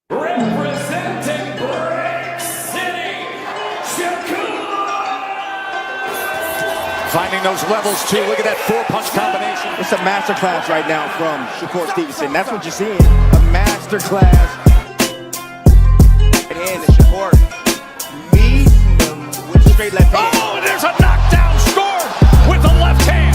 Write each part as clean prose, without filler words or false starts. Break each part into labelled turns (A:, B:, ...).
A: Representing Brick City, Shakur!
B: Finding those levels too. Look at that four-punch combination.
C: It's a masterclass right now from Shakur Stevenson. That's what you're seeing. A masterclass. Right hand, and Shakur meeting them with a straight left hand.
B: Oh, there's a knockdown scored with the left hand.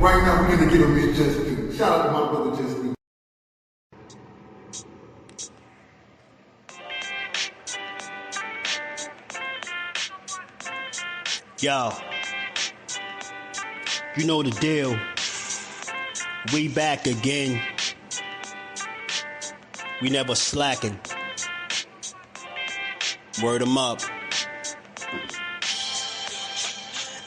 D: Right now, we're gonna give him his just due. Shout out to my brother, Just Due.
E: Yo, you know the deal. We back again. We never slacking. Word 'em up.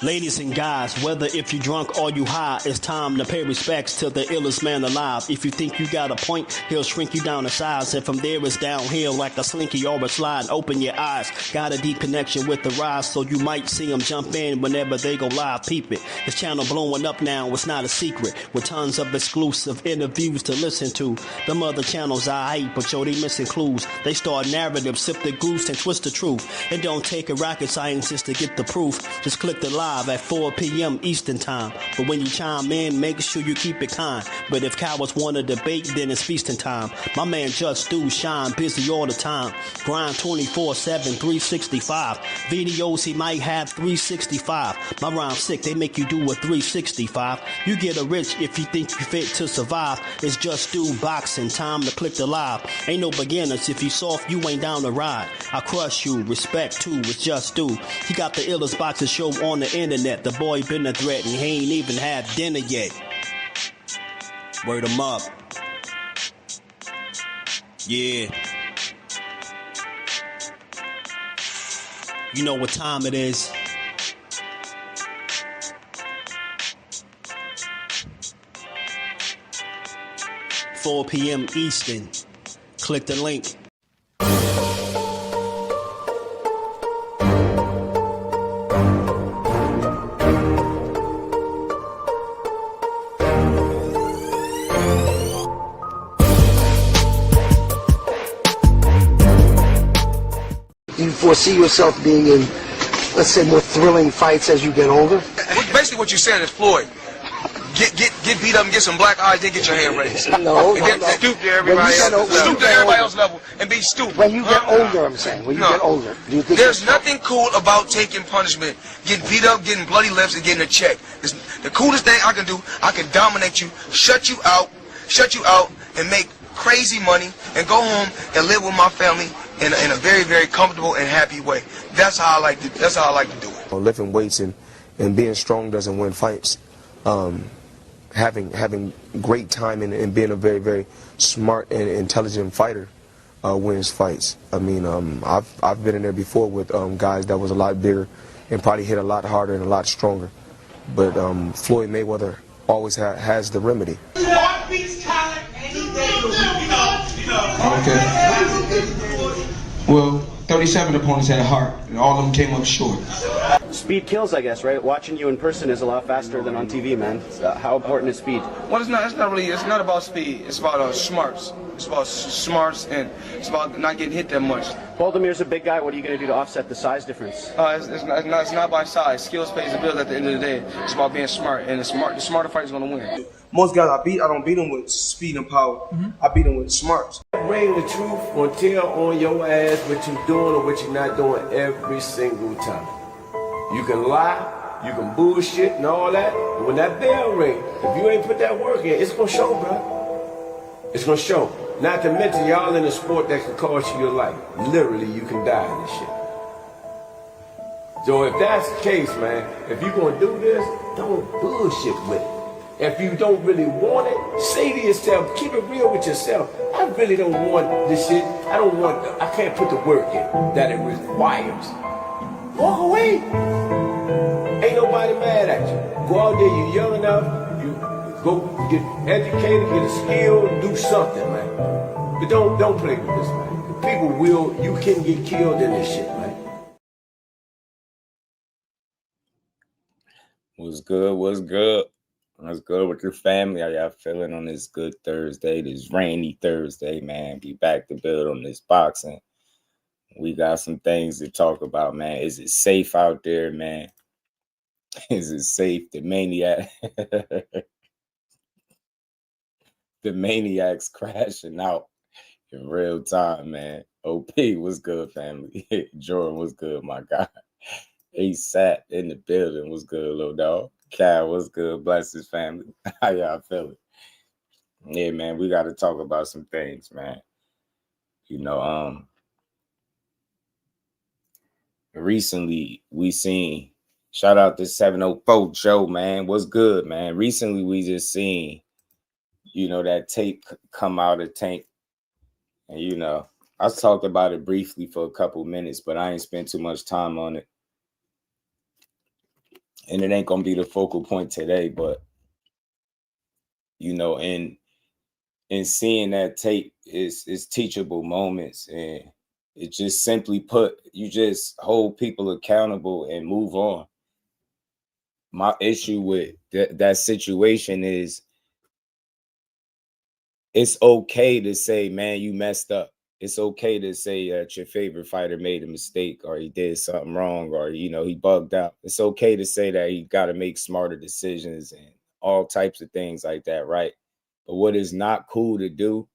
E: Ladies and guys, whether if you drunk or you high, it's time to pay respects to the illest man alive. If you think you got a point, he'll shrink you down to size. And from there it's downhill like a slinky or a slide. Open your eyes, got a deep connection with the rise, so you might see them jump in whenever they go live. Peep it, this channel blowing up now, it's not a secret. With tons of exclusive interviews to listen to. Them other channels I hate, but yo, they missing clues. They start narratives, sip the goose and twist the truth. It don't take a rocket scientist to get the proof. Just click the live at 4 p.m. Eastern time. But when you chime in, make sure you keep it kind. But if cowards want to debate, then it's feasting time. My man Just Do shine busy all the time. Grind 24/7, 365. Videos he might have 365. My rhyme sick, they make you do a 365. You get a rich if you think you fit to survive. It's Just Do boxing, time to click the live. Ain't no beginners, if you soft, you ain't down to ride. I crush you, respect too, it's Just Do. He got the illest boxing show on the internet. The boy been a threat and he ain't even had dinner yet. Word 'em up. Yeah. You know what time it is. $4 p.m. Eastern. Click the link.
F: Do you foresee yourself being in, let's say, more thrilling fights as you get older?
G: Basically what you're saying is, Floyd, get beat up and get some black eyes, then get your hand raised.
F: No,
G: and then stoop to everybody else's level and be stupid.
F: When you get older, I'm saying, when you get older, do you think
G: there's nothing cool about taking punishment, getting beat up, getting bloody lips, and getting a check. The coolest thing I can do, I can dominate you, shut you out, and make crazy money, and go home and live with my family in a very, very comfortable and happy way. That's how I like to do it.
H: Lifting weights and being strong doesn't win fights. Having great timing and being a very, very smart and intelligent fighter wins fights. I mean, I've been in there before with guys that was a lot bigger and probably hit a lot harder and a lot stronger. But Floyd Mayweather always has the remedy.
I: Okay. Well, 37 opponents had a heart, and all of them came up short.
J: Speed kills, I guess, right? Watching you in person is a lot faster than on TV, man. How important is speed?
G: Well, it's not about speed. It's about smarts. It's about smarts, and it's about not getting hit that much.
J: Baldamir's a big guy. What are you going to do to offset the size difference?
G: It's not by size. Skills pays the bills at the end of the day. It's about being smart, and the smarter fighter is going to win. Most guys I don't beat them with speed and power. I beat them with smarts.
K: Bring the truth or tell on your ass what you're doing or what you're not doing every single time. You can lie, you can bullshit and all that, but when that bell rings, if you ain't put that work in, it's gonna show, bro. It's gonna show. Not to mention y'all in a sport that can cost you your life. Literally, you can die in this shit. So if that's the case, man, if you're gonna do this, don't bullshit with it. If you don't really want it, say to yourself, keep it real with yourself. I really don't want this shit. I can't put the work in that it requires. Walk away. Ain't nobody mad at you. Go out there, you're young enough, you go get educated, get a skill, do something, man. But don't play with this, man. People you can get killed in this shit, man.
L: What's good? What's good? What's good with your family? How y'all feeling on this good Thursday, this rainy Thursday, man? Be back to build on this boxing. We got some things to talk about, man. Is it safe out there, man? Is it safe? The maniacs crashing out in real time, man. OP, what's good, family? Jordan, what's good, my guy? ASAP in the building, what's good, little dog? Cal, what's good? Bless his family. How y'all feeling? Yeah, man, we got to talk about some things, man. Recently we seen, shout out to 704 Joe, man. What's good, man? Recently we just seen, that tape come out of Tank. And, I talked about it briefly for a couple minutes, but I ain't spent too much time on it. And it ain't going to be the focal point today, but, in seeing that tape is teachable moments, and it just simply put, you just hold people accountable and move on. My issue with that situation is it's okay to say, man, you messed up. It's okay to say that your favorite fighter made a mistake or he did something wrong or, he bugged out. It's okay to say that he got to make smarter decisions and all types of things like that, right? But what is not cool to do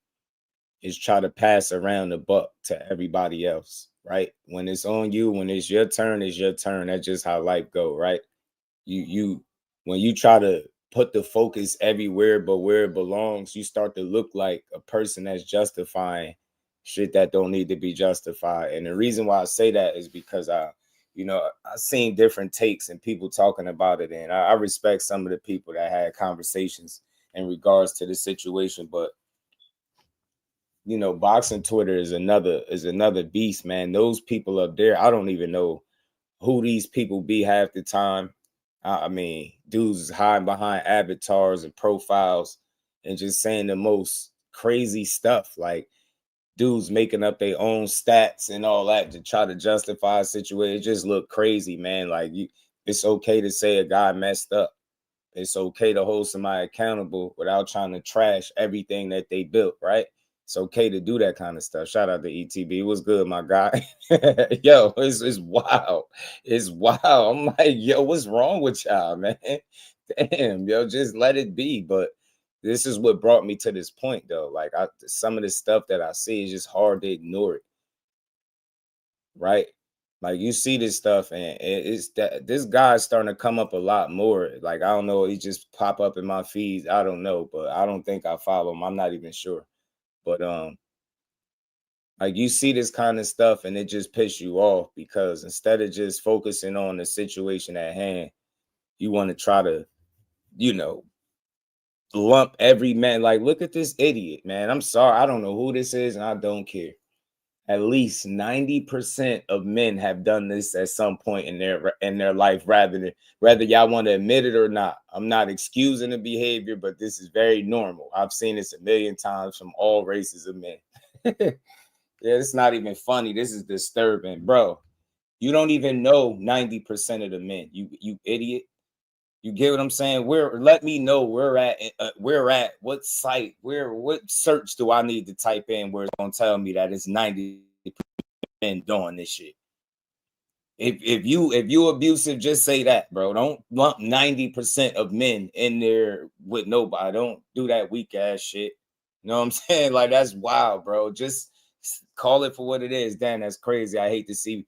L: is try to pass around the buck to everybody else, right? When it's on you, when it's your turn, it's your turn. That's just how life go, right? When you try to put the focus everywhere but where it belongs, you start to look like a person that's justifying shit that don't need to be justified. And the reason why I say that is because I've seen different takes and people talking about it, and I respect some of the people that had conversations in regards to the situation, but boxing Twitter is another beast, man. Those people up there, I don't even know who these people be half the time. I mean, dudes is hiding behind avatars and profiles and just saying the most crazy stuff. Like dudes making up their own stats and all that to try to justify a situation. It just look crazy, man. Like it's okay to say a guy messed up. It's okay to hold somebody accountable without trying to trash everything that they built, right? It's okay to do that kind of stuff. Shout out to ETB. What's good, my guy? Yo, it's wild. It's wild. I'm like, yo, what's wrong with y'all, man? Damn, yo, just let it be. But this is what brought me to this point, though. Like, some of the stuff that I see is just hard to ignore it, right? Like, you see this stuff, and it's that this guy's starting to come up a lot more. Like, I don't know, he just pop up in my feeds. I don't know, but I don't think I follow him. I'm not even sure. But like you see this kind of stuff and it just pisses you off because instead of just focusing on the situation at hand, you want to try to, lump every man. Like, look at this idiot, man. I'm sorry. I don't know who this is and I don't care. At least 90% of men have done this at some point in their life, whether y'all want to admit it or not. I'm not excusing the behavior, but this is very normal. I've seen this a million times from all races of men. Yeah, it's not even funny. This is disturbing, bro. You don't even know 90% of the men. You idiot. You get what I'm saying? Let me know where at what site, what search do I need to type in where it's gonna tell me that it's 90% men doing this shit. If you abusive, just say that, bro. Don't lump 90% of men in there with nobody. Don't do that weak ass shit. You know what I'm saying? Like, that's wild, bro. Just call it for what it is. Damn, that's crazy. I hate to see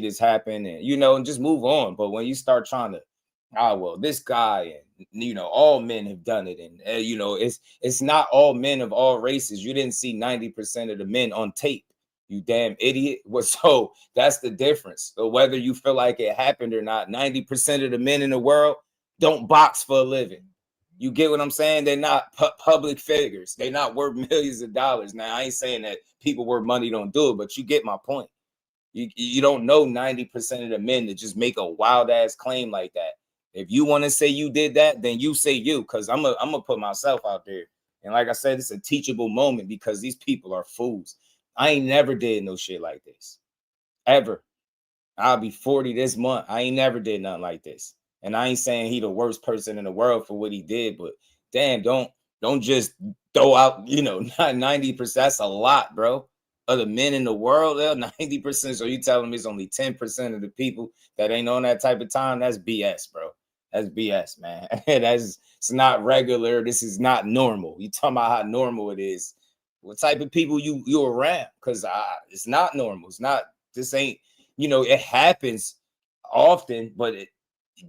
L: this happen, and and just move on. But when you start trying to, well, this guy, and all men have done it, and it's not all men of all races. You didn't see 90% of the men on tape, you damn idiot. So that's the difference. So whether you feel like it happened or not, 90% of the men in the world don't box for a living. You get what I'm saying? They're not public figures. They're not worth millions of dollars. Now, I ain't saying that people worth money don't do it, but you get my point. You don't know 90% of the men that just make a wild ass claim like that. If you want to say you did that, then you say you, because I'm gonna put myself out there. And like I said, it's a teachable moment because these people are fools. I ain't never did no shit like this. Ever. I'll be 40 this month. I ain't never did nothing like this. And I ain't saying he the worst person in the world for what he did, but damn, don't just throw out, not 90%. That's a lot, bro. Of the men in the world, they're 90%. So you telling me it's only 10% of the people that ain't on that type of time? That's BS, bro. That's BS, man. It's not regular. This is not normal. You talking about how normal it is. What type of people you around? Because it's not normal. It's not, this ain't, it happens often, but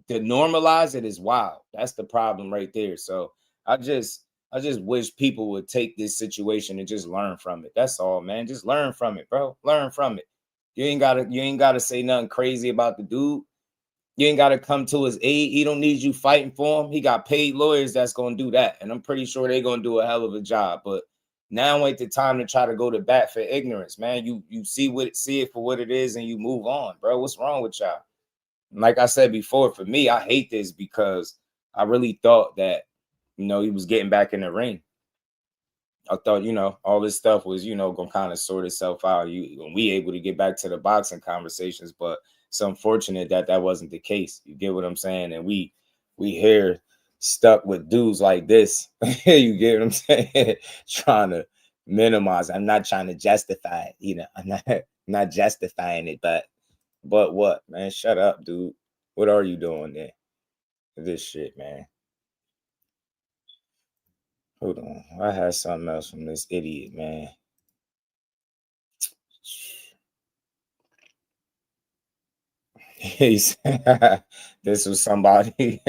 L: to normalize it is wild. That's the problem right there. So I just wish people would take this situation and just learn from it. That's all, man. Just learn from it, bro. Learn from it. You ain't gotta say nothing crazy about the dude. You ain't gotta come to his aid. He don't need you fighting for him. He got paid lawyers that's gonna do that, and I'm pretty sure they're gonna do a hell of a job. But now ain't the time to try to go to bat for ignorance, man. You see it for what it is, and you move on, bro. What's wrong with y'all? Like I said before, for me, I hate this because I really thought that, he was getting back in the ring. I thought, all this stuff was, going to kind of sort itself out. We able to get back to the boxing conversations, but it's unfortunate that wasn't the case. You get what I'm saying? And we here stuck with dudes like this. You get what I'm saying? Trying to minimize. I'm not trying to justify it, I'm not justifying it, but what, man? Shut up, dude. What are you doing there? This shit, man. Hold on. I had something else from this idiot, man. He said, this was somebody.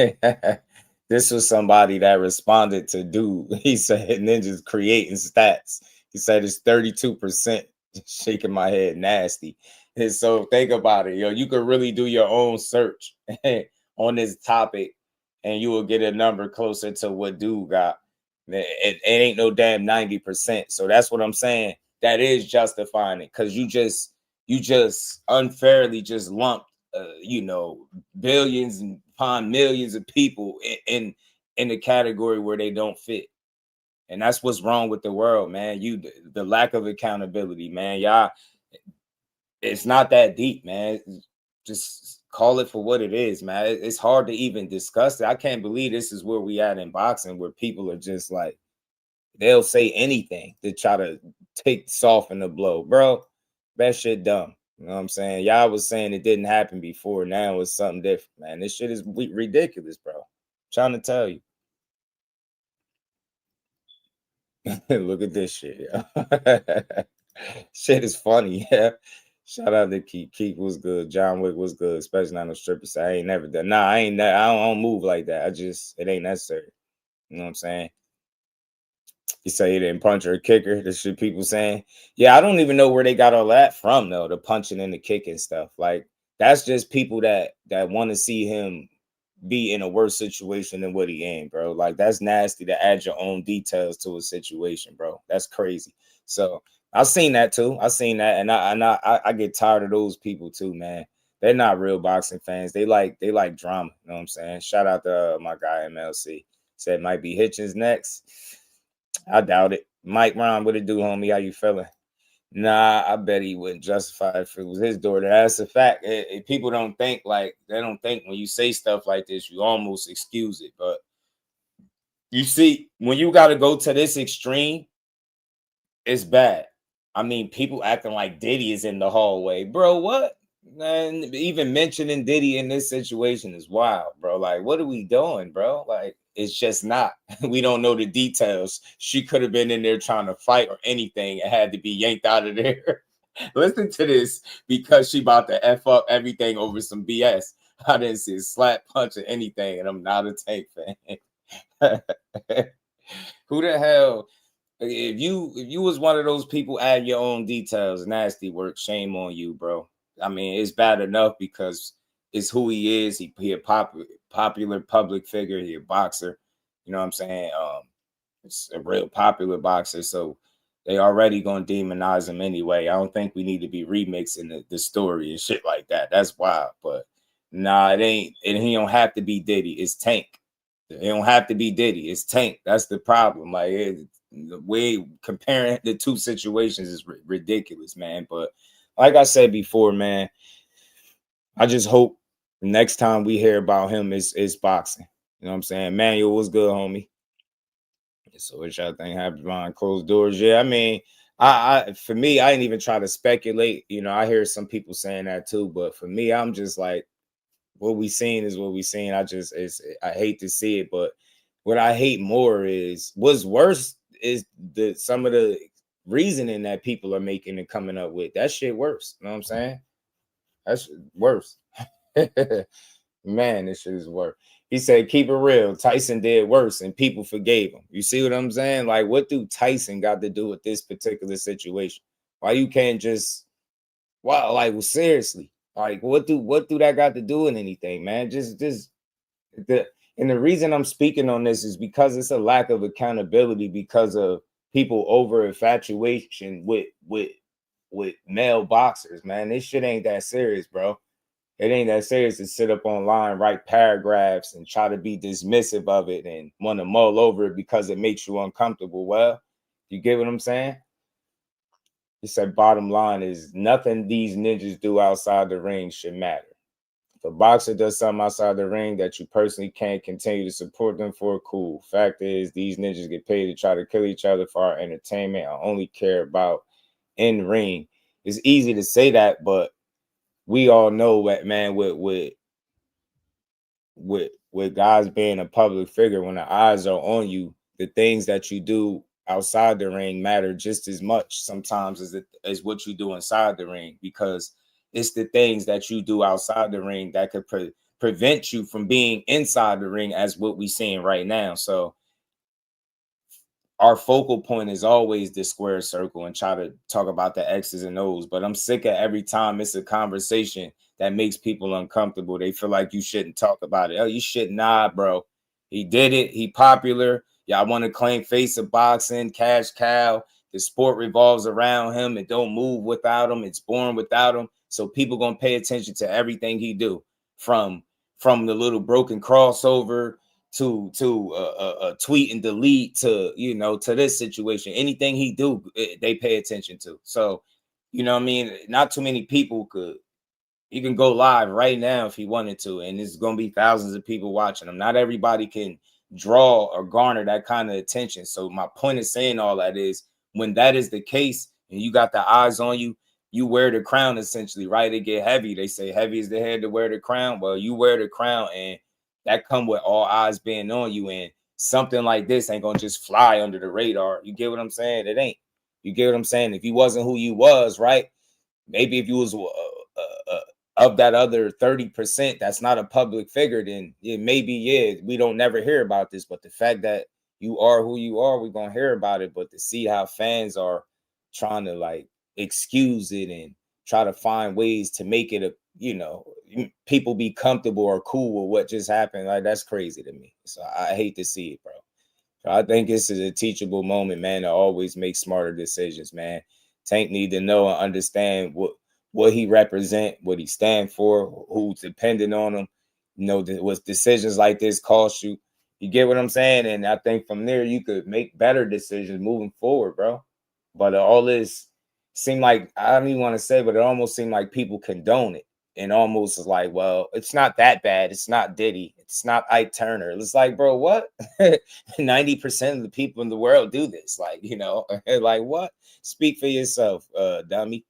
L: This was somebody that responded to dude. He said, Ninja's creating stats. He said it's 32%. Shaking my head nasty. And so think about it, you could really do your own search on this topic and you will get a number closer to what dude got. It ain't no damn 90%. So that's what I'm saying. That is justifying it, because you just unfairly just lumped billions upon millions of people in the category where they don't fit. And that's what's wrong with the world, man. The lack of accountability, man. Y'all, it's not that deep, man. Just call it for what it is, man. It's hard to even discuss it. I can't believe this is where we at in boxing, where people are just like, they'll say anything to try to soften the blow, bro. That shit dumb. You know what I'm saying? Y'all was saying it didn't happen before. Now it's something different, man. This shit is ridiculous, bro. I'm trying to tell you. Look at this shit. Shit is funny. Yeah. Shout out to Keith. Keith was good. John Wick was good, especially not no stripper. So I ain't never done. Nah, I don't move like that. It ain't necessary. You know what I'm saying? You say he didn't punch or a kicker. This shit people saying. Yeah, I don't even know where they got all that from, though. The punching and the kicking stuff. Like, that's just people that want to see him be in a worse situation than what he in, bro. Like, that's nasty to add your own details to a situation, bro. That's crazy. So I've seen that too. I've seen that, and I get tired of those people too, man. They're not real boxing fans. They like drama. You know what I'm saying? Shout out to my guy MLC. Said might be Hitchens next. I doubt it. Mike Ron, what it do, homie? How you feeling? Nah, I bet he wouldn't justify it if it was his daughter. That's a fact. People don't think when you say stuff like this, you almost excuse it. But you see, when you got to go to this extreme, it's bad. I mean, people acting like Diddy is in the hallway. Bro, what? Man, even mentioning Diddy in this situation is wild, bro. Like, what are we doing, bro? Like, it's just not. We don't know the details. She could have been in there trying to fight or anything and had to be yanked out of there. Listen to this, because she about to F up everything over some BS. I didn't see a slap, punch, or anything, and I'm not a Tank fan. Who the hell? If you was one of those people, add your own details, nasty work, shame on you, bro. I mean, it's bad enough because it's who he is. He a popular public figure. He a boxer, You know what I'm saying? It's a real popular boxer, so they already gonna demonize him anyway. I don't think we need to be remixing the story and shit like that. That's wild. But nah, it ain't. And he don't have to be Diddy. It's Tank. It don't have to be Diddy. It's Tank. That's the problem. Like the way comparing the two situations is ridiculous, man. But like I said before, man, I just hope next time we hear about him is boxing. You know what I'm saying? Manuel, what's good, homie? So what y'all think happened behind closed doors? Yeah, I mean, I for me, I didn't even try to speculate. You know, I hear some people saying that too, but for me, I'm just like, what we seen is what we seen. I hate to see it, but what I hate more is what's worse is some of the reasoning that people are making and coming up with. That shit worse. You know what I'm saying? That's worse. Man, this shit is worse. He said, keep it real. Tyson did worse and people forgave him. You see what I'm saying? Like, what do Tyson got to do with this particular situation? Why you can't just, wow, like, well, seriously, like, what do that got to do with anything, man? And the reason I'm speaking on this is because it's a lack of accountability because of people over infatuation with male boxers, man. This shit ain't that serious, bro. It ain't that serious to sit up online, write paragraphs and try to be dismissive of it and want to mull over it because it makes you uncomfortable. Well, you get what I'm saying? He said, bottom line is nothing these ninjas do outside the ring should matter. If a boxer does something outside the ring that you personally can't continue to support them for, cool. Fact is, these ninjas get paid to try to kill each other for our entertainment. I only care about in ring. It's easy to say that, but we all know that, man, with guys being a public figure, when the eyes are on you, the things that you do outside the ring matter just as much sometimes as what you do inside the ring, because it's the things that you do outside the ring that could prevent you from being inside the ring, as what we're seeing right now. So our focal point is always the square circle and try to talk about the X's and O's. But I'm sick of every time it's a conversation that makes people uncomfortable. They feel like you shouldn't talk about it. Oh, you should not, bro. He did it. He popular. Y'all want to claim face of boxing, cash cow. The sport revolves around him. It don't move without him. It's born without him. So people gonna pay attention to everything he do, from the little broken crossover to tweet and delete to, you know, to this situation. Anything he do, they pay attention to. So, you know what I mean? Not too many people he can go live right now if he wanted to, and there's going to be thousands of people watching him. Not everybody can draw or garner that kind of attention. So my point of saying all that is, when that is the case and you got the eyes on you, you wear the crown essentially, right? It get heavy. They say heavy is the head to wear the crown. Well, you wear the crown, and that come with all eyes being on you, and something like this ain't gonna just fly under the radar. You get what I'm saying? It ain't. You get what I'm saying? If you wasn't who you was, right? Maybe if you was of that other 30% that's not a public figure, then maybe we don't never hear about this. But the fact that you are who you are, we're gonna hear about it. But to see how fans are trying to like excuse it and try to find ways to make it people be comfortable or cool with what just happened, like, that's crazy to me. So I hate to see it, bro. So I think this is a teachable moment, man, to always make smarter decisions, man. Tank need to know and understand what he represent, what he stand for, who's dependent on him. You know, what decisions like this cost you. You get what I'm saying? And I think from there you could make better decisions moving forward, bro. But all this seemed like, I don't even want to say, but it almost seemed like people condone it. And almost is like, well, it's not that bad. It's not Diddy. It's not Ike Turner. It's like, bro, what? 90% of the people in the world do this. Like, you know, like, what? Speak for yourself, dummy.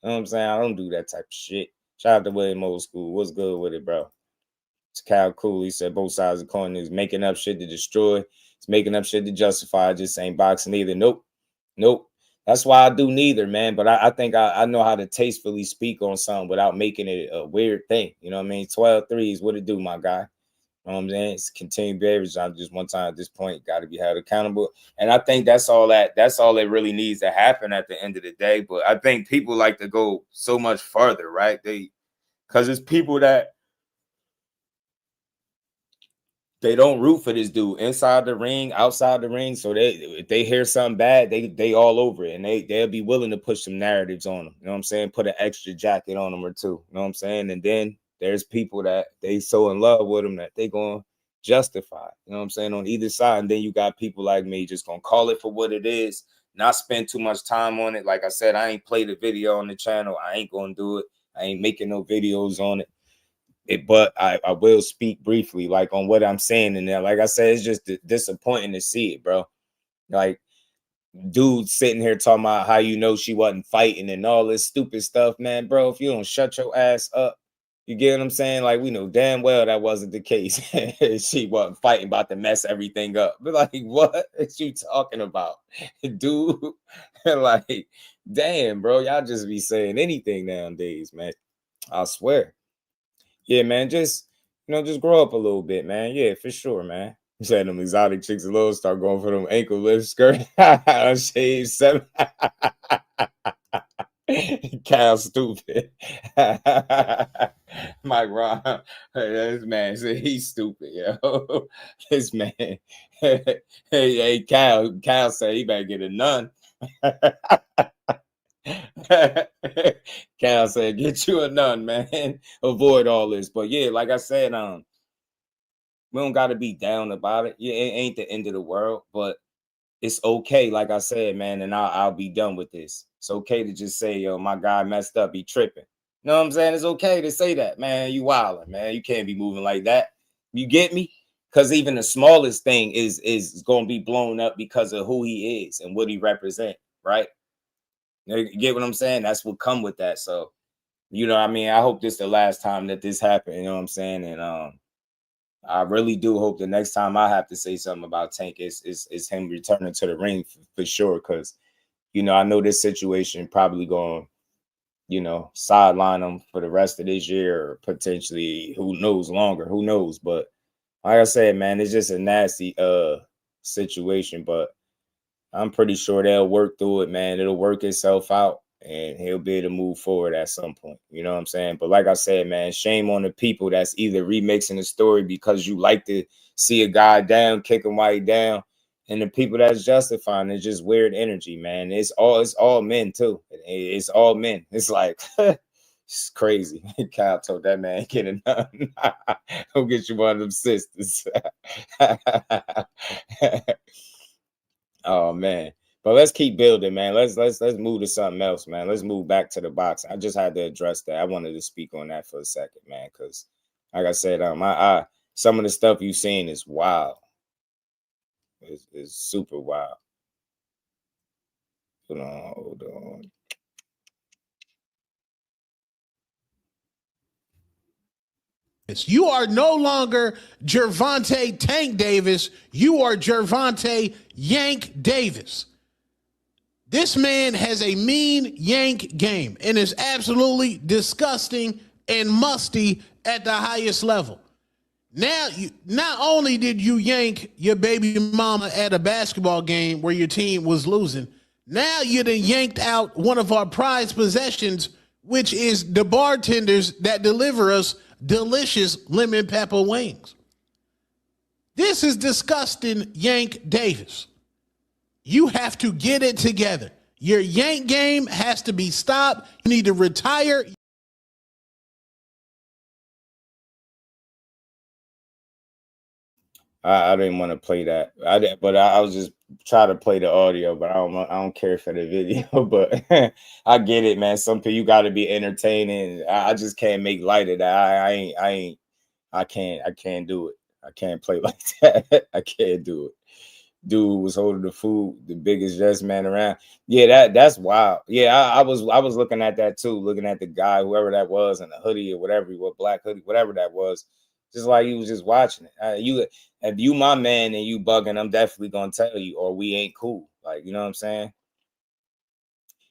L: You know what I'm saying? I don't do that type of shit. Shout out to William Old School. What's good with it, bro? It's Cal Cool. He said both sides of the coin is making up shit to destroy. It's making up shit to justify. I just ain't boxing either. Nope. That's why I do neither, man. But I think I know how to tastefully speak on something without making it a weird thing. You know what I mean? 12 threes, what it do, my guy? You know what I'm saying? It's continued behaviors. I'm just one time at this point, got to be held accountable. And I think that's all that really needs to happen at the end of the day. But I think people like to go so much further, right? Because it's people that they don't root for this dude inside the ring, outside the ring. So if they hear something bad, they all over it, and they'll be willing to push some narratives on them. You know what I'm saying? Put an extra jacket on them or two. You know what I'm saying? And then there's people that they so in love with them that they gonna justify. You know what I'm saying? On either side. And then you got people like me just gonna call it for what it is, not spend too much time on it. Like I said, I ain't played a video on the channel. I ain't gonna do it. I ain't making no videos on it. But I will speak briefly, like, on what I'm saying in there. Like I said, it's just disappointing to see it, bro. Like, dude sitting here talking about how she wasn't fighting and all this stupid stuff, man, bro. If you don't shut your ass up, you get what I'm saying? Like, we know damn well that wasn't the case. She wasn't fighting, about to mess everything up. But like, what is you talking about, dude? Like, damn, bro, y'all just be saying anything nowadays, man. I swear. Yeah, man, just grow up a little bit, man. Yeah, for sure, man. You said them exotic chicks alone start going for them ankle lift skirt. Shave 7. Cal stupid. Mike Ron. This man said he's stupid, yo. This man. Hey, Cal said he better get a nun. Cal said, get you a nun, man. Avoid all this. But yeah, like I said, we don't gotta be down about it. Yeah, it ain't the end of the world, but it's okay. Like I said, man, and I'll be done with this. It's okay to just say, yo, my guy messed up, he tripping. You know what I'm saying? It's okay to say that, man. You wilding, man. You can't be moving like that. You get me? Because even the smallest thing is gonna be blown up because of who he is and what he represents, right? You get what I'm saying? That's what come with that. So, you know what I mean? I hope this is the last time that this happened. You know what I'm saying? And I really do hope the next time I have to say something about Tank is him returning to the ring for sure. Because, I know this situation probably going to, sideline him for the rest of this year, or potentially, who knows, longer. Who knows? But like I said, man, it's just a nasty situation. But I'm pretty sure they'll work through it, man. It'll work itself out, and he'll be able to move forward at some point. You know what I'm saying? But like I said, man, shame on the people that's either remixing the story because you like to see a guy down, kick him while he down, and the people that's justifying it's just weird energy, man. It's all men too. It's all men. It's like it's crazy. Kyle told that man, get a nun. Go get you one of them sisters. Oh man, but let's keep building, man. Let's move to something else, man. Let's move back to the box. I just had to address that. I wanted to speak on that for a second, man, because like I said, I some of the stuff you've seen is wild. It's super wild. Hold on.
M: You are no longer Gervonta Tank Davis. You are Gervonta Yank Davis. This man has a mean yank game and is absolutely disgusting and musty at the highest level. Now, not only did you yank your baby mama at a basketball game where your team was losing, now you done yanked out one of our prized possessions, which is the bartenders that deliver us delicious lemon pepper wings. This is disgusting, Yank Davis. You have to get it together. Your yank game has to be stopped. You need to retire.
L: I didn't want to play that. I was just trying to play the audio, but I don't care for the video. But I get it, man. Some people, you got to be entertaining. I just can't make light of that. I can't do it. I can't play like that. I can't do it. Dude was holding the food, the biggest yes man around. Yeah, that's wild. Yeah, I was looking at that too, looking at the guy, whoever that was, in the hoodie or whatever, what black hoodie, whatever that was. Just like he was just watching it. If you my man and you bugging, I'm definitely gonna tell you, or we ain't cool. Like, you know what I'm saying?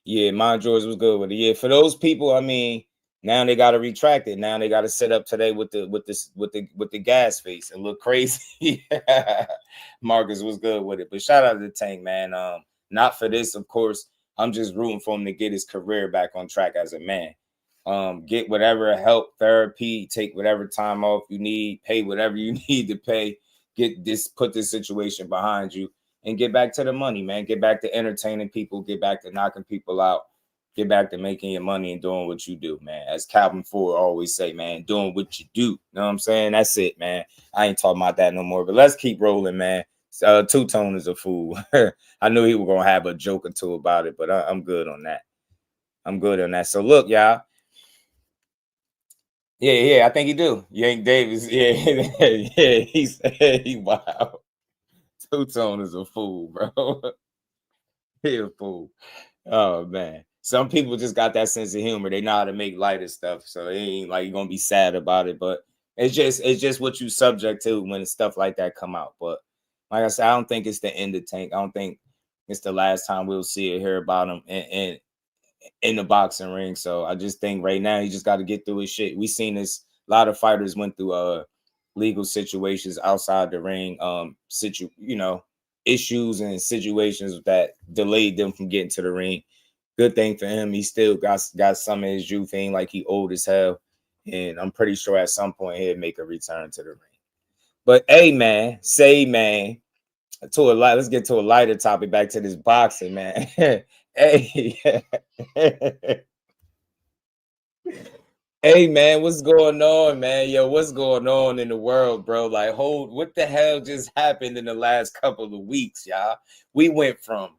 L: Yeah, Mount George was good with it. Yeah, for those people, I mean, now they got to retract it. Now they got to sit up today with the gas face and look crazy. Marcus was good with it, but shout out to the Tank, man. Not for this, of course. I'm just rooting for him to get his career back on track as a man. Get whatever help, therapy, take whatever time off you need, pay whatever you need to pay put this situation behind you and get back to the money, man. Get back to entertaining people, get back to knocking people out, get back to making your money and doing what you do, man. As Calvin Ford always say, man, doing what you do. You know what I'm saying? That's it, man. I ain't talking about that no more, but let's keep rolling, man. Two-Tone is a fool. I knew he was going to have a joke or two about it, but I'm good on that. I'm good on that. So look, y'all. Yeah, I think he do. Yank Davis. Yeah, he said he wow. Two-Tone is a fool, bro. He a fool. Oh man. Some people just got that sense of humor. They know how to make light of stuff. So it ain't like you're gonna be sad about it, but it's just what you subject to when stuff like that come out. But like I said, I don't think it's the end of Tank. I don't think it's the last time we'll see or hear about him in the boxing ring. So I just think right now he just got to get through his shit. We seen this, a lot of fighters went through legal situations outside the ring, issues and situations that delayed them from getting to the ring. Good thing for him, he still got some of his youth. Ain't like he old as hell, and I'm pretty sure at some point he'll make a return to the ring. But hey, man, let's get to a lighter topic. Back to this boxing, man. Hey, hey, man, what's going on, man? Yo, what's going on in the world, bro? Like, what the hell just happened in the last couple of weeks, y'all? We went from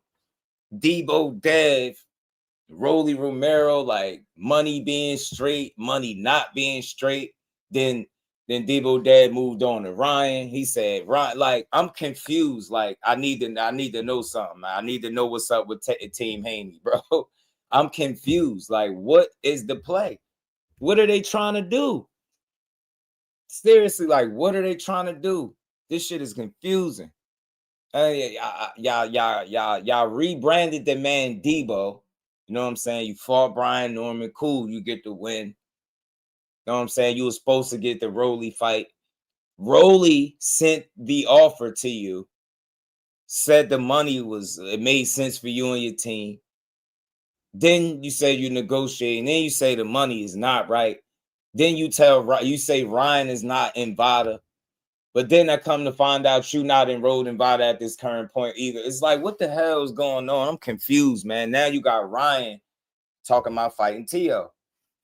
L: Debo, Dev, Rolly Romero, like money being straight, money not being straight. Then Debo Dad moved on to Ryan. He said, Ryan, like, I'm confused. Like, I need to know something. I need to know what's up with Team Haney, bro. I'm confused. Like, what is the play? What are they trying to do? Seriously, like, what are they trying to do? This shit is confusing. Y'all rebranded the man Debo. You know what I'm saying? You fought Brian Norman. Cool, you get the win. You know what I'm saying? You were supposed to get the Rolly fight. Rolly sent the offer to you, said the money it made sense for you and your team. Then you say you negotiate, and then you say the money is not right. Then you say Ryan is not in VADA. But then I come to find out you not enrolled in VADA at this current point either. It's like, what the hell is going on? I'm confused, man. Now you got Ryan talking about fighting Tio.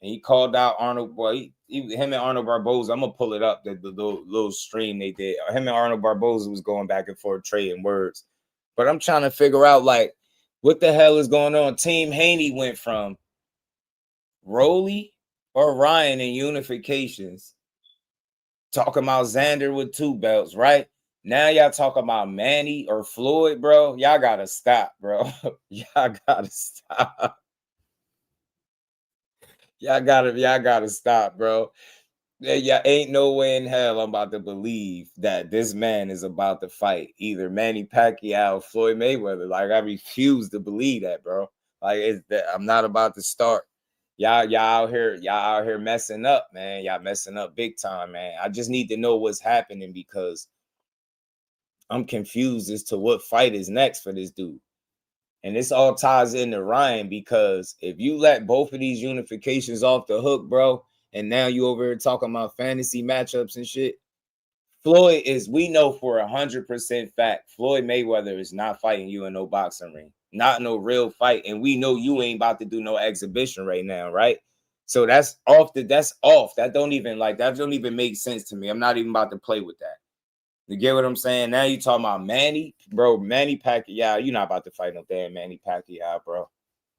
L: And he called out Arnold, him and Arnold Barboza. I'm going to pull it up, the little stream they did. Him and Arnold Barboza was going back and forth trading words. But I'm trying to figure out, like, what the hell is going on? Team Haney went from Rolly or Ryan in unifications, talking about Xander with 2 belts, right? Now y'all talking about Manny or Floyd, bro. Y'all gotta stop, bro. Y'all gotta stop. Y'all gotta stop, bro. Yeah, ain't no way in hell I'm about to believe that this man is about to fight either Manny Pacquiao or Floyd Mayweather. Like, I refuse to believe that, bro. Like, I'm not about to start. Y'all out here messing up, man. Y'all messing up big time, man. I just need to know what's happening because I'm confused as to what fight is next for this dude. And this all ties into Ryan because if you let both of these unifications off the hook, bro, and now you over here talking about fantasy matchups and shit, Floyd we know for 100% fact, Floyd Mayweather is not fighting you in no boxing ring. Not no real fight. And we know you ain't about to do no exhibition right now, right? So that's off. That don't even make sense to me. I'm not even about to play with that. You get what I'm saying? Now you talking about Manny, bro. Manny Pacquiao, you're not about to fight no damn Manny Pacquiao, bro.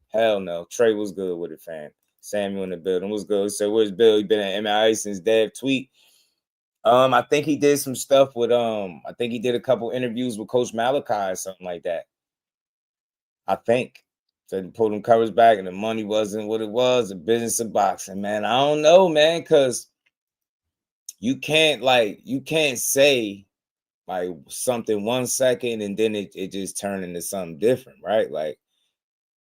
L: Hell no. Trey was good with it, fam. Samuel in the building was good. So where's Bill? He been at MIA since Dev tweet. I think he did some stuff with I think he did a couple interviews with Coach Malachi or something like that. I think. So they pulled them covers back and the money wasn't what it was, the business of boxing, man. I don't know, man, because you can't say like something 1 second and then it just turned into something different, right? Like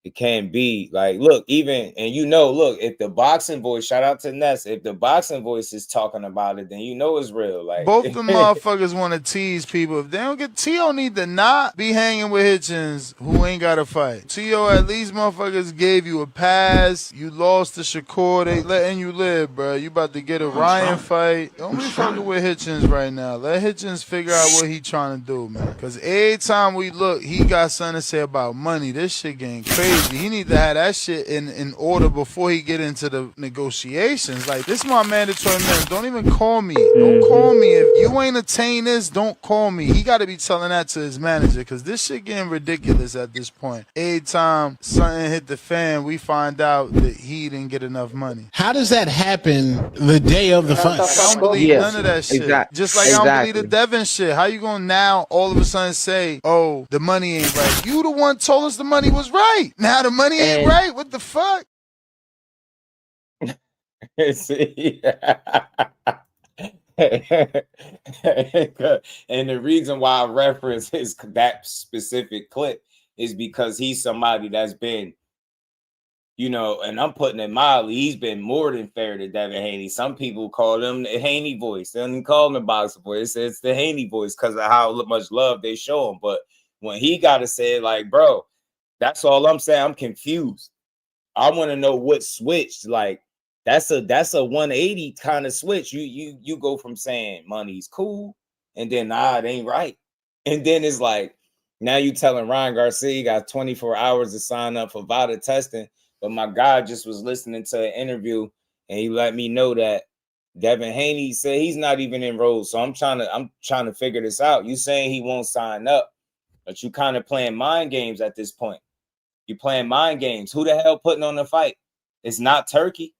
L: It can't be like, look, even, and look, if the boxing voice, shout out to Ness, if the boxing voice is talking about it, then it's real. Like,
N: both the motherfuckers want to tease people. If they don't get, T.O. need to not be hanging with Hitchens who ain't got to fight. T.O. at least motherfuckers gave you a pass. You lost to Shakur. They letting you live, bro. You about to get a Ryan fight. Don't be fucking with Hitchens right now. Let Hitchens figure out what he trying to do, man. Because every time we look, he got something to say about money. This shit getting crazy. He need to have that shit in order before he get into the negotiations. Like, this my mandatory minimum. Don't even call me. Don't call me. If you ain't attain this, don't call me. He got to be telling that to his manager because this shit getting ridiculous at this point. Every time something hit the fan, we find out that he didn't get enough money.
M: How does that happen the day of the fight?
N: I don't believe none of that shit. Just like I don't believe the Devin shit. How you gonna now all of a sudden say, oh, the money ain't right? You the one told us the money was right. Now the money ain't right? What the fuck?
L: And the reason why I reference that specific clip is because he's somebody that's been, and I'm putting it mildly, he's been more than fair to Devin Haney. Some people call him the Haney voice. They don't even call him the boxer voice. It's the Haney voice because of how much love they show him. But when he got to say it, like, bro, that's all I'm saying. I'm confused. I want to know what switched. Like, that's a 180 kind of switch. You go from saying money's cool, and then it ain't right, and then it's like now you telling Ryan Garcia you got 24 hours to sign up for VADA testing. But my guy just was listening to an interview, and he let me know that Devin Haney said he's not even enrolled. So I'm trying to figure this out. You saying he won't sign up, but you kind of playing mind games at this point. You playing mind games. Who the hell putting on the fight? It's not Turkey.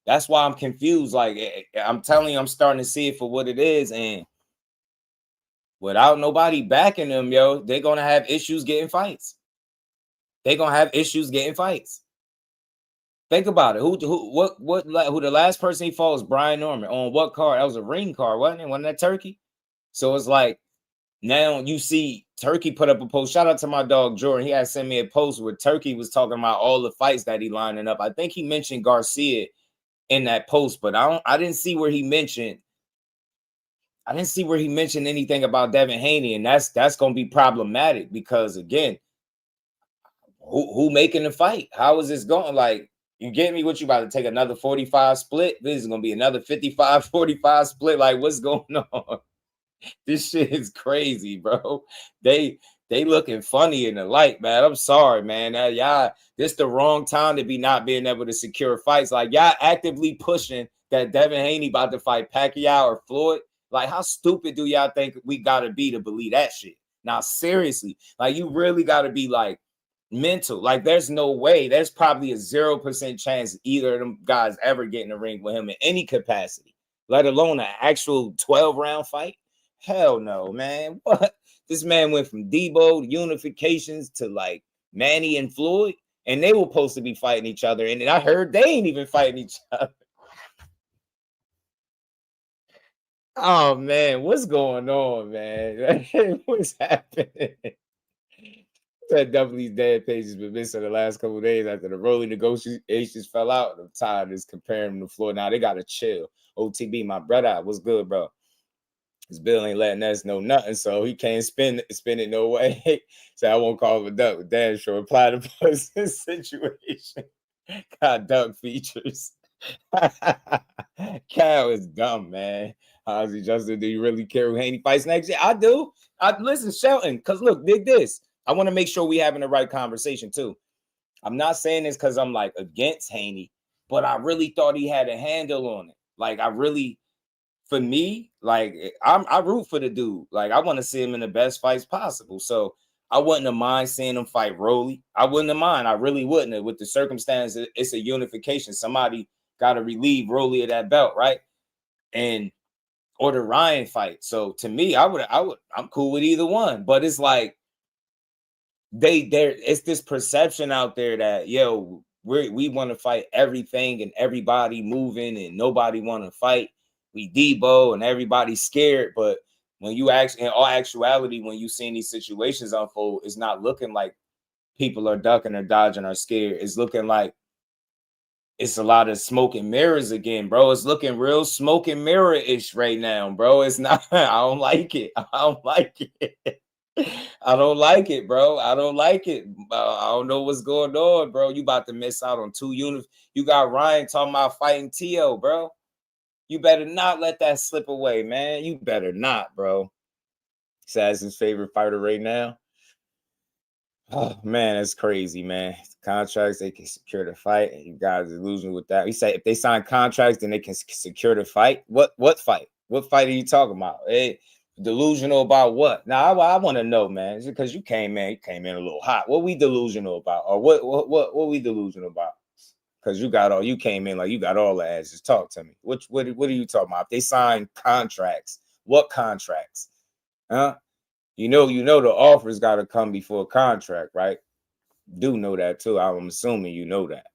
L: That's why I'm confused. Like, I'm telling you, I'm starting to see it for what it is. And without nobody backing them, they're going to have issues getting fights. They're going to have issues getting fights. Think about it. Who the last person he fought was Brian Norman. On what card? That was a ring card, wasn't it? Wasn't that Turkey? So it's like, now you see Turkey put up a post. Shout out to my dog Jordan. He had sent me a post where Turkey was talking about all the fights that he lining up. I think he mentioned Garcia in that post, but I didn't see where he mentioned. I didn't see where he mentioned anything about Devin Haney, and that's gonna be problematic because again, who making the fight? How is this going? Like, you get me? What you about to take another 45 split? This is gonna be another 55-45 split. Like, what's going on? This shit is crazy, bro. They looking funny in the light, man. I'm sorry, man. Y'all, this the wrong time to be not being able to secure fights. Like, y'all actively pushing that Devin Haney about to fight Pacquiao or Floyd. Like, how stupid do y'all think we gotta be to believe that shit? Now, seriously, like, you really gotta be like mental. Like, there's no way. There's probably a 0% chance either of them guys ever get in the ring with him in any capacity, let alone an actual 12-round fight. Hell no, man. What? This man went from Debo to unifications to like Manny and Floyd, and they were supposed to be fighting each other. And I heard they ain't even fighting each other. Oh man, what's going on, man? What's happening? That W's dad page has been missing the last couple of days after the rolling negotiations fell out. I'm tired of comparing them to Floyd. Now they gotta chill. OTB, my brother, what's good, bro? His Bill ain't letting us know nothing, so he can't spend it no way. So I won't call him a duck, but damn sure apply to this situation. Got duck features. Cal is dumb, man. Ozzy Justin, do you really care who Haney fights next year? I do. Listen, Shelton, because look, dig this. I want to make sure we having the right conversation too. I'm not saying this because I'm like against Haney, but I really thought he had a handle on it. Like, for me, like, I root for the dude. Like, I want to see him in the best fights possible. So I wouldn't have mind seeing him fight Rolly. I wouldn't have mind. I really wouldn't have. With the circumstance, it's a unification. Somebody got to relieve Rolly of that belt, right? Or the Ryan fight. So to me, I'm cool with either one. But it's like it's this perception out there that we want to fight everything and everybody moving and nobody want to fight. We Debo and everybody's scared, but when you actually, in all actuality, when you seeing these situations unfold, it's not looking like people are ducking or dodging or scared. It's looking like it's a lot of smoke and mirrors again, bro. It's looking real smoke and mirror-ish right now, bro. It's not. I don't like it. I don't like it. I don't like it, bro. I don't like it. I don't know what's going on, bro. You about to miss out on 2 units. You got Ryan talking about fighting T.O., bro. You better not let that slip away, man. You better not, bro. Says his favorite fighter right now. Oh man, that's crazy, man. Contracts, they can secure the fight. And you guys are losing with that. He said if they sign contracts, then they can secure the fight. What fight? What fight are you talking about? Hey, delusional about what? Now I want to know, man, because you came in a little hot. What we delusional about? Or what we delusional about? Because you came in like you got all the answers. Talk to me. What are you talking about? If they sign contracts, what contracts? Huh? You know the offer's got to come before a contract, right? Do know that too. I'm assuming you know that.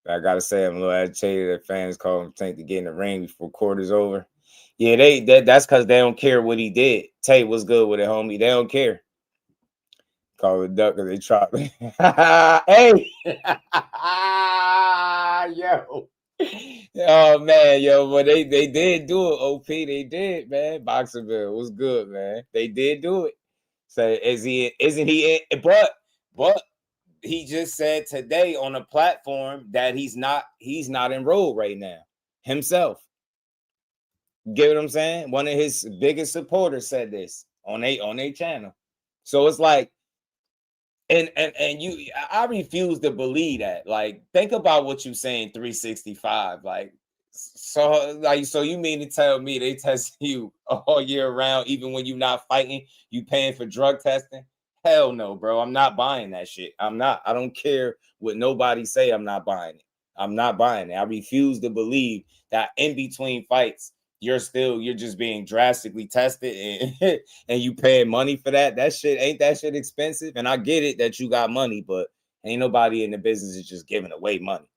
L: But I gotta say, I'm a little agitated that fans call him Tank to get in the ring before quarter's over. Yeah, that's because they don't care what he did. Tay, what's good with it, homie? They don't care. Call it duck because they try. Hey, yo. Oh man, yo, but they did do it. OP, they did, man. Boxerville was good, man. They did do it. So isn't he? But he just said today on a platform that he's not enrolled right now himself. Get what I'm saying? One of his biggest supporters said this on a channel. So it's like, and I refuse to believe that. Like, think about what you saying 365. Like, so you mean to tell me they test you all year round, even when you're not fighting, you paying for drug testing? Hell no, bro. I'm not buying that shit. I don't care what nobody say. I'm not buying it. I'm not buying it. I refuse to believe that in between fights, you're just being drastically tested and, and you paying money for that. Ain't that shit expensive? And I get it that you got money, but ain't nobody in the business is just giving away money.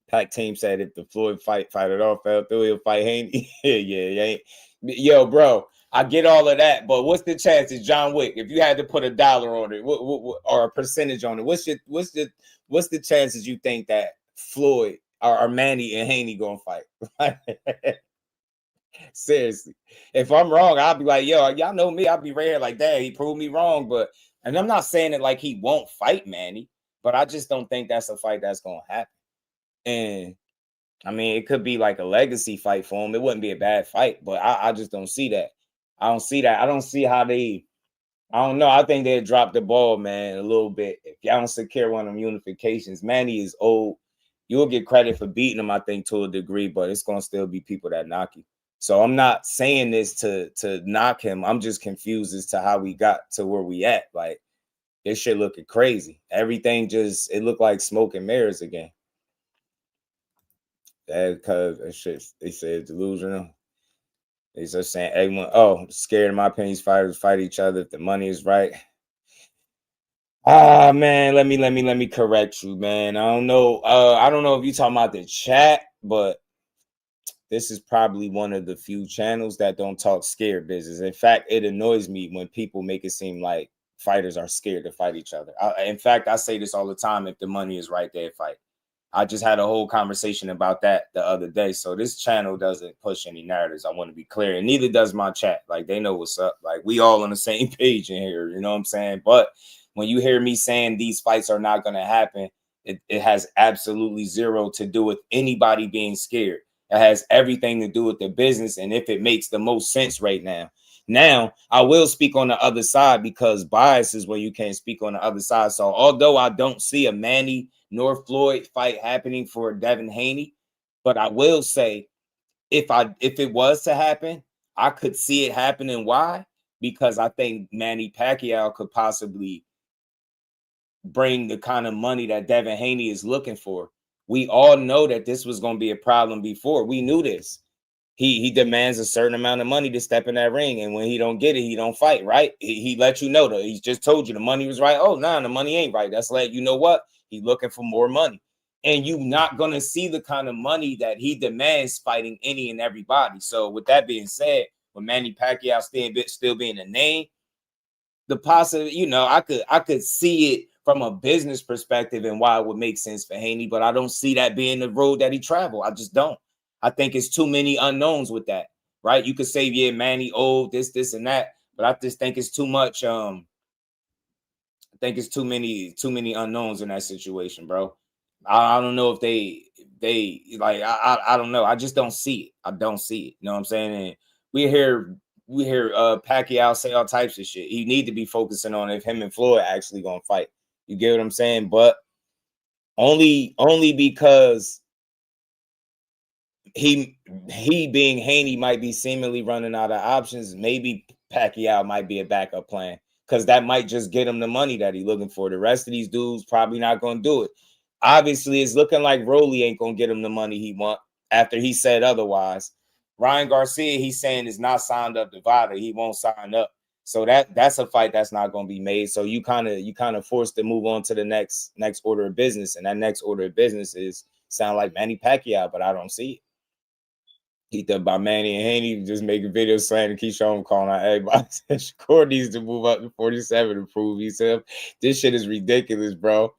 L: Pac team said if the Floyd fight it off fell through, he'll fight Haney. yeah. Yo, bro, I get all of that, but what's the chances, John Wick? If you had to put $1 on it, what, or a percentage on it, what's the chances you think that Floyd or Manny and Haney gonna fight? Seriously, if I'm wrong, I'll be like, yo, y'all know me. I'll be right here like, dang, he proved me wrong. And I'm not saying it like he won't fight Manny, but I just don't think that's a fight that's gonna happen. And I mean, it could be like a legacy fight for him. It wouldn't be a bad fight, but I just don't see that. I don't see that. I don't see how I don't know. I think they dropped the ball, man, a little bit. If y'all don't secure one of them unifications, Manny is old. You'll get credit for beating him, I think, to a degree, but it's going to still be people that knock you. So I'm not saying this to knock him. I'm just confused as to how we got to where we at. Like, this shit looking crazy. Everything it looked like smoke and mirrors again. That because that shit, they said delusional. They just saying everyone, scared in my opinion, fighters fight each other if the money is right. Man, let me correct you, man. I don't know if you're talking about the chat, but this is probably one of the few channels that don't talk scared business. In fact, it annoys me when people make it seem like fighters are scared to fight each other. In fact, I say this all the time: if the money is right, they fight. I just had a whole conversation about that the other day. So this channel doesn't push any narratives. I want to be clear. And neither does my chat. Like, they know what's up. Like, we all on the same page in here. You know what I'm saying? But when you hear me saying these fights are not going to happen, it has absolutely zero to do with anybody being scared. It has everything to do with the business and if it makes the most sense right now. Now, I will speak on the other side because bias is when you can't speak on the other side. So although I don't see a Manny nor Floyd fight happening for Devin Haney, but I will say if it was to happen, I could see it happening. Why? Because I think Manny Pacquiao could possibly bring the kind of money that Devin Haney is looking for. We all know that this was going to be a problem before. We knew this. He demands a certain amount of money to step in that ring, and when he don't get it, he don't fight, right? He let you know that. He just told you the money was right. Oh, nah, the money ain't right. That's like, you know what? He's looking for more money. And you're not going to see the kind of money that he demands fighting any and everybody. So with that being said, with Manny Pacquiao still being a name, the possibility, I could see it from a business perspective and why it would make sense for Haney, but I don't see that being the road that he traveled. I just don't. I think it's too many unknowns with that, right? You could say, yeah, Manny old, this, and that, but I just think it's too much. I think it's too many unknowns in that situation, bro. I don't know if they like. I don't know. I just don't see it. I don't see it. You know what I'm saying? And we hear Pacquiao say all types of shit. He need to be focusing on if him and Floyd actually gonna fight. You get what I'm saying? But only because he being Haney might be seemingly running out of options. Maybe Pacquiao might be a backup plan because that might just get him the money that he's looking for. The rest of these dudes probably not gonna do it. Obviously, it's looking like Rolly ain't gonna get him the money he want after he said otherwise. Ryan Garcia, he's saying is not signed up to Vada. He won't sign up. So that's a fight that's not going to be made. So you kind of forced to move on to the next order of business, and that next order of business is sound like Manny Pacquiao, but I don't see it. He thought about Manny and Haney just making videos saying to Keyshawn calling out everybody. Shakur needs to move up to 47 to prove himself. This shit is ridiculous, bro.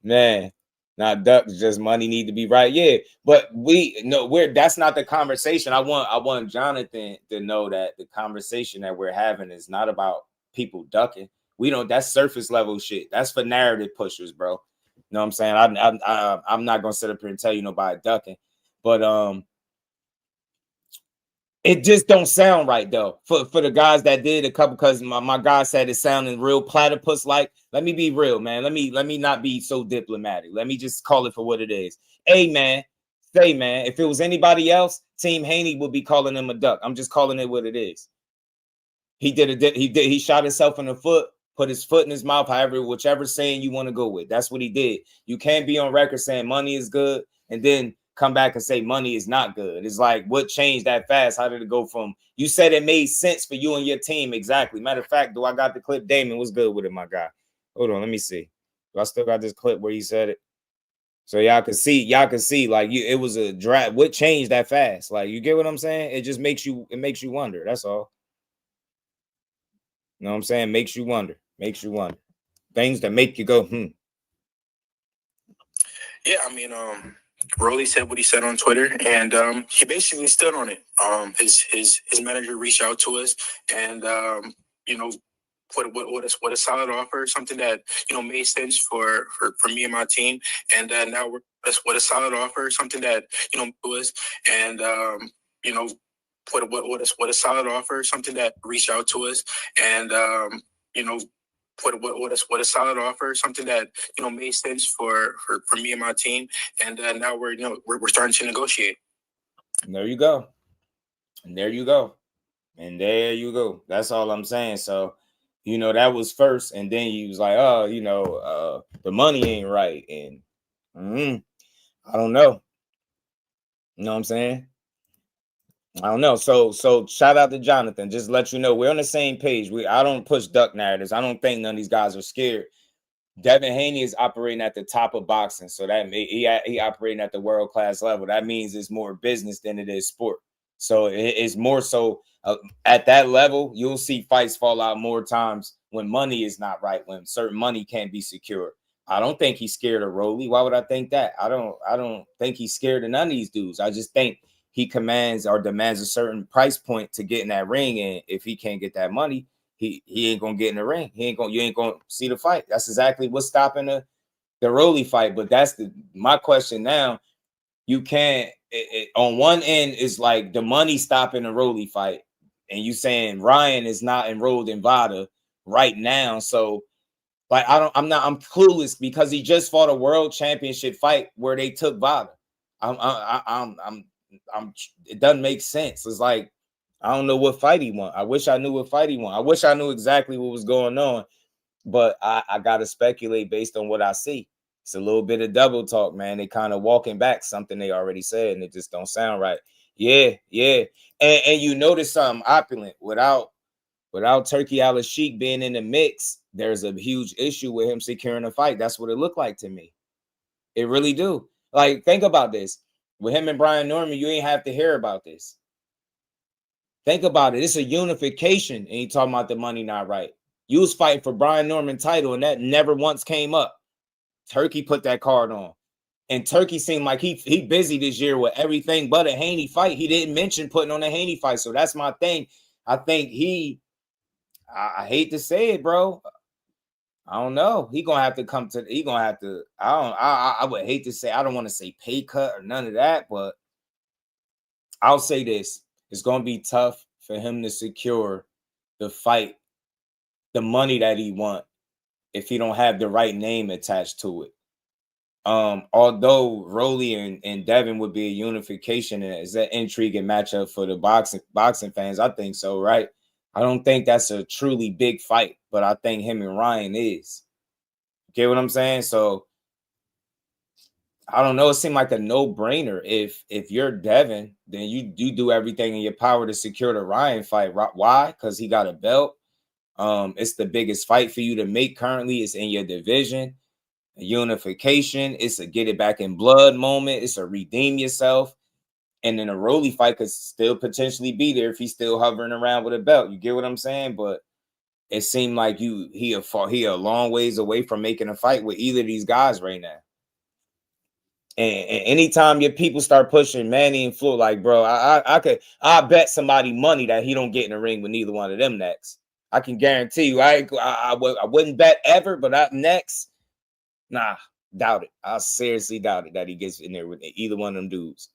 L: Man. Not ducks, just money need to be right. Yeah, but that's not the conversation. I want Jonathan to know that the conversation that we're having is not about people ducking. That's surface level shit. That's for narrative pushers, bro. You know what I'm saying? I'm not gonna sit up here and tell you nobody ducking, but it just don't sound right though. For the guys that did a couple, because my guy said it sounding real platypus like. Let me be real, man. Let me not be so diplomatic. Let me just call it for what it is. Hey, man, if it was anybody else, Team Haney would be calling him a duck. I'm just calling it what it is. He shot himself in the foot, put his foot in his mouth, whichever saying you want to go with. That's what he did. You can't be on record saying money is good and then come back and say money is not good. It's like, what changed that fast? How did it go from, you said it made sense for you and your team? Exactly. Matter of fact, do I got the clip? Damon, what's good with it, my guy? Hold on, let me see. Do I still got this clip where he said it? So y'all can see, like it was a draft. What changed that fast? Like, you get what I'm saying? It just makes you wonder. That's all. You know what I'm saying? Makes you wonder. Things that make you go,
O: Yeah, I mean, Rolly said what he said on Twitter, and he basically stood on it. His manager reached out to us, and what a solid offer, something that made sense for me and my team, and now what a solid offer, something that was, and what a solid offer, something that reached out to us, and what a solid offer, something that made sense for me and my team, and now we're starting to negotiate.
L: And there you go. That's all I'm saying. So, that was first, and then he was like, oh, the money ain't right, and I don't know. You know what I'm saying? I don't know. So shout out to Jonathan. Just let you know we're on the same page. I don't push duck narratives. I don't think none of these guys are scared. Devin Haney is operating at the top of boxing, so that he operating at the world class level. That means it's more business than it is sport. So it's more so at that level. You'll see fights fall out more times when money is not right, when certain money can't be secured. I don't think he's scared of Rolly. Why would I think that? I don't think he's scared of none of these dudes. I just think he commands or demands a certain price point to get in that ring, and if he can't get that money, he ain't gonna get in the ring. You ain't gonna see the fight. That's exactly what's stopping the Rolly fight. But that's my question now. You can't. On one end is like the money stopping the Rolly fight, and you saying Ryan is not enrolled in VADA right now. So, like, I'm clueless because he just fought a world championship fight where they took VADA. It doesn't make sense. It's like, I don't know what fight he won. I wish I knew what fight he won. I wish I knew exactly what was going on, but I gotta speculate based on what I see. It's a little bit of double talk, man. They kind of walking back something they already said, and it just don't sound right. Yeah. And you notice something opulent without Turkey Al-Sheikh being in the mix. There's a huge issue with him securing a fight. That's what it looked like to me. It really do. Like, think about this. With him and Brian Norman, you ain't have to hear about this. Think about it. It's a unification, and you talking about the money not right. You was fighting for Brian Norman title, and that never once came up. Turkey put that card on. And Turkey seemed like he busy this year with everything but a Haney fight. He didn't mention putting on a Haney fight. So that's my thing. I think I hate to say it, bro. I don't know. He gonna have to come to. He gonna have to. I would hate to say. I don't want to say pay cut or none of that, but I'll say this: it's gonna be tough for him to secure the fight, the money that he want, if he don't have the right name attached to it. Although Rolly and Devin would be a unification and is an intriguing matchup for the boxing fans, I think so, right? I don't think that's a truly big fight, but I think him and Ryan is. Get what I'm saying? So I don't know. It seemed like a no-brainer. If you're Devin, then you do everything in your power to secure the Ryan fight. Why? Because he got a belt. It's the biggest fight for you to make currently. It's in your division. A unification. It's a get it back in blood moment. It's a redeem yourself. And then a Rolly fight could still potentially be there if he's still hovering around with a belt. You get what I'm saying? But it seemed like he a long ways away from making a fight with either of these guys right now. And anytime your people start pushing Manny and Flo, like, bro, I bet somebody money that he don't get in the ring with neither one of them next. I can guarantee you. I wouldn't bet ever, but next, nah, doubt it. I seriously doubt it that he gets in there with either one of them dudes.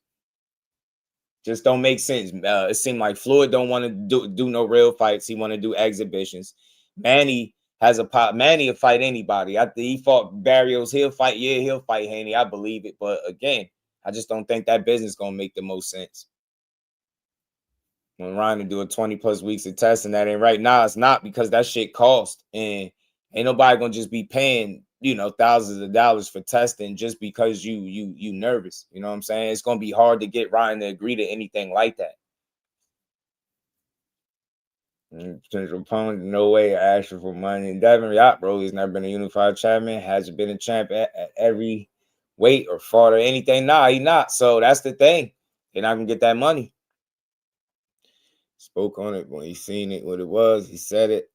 L: Just don't make sense. It seemed like Floyd don't want to do no real fights. He want to do exhibitions. Manny has a pop. Manny will fight anybody. After he fought Barrios, he'll fight. Yeah, he'll fight Haney. I believe it. But again, I just don't think that business gonna make the most sense. When Ryan to do a 20+ weeks of testing, that ain't right. Nah, it's not, because that shit cost. And ain't nobody gonna just be paying, thousands of dollars for testing just because you nervous. You know what I'm saying? It's gonna be hard to get Ryan to agree to anything like that. Potential opponent, no way asking for money. And Devin, bro, he's never been a unified champion, hasn't been a champ at every weight or fought or anything. Nah, he not. So that's the thing. They're not gonna get that money. Spoke on it when he seen it, what it was. He said it.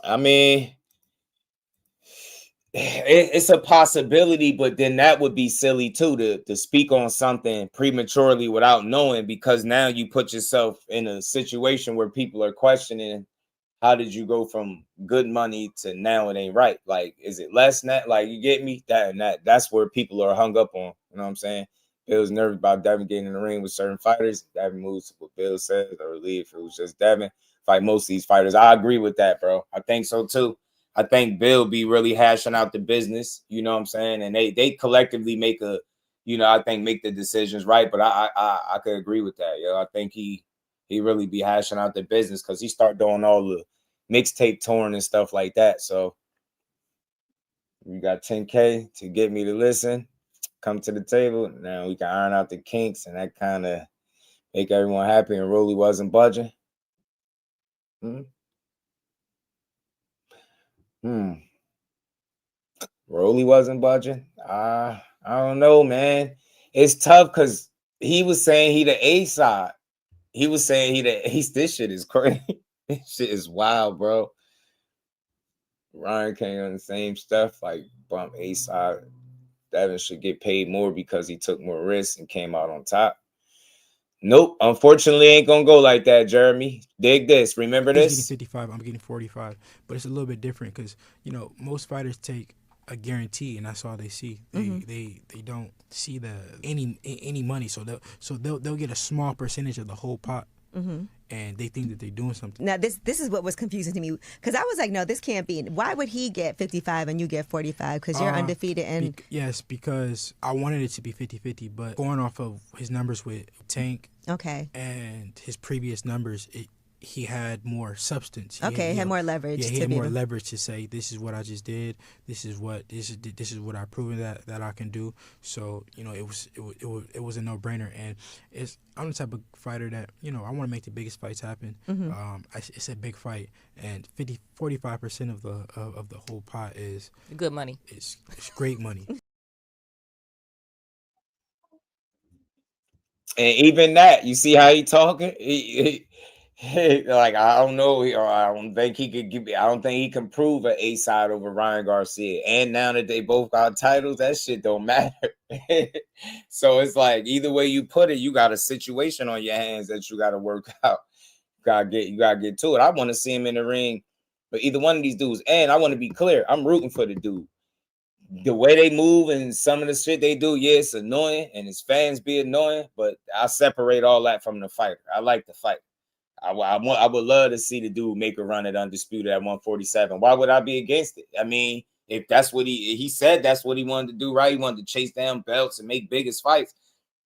L: I mean, it's a possibility, but then that would be silly too to speak on something prematurely without knowing, because now you put yourself in a situation where people are questioning, how did you go from good money to now it ain't right? Like, is it less than that? Like, you get me? That's where people are hung up on. You know what I'm saying? Bill's nervous about Devin getting in the ring with certain fighters. Devin moves to what Bill says, or leave if it was just Devin. Fight most of these fighters. I agree with that, bro. I think so too. I think Bill be really hashing out the business, you know what I'm saying? And they collectively make make the decisions right. But I could agree with that, yo. I think he really be hashing out the business, because he start doing all the mixtape touring and stuff like that. So you got 10K to get me to listen, come to the table. Now we can iron out the kinks, and that kind of make everyone happy. And Rolly wasn't budging. Rolly wasn't budging. I don't know, man. It's tough because he was saying he the A side. He was saying this shit is crazy. This shit is wild, bro. Ryan came on the same stuff, like bump A side. Devin should get paid more because he took more risks and came out on top. Nope, unfortunately, ain't gonna go like that, Jeremy. Dig this. Remember this?
P: He's getting 55. I'm getting 45, but it's a little bit different because most fighters take a guarantee, and that's all they see. They don't see any money, so they'll get a small percentage of the whole pot. And they think that they're doing something.
Q: Now, this is what was confusing to me, because I was like, no, this can't be. Why would he get 55 and you get 45? Because you're undefeated. And
P: yes, because I wanted it to be 50-50, but going off of his numbers with Tank, and his previous numbers, he had more substance.
Q: He had more leverage.
P: Yeah, he had more leverage to say, this is what I just did. This is what I've proven that I can do. So it was a no-brainer. And I'm the type of fighter that I want to make the biggest fights happen. It's a big fight, and 45% of the whole pot is
R: good money.
P: It's great money.
L: And even that, you see how he talking? Like, I don't know. I don't think he could give. I don't think he can prove an A side over Ryan Garcia. And now that they both got titles, that shit don't matter. So it's like either way you put it, you got a situation on your hands that you got to work out. You gotta get to it. I want to see him in the ring, but either one of these dudes. And I want to be clear, I'm rooting for the dude. The way they move and some of the shit they do, yeah, it's annoying, and his fans be annoying. But I separate all that from the fighter. I like the fight. I would love to see the dude make a run at Undisputed at 147. Why would I be against it? I mean, if that's what he said, that's what he wanted to do, right? He wanted to chase down belts and make biggest fights.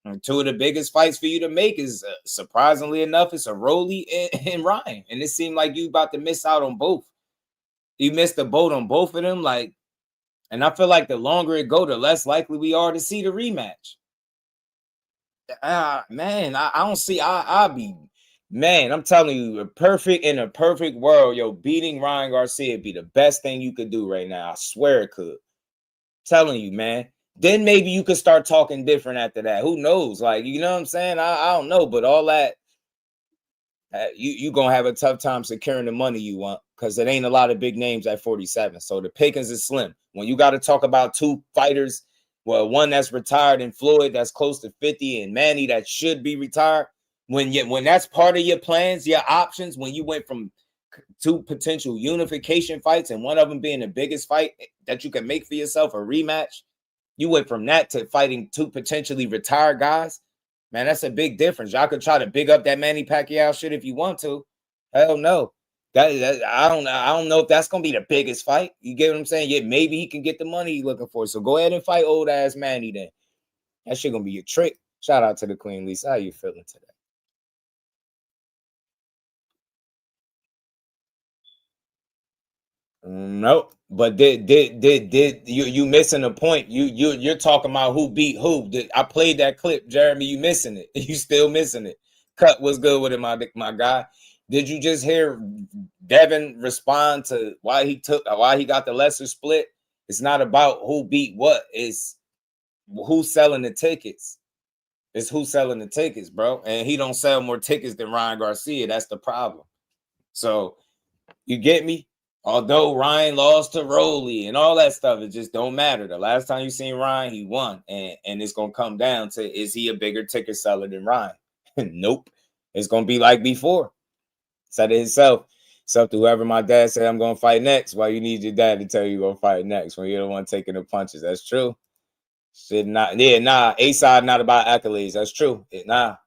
L: And two of the biggest fights for you to make is, surprisingly enough, it's a Rolly and Ryan. And it seemed like you about to miss out on both. You missed the boat on both of them. Like, and I feel like the longer it go, the less likely we are to see the rematch. Man, I don't see. I'll be. Man, I'm telling you, in a perfect world, beating Ryan Garcia would be the best thing you could do right now. I swear it could. I'm telling you, man. Then maybe you could start talking different after that. Who knows? Like, you know what I'm saying? I don't know, but all that, you going to have a tough time securing the money you want because it ain't a lot of big names at 47. So the pickings is slim. When you got to talk about two fighters, well, one that's retired and Floyd that's close to 50 and Manny that should be retired, when that's part of your plans, your options, when you went from two potential unification fights and one of them being the biggest fight that you can make for yourself, a rematch, you went from that to fighting two potentially retired guys. Man, that's a big difference. Y'all could try to big up that Manny Pacquiao shit if you want to. Hell no. I don't know if that's gonna be the biggest fight. You get what I'm saying? Yeah, maybe he can get the money he's looking for. So go ahead and fight old ass Manny then. That shit gonna be a trick. Shout out to the Queen Lisa. How you feeling today? Nope. But did you missing a point? You're talking about who beat who. I played that clip, Jeremy. You missing it? You still missing it? Cut was good with it, my guy. Did you just hear Devin respond to why he got the lesser split? It's not about who beat what. It's who's selling the tickets. It's who's selling the tickets, bro. And he don't sell more tickets than Ryan Garcia. That's the problem. So you get me? Although Ryan lost to Rolly and all that stuff, it just don't matter. The last time you seen Ryan, he won. And it's going to come down to, is he a bigger ticket seller than Ryan? Nope. It's going to be like before. Said it himself. It's up to whoever my dad said I'm going to fight next. Why you need your dad to tell you you're going to fight next when you're the one taking the punches? That's true. A-side not about accolades. That's true. Nah.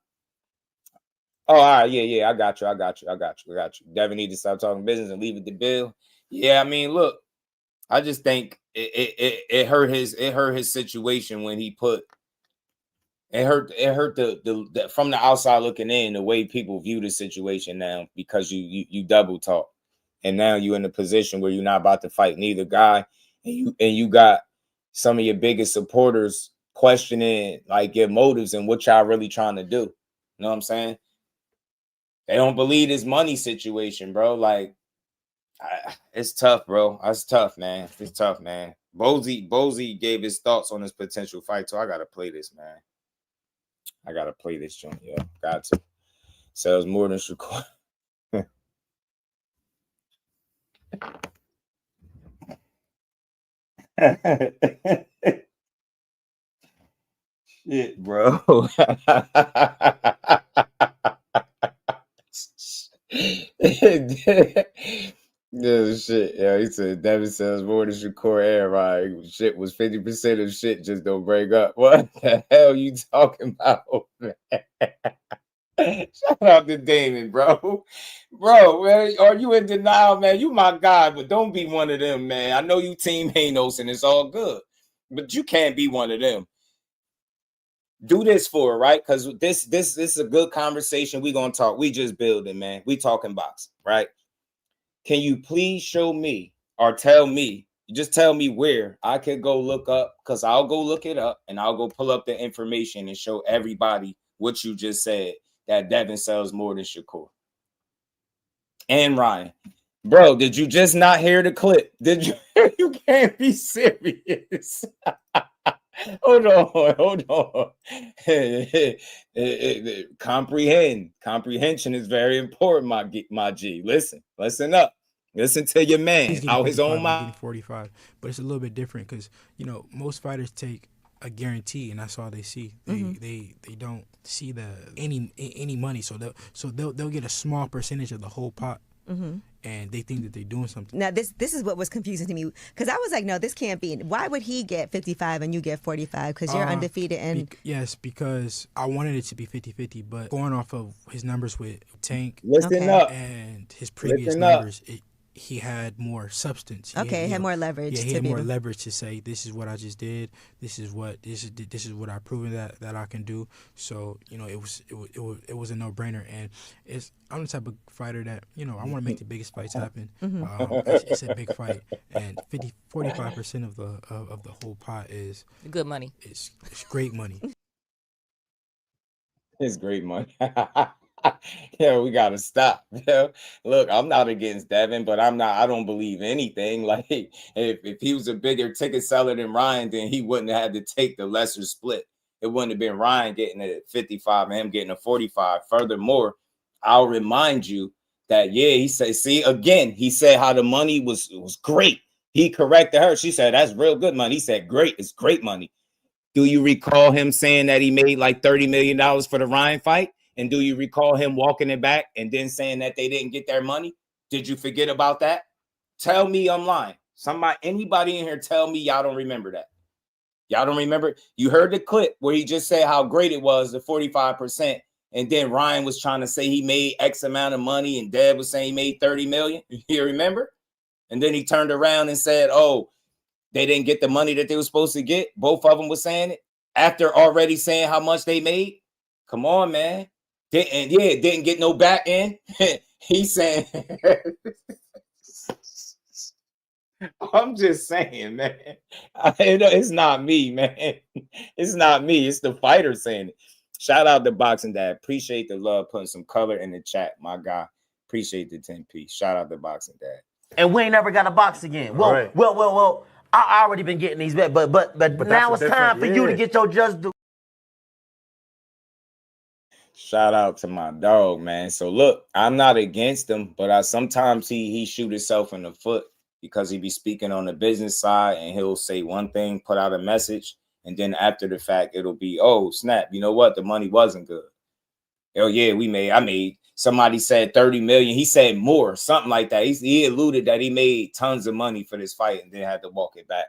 L: Oh, all right. Yeah. I got you. Devin need to stop talking business and leave it to Bill. Yeah, I mean, look, I just think it hurt his situation when he put it hurt the from the outside looking in, the way people view the situation now, because you double talk, and now you're in a position where you're not about to fight neither guy, and you got some of your biggest supporters questioning like your motives and what y'all really trying to do. You know what I'm saying? They don't believe this money situation, bro. Like, it's tough, bro. It's tough, man. It's tough, man. Bozy gave his thoughts on his potential fight, so I gotta play this, man. I gotta play this joint, yeah. Got to. Sells more than Shakur. Shit, bro. Yeah, shit. Yeah, he said Devin sells more than Shakur air, right? Shit was 50% of shit just don't break up. What the hell you talking about, man? Shout out to Damon, bro. Bro, man, are you in denial, man? You my guy, but don't be one of them, man. I know you team Hanos and it's all good, but you can't be one of them. Do this for it, right? Because this is a good conversation. We gonna talk. We just building, man. We talking boxing, right? Can you please show me or tell me, just tell me where I could go look up, because I'll go look it up and I'll go pull up the information and show everybody what you just said, that Devin sells more than Shakur and Ryan. Bro, did you just not hear the clip? Did you? You can't be serious. Hold on. Comprehension is very important, my G. Listen up. Listen to your man.
P: He's getting
L: Out his
P: 55,
L: own
P: I'm
L: mind.
P: getting 45, but it's a little bit different because most fighters take a guarantee, and that's all they see. They don't see the any money, so they'll get a small percentage of the whole pot. And they think that they're doing something.
Q: Now, this is what was confusing to me because I was like, no, this can't be. Why would he get 55 and you get 45? Because you're undefeated. And
P: yes, because I wanted it to be 50-50, but going off of his numbers with Tank
L: Listen up.
P: and his previous
L: Listen up.
P: numbers, he had more substance.
Q: He had more leverage.
P: Yeah, he had more leverage to say, this is what I just did. This is what I've proven that I can do. So it was a no-brainer, and I'm the type of fighter that I want to make the biggest fights happen. It's a big fight, and 45% of the whole pot is
R: good money.
P: It's great money.
L: It's great money. Yeah, we gotta stop. Look, I'm not against Devin, but I don't believe anything. Like if he was a bigger ticket seller than Ryan, then he wouldn't have had to take the lesser split. It wouldn't have been Ryan getting it at 55 and him getting a 45. Furthermore, I'll remind you that he said how the money was great. He corrected her. She said that's real good money. He said great, it's great money. Do you recall him saying that he made like $30 million for the Ryan fight? And do you recall him walking it back and then saying that they didn't get their money? Did you forget about that? Tell me I'm lying. Anybody in here tell me y'all don't remember that. Y'all don't remember? You heard the clip where he just said how great it was, the 45%. And then Ryan was trying to say he made X amount of money and Deb was saying he made 30 million. You remember? And then he turned around and said, oh, they didn't get the money that they were supposed to get. Both of them were saying it after already saying how much they made. Come on, man. Didn't get no back end. He's saying, I'm just saying, man. It's not me, man. It's not me. It's the fighter saying it. Shout out to Boxing Dad. Appreciate the love, putting some color in the chat, my guy. Appreciate the 10-piece. Shout out to Boxing Dad.
S: And we ain't never got a box again. Well,
L: Right.
S: well. I already been getting these bets, but now it's time for you to get your just due.
L: Shout out to my dog, man. So look, I'm not against him, but sometimes he shoot himself in the foot because he be speaking on the business side and he'll say one thing, put out a message, and then after the fact, it'll be, oh, snap, you know what? The money wasn't good. Oh, yeah, I made. Somebody said 30 million. He said more, something like that. He alluded that he made tons of money for this fight and then had to walk it back.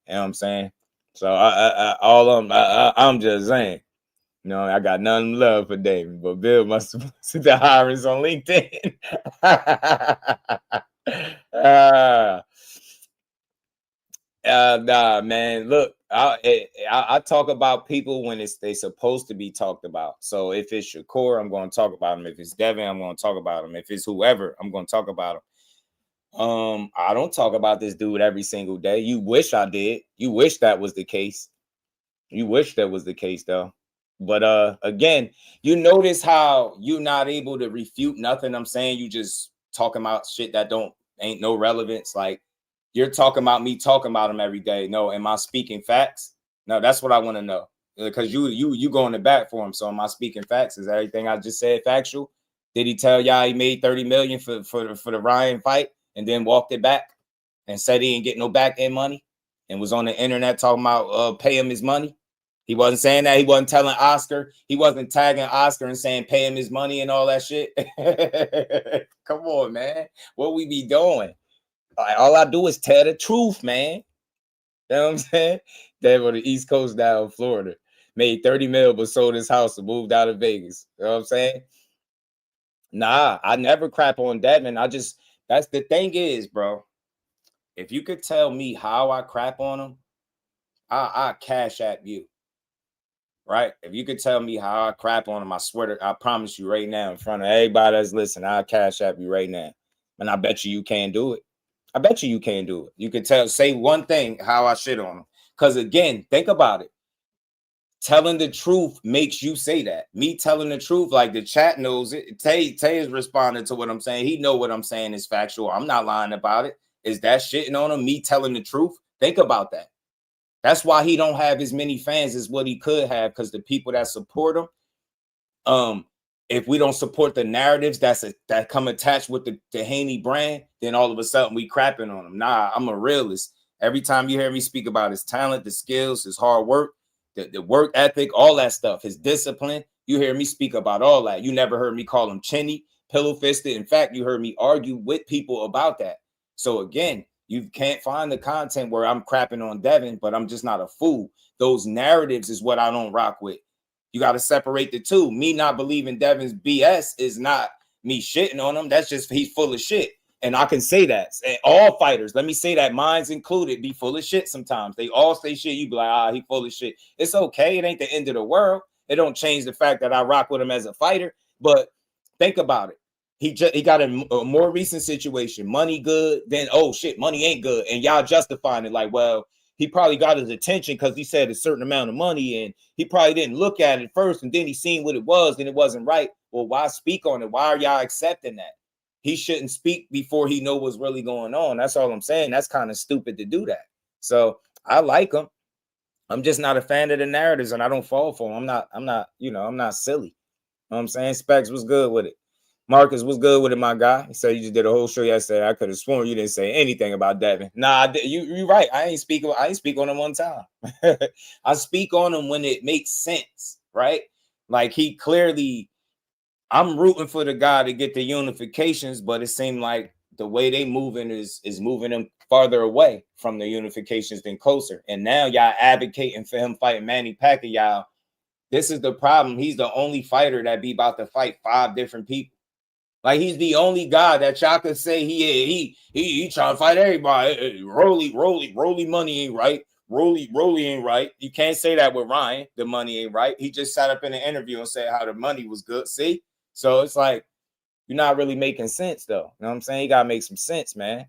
L: You know what I'm saying? So I'm just saying. No, I got none love for David, but Bill must have sent the hirings on LinkedIn. Nah, man. Look, I talk about people when they supposed to be talked about. So if it's Shakur, I'm going to talk about him. If it's Devin, I'm going to talk about him. If it's whoever, I'm going to talk about him. I don't talk about this dude every single day. You wish I did. You wish that was the case. You wish that was the case, though. But again, you notice how you're not able to refute nothing I'm saying. You just talking about shit that ain't no relevance. Like you're talking about me talking about him every day. No, am I speaking facts? No, that's what I want to know. Because you going to bat for him. So am I speaking facts? Is everything I just said factual? Did he tell y'all he made 30 million for the Ryan fight and then walked it back and said he didn't get no back end money and was on the internet talking about pay him his money? He wasn't saying that. He wasn't telling Oscar. He wasn't tagging Oscar and saying pay him his money and all that shit. Come on, man. What we be doing? All I do is tell the truth, man. You know what I'm saying? That on the East Coast down in Florida. Made 30 mil, but sold his house and moved out of Vegas. You know what I'm saying? Nah, I never crap on Devin. That's the thing is, bro. If you could tell me how I crap on him, I cash at you. Right? If you could tell me how I crap on him, I promise you right now in front of everybody that's listening, I'll cash app you right now. And I bet you can't do it. I bet you can't do it. You could say one thing how I shit on him. Because again, think about it. Telling the truth makes you say that. Me telling the truth, like the chat knows it. Tay is responding to what I'm saying. He know what I'm saying is factual. I'm not lying about it. Is that shitting on him? Me telling the truth? Think about that. That's why he don't have as many fans as what he could have, because the people that support him, if we don't support the narratives that come attached with the Haney brand, then all of a sudden we crapping on him. Nah, I'm a realist. Every time you hear me speak about his talent, the skills, his hard work, the work ethic, all that stuff, his discipline, you hear me speak about all that. You never heard me call him chinny, pillow-fisted. In fact, you heard me argue with people about that. So again, you can't find the content where I'm crapping on Devin, but I'm just not a fool. Those narratives is what I don't rock with. You got to separate the two. Me not believing Devin's BS is not me shitting on him. That's just he's full of shit. And I can say that. And all fighters, let me say that, mine's included, be full of shit sometimes. They all say shit. You be like, he full of shit. It's okay. It ain't the end of the world. It don't change the fact that I rock with him as a fighter. But think about it. He got a more recent situation. Money good, then oh shit, money ain't good. And y'all justifying it like, well, he probably got his attention because he said a certain amount of money, and he probably didn't look at it first, and then he seen what it was, and it wasn't right. Well, why speak on it? Why are y'all accepting that? He shouldn't speak before he know what's really going on. That's all I'm saying. That's kind of stupid to do that. So I like him. I'm just not a fan of the narratives, and I don't fall for him. I'm not silly. You know what I'm saying? Specs was good with it. Marcus, was good with it, my guy? He said you just did a whole show yesterday. I could have sworn you didn't say anything about Devin. Nah, you're right. I ain't speak on him one time. I speak on him when it makes sense, right? Like he clearly, I'm rooting for the guy to get the unifications, but it seemed like the way they moving is moving him farther away from the unifications than closer. And now y'all advocating for him fighting Manny Pacquiao. This is the problem. He's the only fighter that be about to fight 5 different people. Like he's the only guy that y'all could say he trying to fight everybody. Rolly money ain't right. Rolly ain't right. You can't say that with Ryan. The money ain't right. He just sat up in an interview and said how the money was good. See? So it's like you're not really making sense though. You know what I'm saying? You gotta make some sense, man.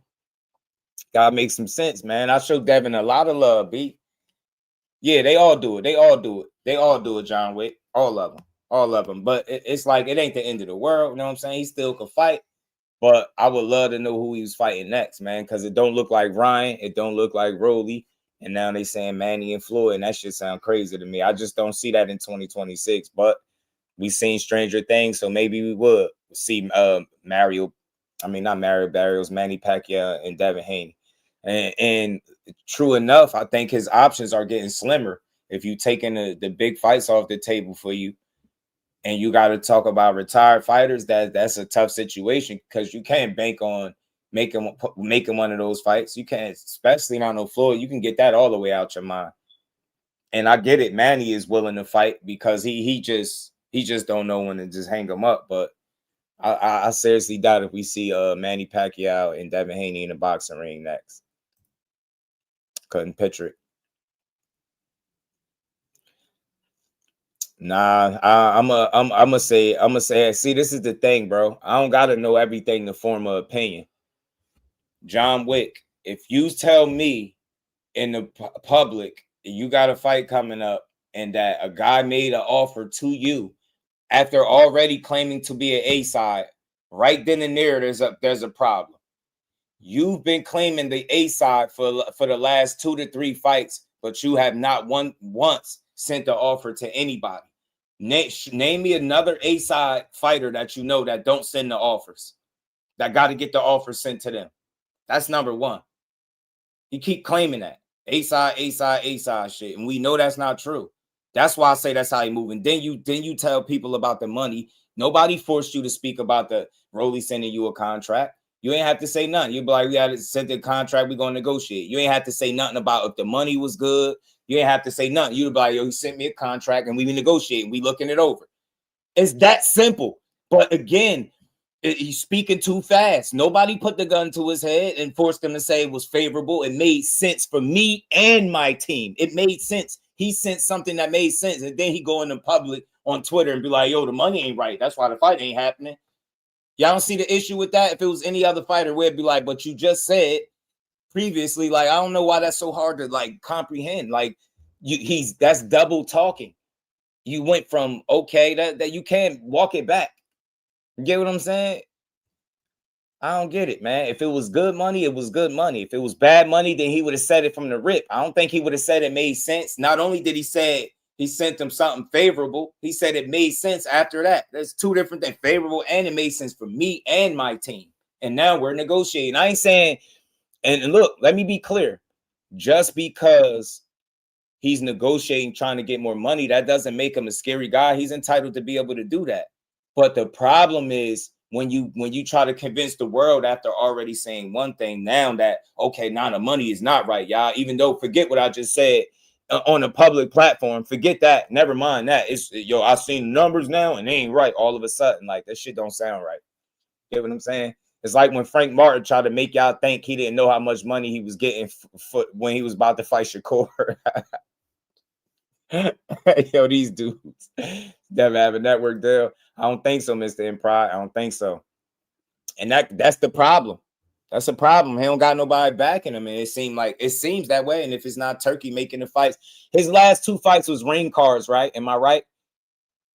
L: Gotta make some sense, man. I showed Devin a lot of love, B. Yeah, they all do it. They all do it, John Wick. All of them. But it's like it ain't the end of the world. You know what I'm saying? He still could fight. But I would love to know who he was fighting next, man, because it don't look like Ryan. It don't look like Rolly. And now they saying Manny and Floyd, and that shit sound crazy to me. I just don't see that in 2026. But we seen Stranger Things, so maybe we would see Manny Pacquiao and Devin Haney. And true enough, I think his options are getting slimmer. If you taking the big fights off the table for you, and you got to talk about retired fighters, that's a tough situation because you can't bank on making one of those fights. You can't, especially not on Floyd. You can get that all the way out your mind. And I get it. Manny is willing to fight because he just don't know when to just hang him up. But I seriously doubt if we see Manny Pacquiao and Devin Haney in the boxing ring next. Couldn't picture it. Nah, I'm gonna say. See, this is the thing, bro. I don't gotta know everything to form an opinion. John Wick, if you tell me in the public you got a fight coming up and that a guy made an offer to you after already claiming to be an A side, right then and there, there's a problem. You've been claiming the A side for the last 2 to 3 fights, but you have not once sent the offer to anybody. Name me another A-side fighter that you know that don't send the offers, that got to get the offers sent to them. That's number one. You keep claiming that A-side shit, and we know that's not true. That's why I say that's how you move. And then you tell people about the money. Nobody forced you to speak about the Rolly sending you a contract. You ain't have to say nothing. You be like, we got to send the contract. We're going to negotiate. You ain't have to say nothing about if the money was good. You ain't have to say nothing. You'd be like, yo, he sent me a contract and we be negotiating. We looking it over. It's that simple. But again, he's speaking too fast. Nobody put the gun to his head and forced him to say it was favorable. It made sense for me and my team. It made sense. He sent something that made sense. And then he go in the public on Twitter and be like, yo, the money ain't right. That's why the fight ain't happening. Y'all don't see the issue with that? If it was any other fighter, we'd be like, but you just said previously, like, I don't know why that's so hard to like comprehend. Like, that's double talking. You went from okay that you can't walk it back. You get what I'm saying? I don't get it, man. If it was good money, it was good money. If it was bad money, then he would have said it from the rip. I don't think he would have said it made sense. Not only did he say he sent them something favorable, he said it made sense after that. There's two different things, favorable and it made sense for me and my team. And now we're negotiating. I ain't saying, and look, let me be clear. Just because he's negotiating, trying to get more money, that doesn't make him a scary guy. He's entitled to be able to do that. But the problem is, when you try to convince the world after already saying one thing, now that, okay, now the money is not right, y'all, even though, forget what I just said on a public platform, forget that, never mind that. It's, yo, I've seen numbers now and they ain't right all of a sudden. Like, that shit don't sound right. Get what I'm saying? It's like when Frank Martin tried to make y'all think he didn't know how much money he was getting when he was about to fight Shakur. Yo, these dudes never have a network deal. I don't think so, Mr. Impride. I don't think so. And that's the problem. That's a problem. He don't got nobody backing him. And it seems that way. And if it's not Turkey making the fights, his last 2 fights was ring cards, right? Am I right?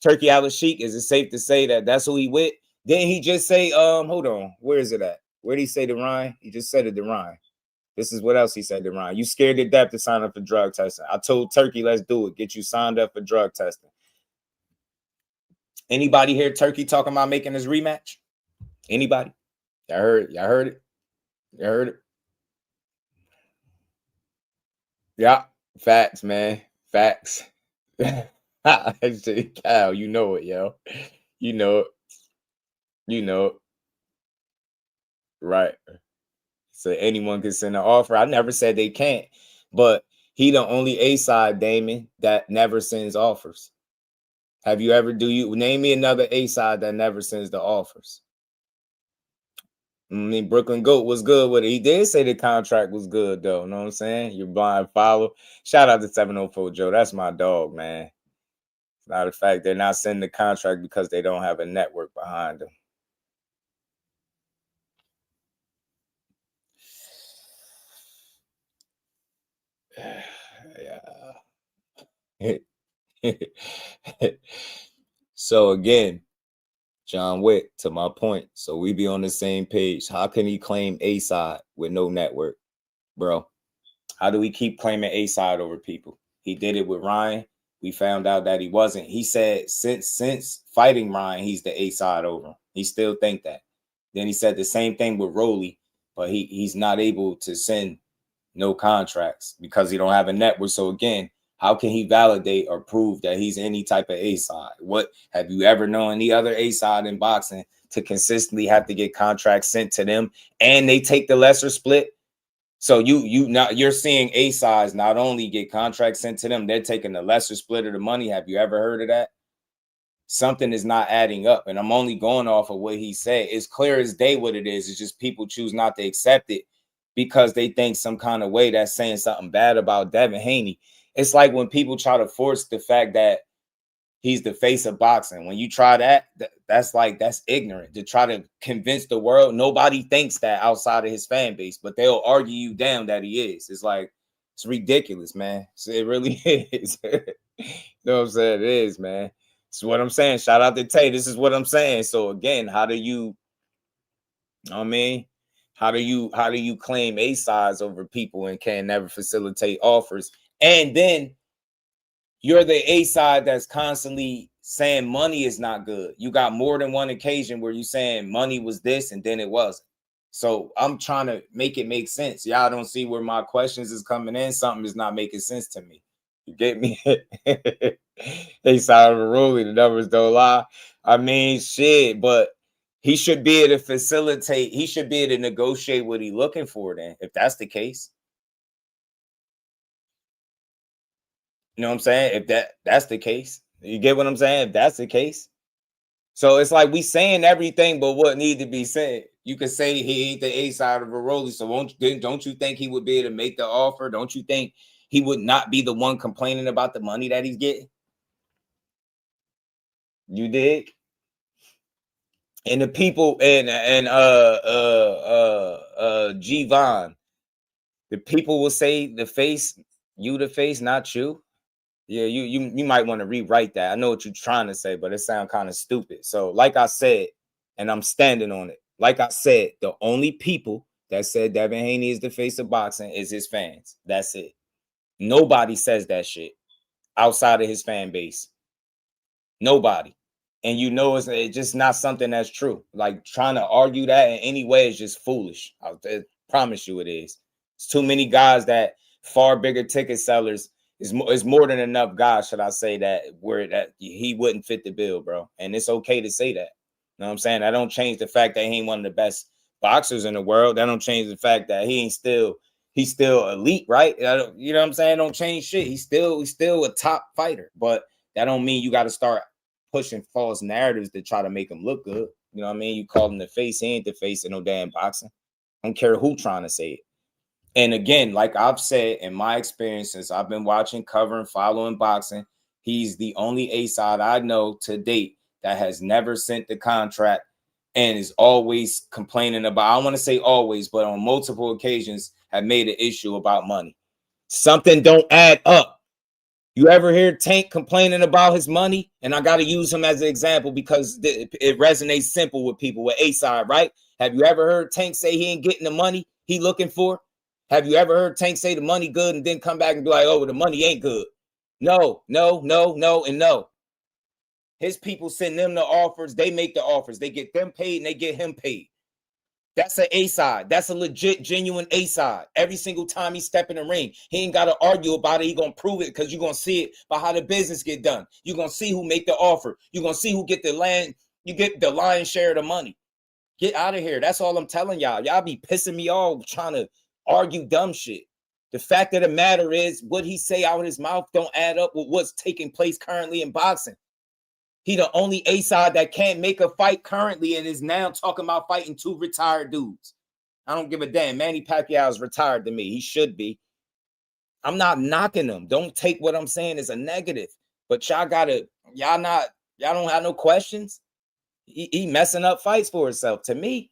L: Turkey Al-Sheikh, is it safe to say that that's who he with? Didn't he just say, hold on, where is it at? Where did he say to Ryan? He just said it to Ryan. This is what else he said to Ryan. You scared to death to sign up for drug testing. I told Turkey, let's do it. Get you signed up for drug testing. Anybody hear Turkey talking about making his rematch? Anybody? Y'all heard it? Y'all heard it? You heard it? Yeah. Facts, man. Facts. Kyle, you know it, yo. You know it. You know it. Right. So anyone can send an offer. I never said they can't, but he the only A-side, Damon, that never sends offers. Have you ever, name me another A-side that never sends the offers? I mean, Brooklyn Goat was good with it. He did say the contract was good, though. You know what I'm saying? You're blind follow. Shout out to 704 Joe. That's my dog, man. It's not a fact they're not sending the contract because they don't have a network behind them. Yeah. So again, John Wick, to my point, so we be on the same page. How can he claim A-side with no network, bro? How do we keep claiming A-side over people? He did it with Ryan. We found out that he wasn't. He said since fighting Ryan, he's the A-side over him. He still think that. Then he said the same thing with Rolly, but he's not able to send no contracts because he don't have a network. So again, how can he validate or prove that he's any type of A-side? What have you ever known any other A-side in boxing to consistently have to get contracts sent to them and they take the lesser split? So you're seeing A-sides not only get contracts sent to them, they're taking the lesser split of the money. Have you ever heard of that? Something is not adding up, and I'm only going off of what he said. It's clear as day what it is. It's just people choose not to accept it because they think some kind of way that's saying something bad about Devin Haney. It's like when people try to force the fact that he's the face of boxing. When you try that's ignorant to try to convince the world. Nobody thinks that outside of his fan base, but they'll argue you down that he is. It's like, it's ridiculous, man. So it really is. You know what I'm saying? It is, man. It's what I'm saying. Shout out to Tay. This is what I'm saying. So again, how do you claim A-sides over people and can never facilitate offers? And then you're the A-side that's constantly saying money is not good. You got more than one occasion where you saying money was this and then it wasn't. So I'm trying to make it make sense. Y'all don't see where my questions is coming in. Something is not making sense to me. You get me? A-side of a ruling, the numbers don't lie. I mean, shit, but he should be able to facilitate. He should be able to negotiate what he's looking for then, if that's the case. You know what I'm saying? If that's the case, you get what I'm saying? If that's the case. So it's like we saying everything but what need to be said. You could say he ain't the A-side of a Rolly. So don't you think he would be able to make the offer? Don't you think he would not be the one complaining about the money that he's getting? You dig? And the people and G-Von, the people will say the face, not you. Yeah, you might want to rewrite that. I know what you're trying to say, but it sounds kind of stupid. So like I said, and I'm standing on it, Like I said, the only people that said Devin Haney is the face of boxing is his fans. That's it. Nobody says that shit outside of his fan base. Nobody. And you know it's just not something that's true. Like trying to argue that in any way is just foolish. I promise you it is. It's too many guys that far bigger ticket sellers is more than enough guys, should I say, that where that he wouldn't fit the bill, bro. And it's okay to say that. You know what I'm saying? That don't change the fact that he ain't one of the best boxers in the world. That don't change the fact that he's still elite, right? You know what I'm saying? Don't change shit. He's still a top fighter, but that don't mean you got to start pushing false narratives to try to make him look good. You know what I mean? You call him the face, he ain't the face of no damn boxing. I don't care who trying to say it. And again, like I've said, in my experience, since I've been watching, covering, following boxing, he's the only A-side I know to date that has never sent the contract and is always complaining about, I don't want to say always, but on multiple occasions have made an issue about money. Something don't add up. You ever hear Tank complaining about his money? And I got to use him as an example because it resonates simple with people with A-side, right? Have you ever heard Tank say he ain't getting the money he looking for? Have you ever heard Tank say the money good and then come back and be like, oh, the money ain't good? No, no, no, no, and no. His people send them the offers. They make the offers. They get them paid and they get him paid. That's an A-side. That's a legit, genuine A-side. Every single time he step in the ring, he ain't got to argue about it. He going to prove it because you're going to see it by how the business get done. You're going to see who make the offer. You're going to see who get the land. You get the lion's share of the money. Get out of here. That's all I'm telling y'all. Y'all be pissing me off trying to argue dumb shit. The fact of the matter is what he say out of his mouth don't add up with what's taking place currently in boxing. He the only A-side that can't make a fight currently and is now talking about fighting two retired dudes. I don't give a damn. Manny Pacquiao is retired to me. He should be. I'm not knocking him. Don't take what I'm saying as a negative. But y'all don't have no questions. He messing up fights for himself. To me,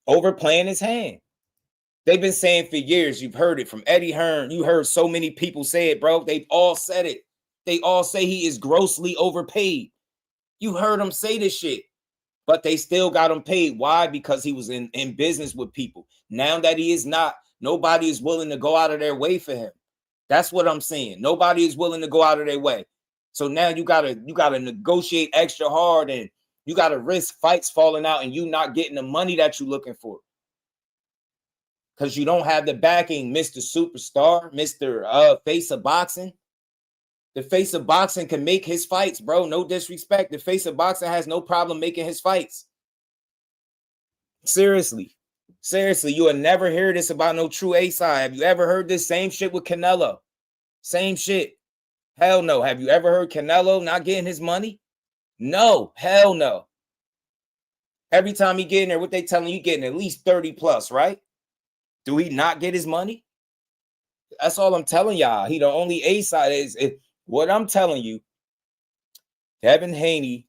L: overplaying his hand. They've been saying for years, you've heard it from Eddie Hearn. You heard so many people say it, bro. They've all said it. They all say he is grossly overpaid. You heard them say this shit, but they still got him paid. Why? Because he was in business with people. Now that he is not, nobody is willing to go out of their way for him. That's what I'm saying. Nobody is willing to go out of their way. So now you gotta negotiate extra hard and you gotta risk fights falling out and you not getting the money that you're looking for. Because you don't have the backing, Mr. Superstar, Mr. Face of Boxing. The face of boxing can make his fights, bro. No disrespect. The face of boxing has no problem making his fights. Seriously. You will never hear this about no true A-side. Have you ever heard this same shit with Canelo? Same shit. Hell no. Have you ever heard Canelo not getting his money? No. Hell no. Every time he get in there, what they telling you, getting at least 30 plus, right? Do he not get his money? That's all I'm telling y'all. He the only A-side is what I'm telling you. Devin Haney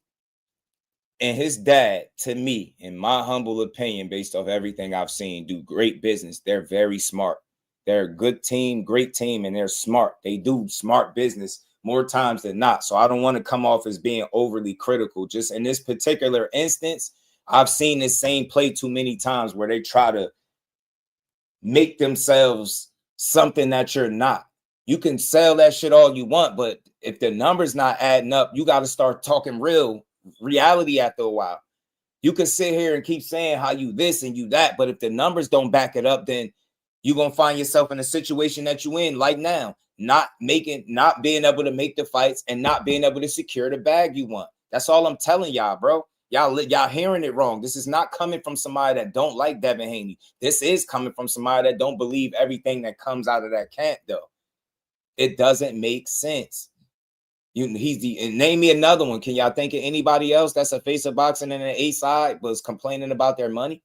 L: and his dad, to me, in my humble opinion, based off everything I've seen, do great business. They're very smart. They're a good team, great team, and they're smart. They do smart business more times than not. So I don't want to come off as being overly critical. Just in this particular instance, I've seen this same play too many times where they try to make themselves something that you're not. You can sell that shit all you want, but if the numbers not adding up, you got to start talking reality after a while. You can sit here and keep saying how you this and you that, but if the numbers don't back it up, then you're going to find yourself in a situation that you in like now, not being able to make the fights and not being able to secure the bag you want. That's all I'm telling y'all, bro. Y'all hearing it wrong. This is not coming from somebody that don't like Devin Haney. This is coming from somebody that don't believe everything that comes out of that camp, though. It doesn't make sense. And name me another one. Can y'all think of anybody else that's a face of boxing and an A-side was complaining about their money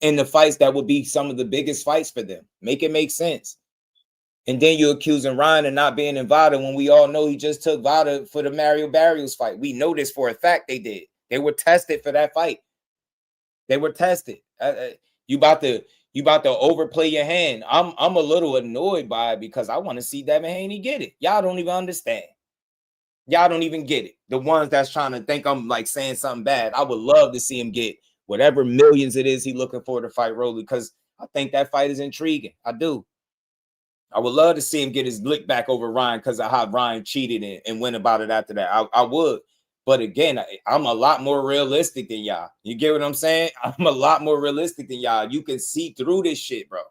L: in the fights that would be some of the biggest fights for them? Make it make sense. And then you're accusing Ryan of not being invited when we all know he just took Vada for the Mario Barrios fight. We know this for a fact they did. They were tested for that fight. They were tested. You about to overplay your hand. I'm a little annoyed by it because I want to see Devin Haney get it. Y'all don't even understand. Y'all don't even get it. The ones that's trying to think I'm like saying something bad. I would love to see him get whatever millions it is he looking for to fight Rolly, because I think that fight is intriguing. I do. I would love to see him get his lick back over Ryan because of how Ryan cheated and went about it after that. I would. But again, I'm a lot more realistic than y'all. You get what I'm saying? I'm a lot more realistic than y'all. You can see through this shit, bro.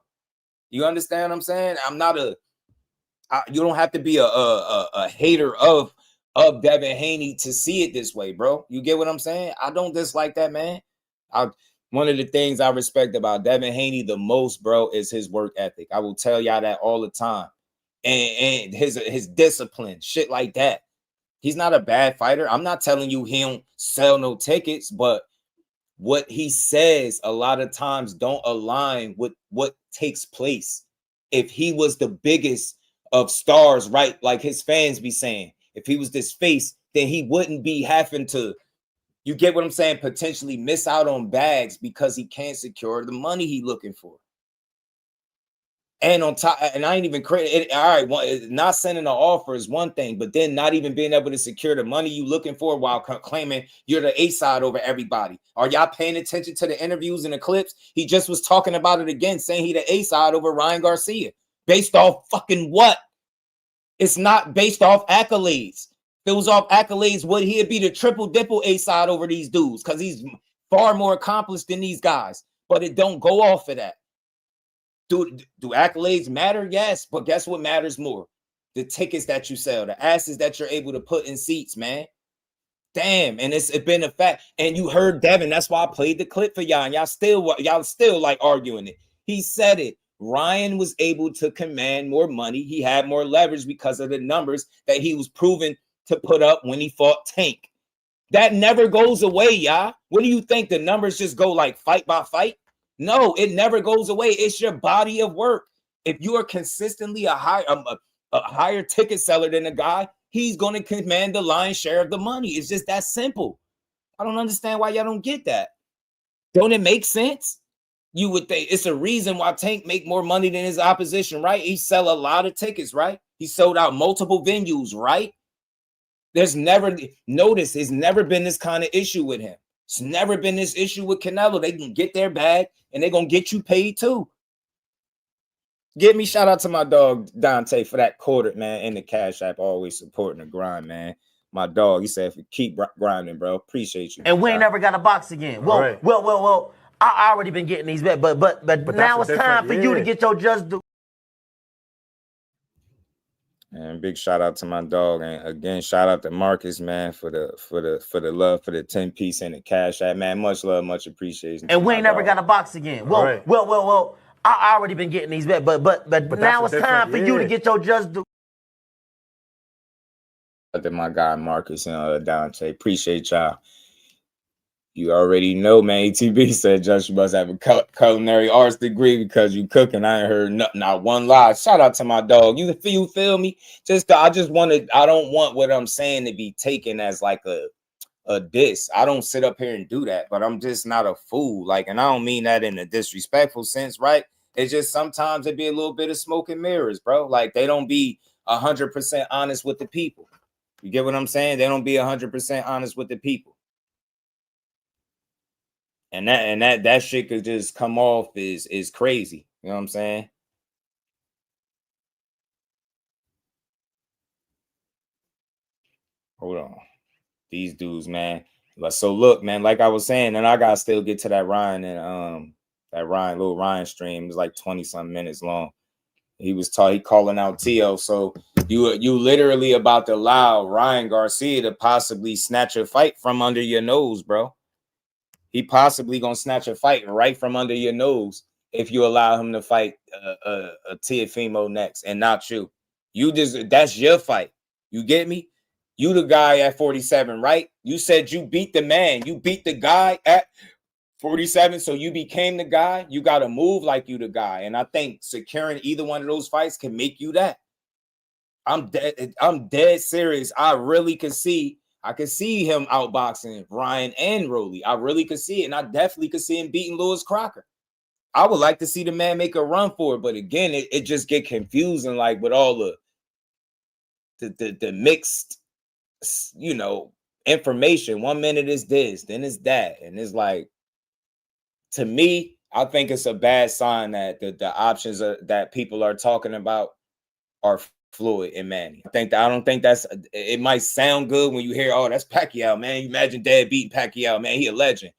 L: You understand what I'm saying? I'm not you don't have to be a hater of Devin Haney to see it this way, bro. You get what I'm saying? I don't dislike that, man. One of the things I respect about Devin Haney the most, bro, is his work ethic. I will tell y'all that all the time. And his discipline, shit like that. He's not a bad fighter. I'm not telling you he don't sell no tickets, but what he says a lot of times don't align with what takes place. If he was the biggest of stars, right, like his fans be saying, if he was this face, then he wouldn't be having to, you get what I'm saying, potentially miss out on bags because he can't secure the money he looking for. And on top, and I ain't even created. All right, not sending an offer is one thing, but then not even being able to secure the money you looking for while claiming you're the A side over everybody. Are y'all paying attention to the interviews and the clips? He just was talking about it again, saying he the A side over Ryan Garcia. Based off fucking what? It's not based off accolades. If it was off accolades, would he be the triple-dipple A side over these dudes? Because he's far more accomplished than these guys. But it don't go off of that. Do accolades matter? Yes, but guess what matters more? The tickets that you sell, the asses that you're able to put in seats, man. Damn, and it's been a fact. And you heard Devin. That's why I played the clip for y'all. And y'all still like arguing it. He said it. Ryan was able to command more money. He had more leverage because of the numbers that he was proven to put up when he fought Tank. That never goes away, y'all. What do you think? The numbers just go like fight by fight? No, it never goes away. It's your body of work. If you are consistently a higher ticket seller than a guy, he's going to command the lion's share of the money. It's just that simple. I don't understand why y'all don't get that. Don't it make sense? You would think it's a reason why Tank make more money than his opposition, right? He sell a lot of tickets, right? He sold out multiple venues, right? There's never been this kind of issue with him. It's never been this issue with Canelo. They can get their bag and they're going to get you paid too. Give me shout out to my dog Dante for that quarter, man, and the Cash App, always supporting the grind, man. My dog, he said, keep grinding, bro. Appreciate you.
S: And we ain't never got a box again. Well. I already been getting these bets, but now it's time for you to get your just due.
L: And big shout out to my dog, and again shout out to Marcus, man, for the love for the 10-piece and the Cash App, man. Much love, much appreciation.
S: And we ain't never got a box again. Well. I already been getting these bets, but now it's time for you to get your just due.
L: To my guy Marcus and Dante, appreciate y'all. You already know, man. ATB said, Josh, you must have a culinary arts degree because you cooking. I ain't heard not one lie. Shout out to my dog. You feel me? I don't want what I'm saying to be taken as like a diss. I don't sit up here and do that, but I'm just not a fool. Like, and I don't mean that in a disrespectful sense, right? It's just sometimes it be a little bit of smoke and mirrors, bro. Like they don't be 100% honest with the people. You get what I'm saying? They don't be 100% honest with the people. And that shit could just come off is crazy. You know what I'm saying? Hold on. These dudes, man. So look, man, like I was saying, and I gotta still get to that Ryan and little Ryan stream. It was like 20-something minutes long. He calling out Tio. So you literally about to allow Ryan Garcia to possibly snatch a fight from under your nose, bro. He possibly gonna snatch a fight right from under your nose if you allow him to fight a Teofimo next and not you. That's your fight. You get me? You the guy at 47, right? You said you beat the man. You beat the guy at 47, so you became the guy. You got to move like you the guy. And I think securing either one of those fights can make you that. I'm dead serious. I could see him outboxing Ryan and Rolly. I really could see it. And I definitely could see him beating Lewis Crocker. I would like to see the man make a run for it. But again, it just get confusing, like with all the mixed, information. 1 minute is this, then it's that. And it's like, to me, I think it's a bad sign that the options that people are talking about are Floyd and Manny. I don't think that's. It might sound good when you hear, "Oh, that's Pacquiao, man." You imagine Dad beating Pacquiao, man. He a legend.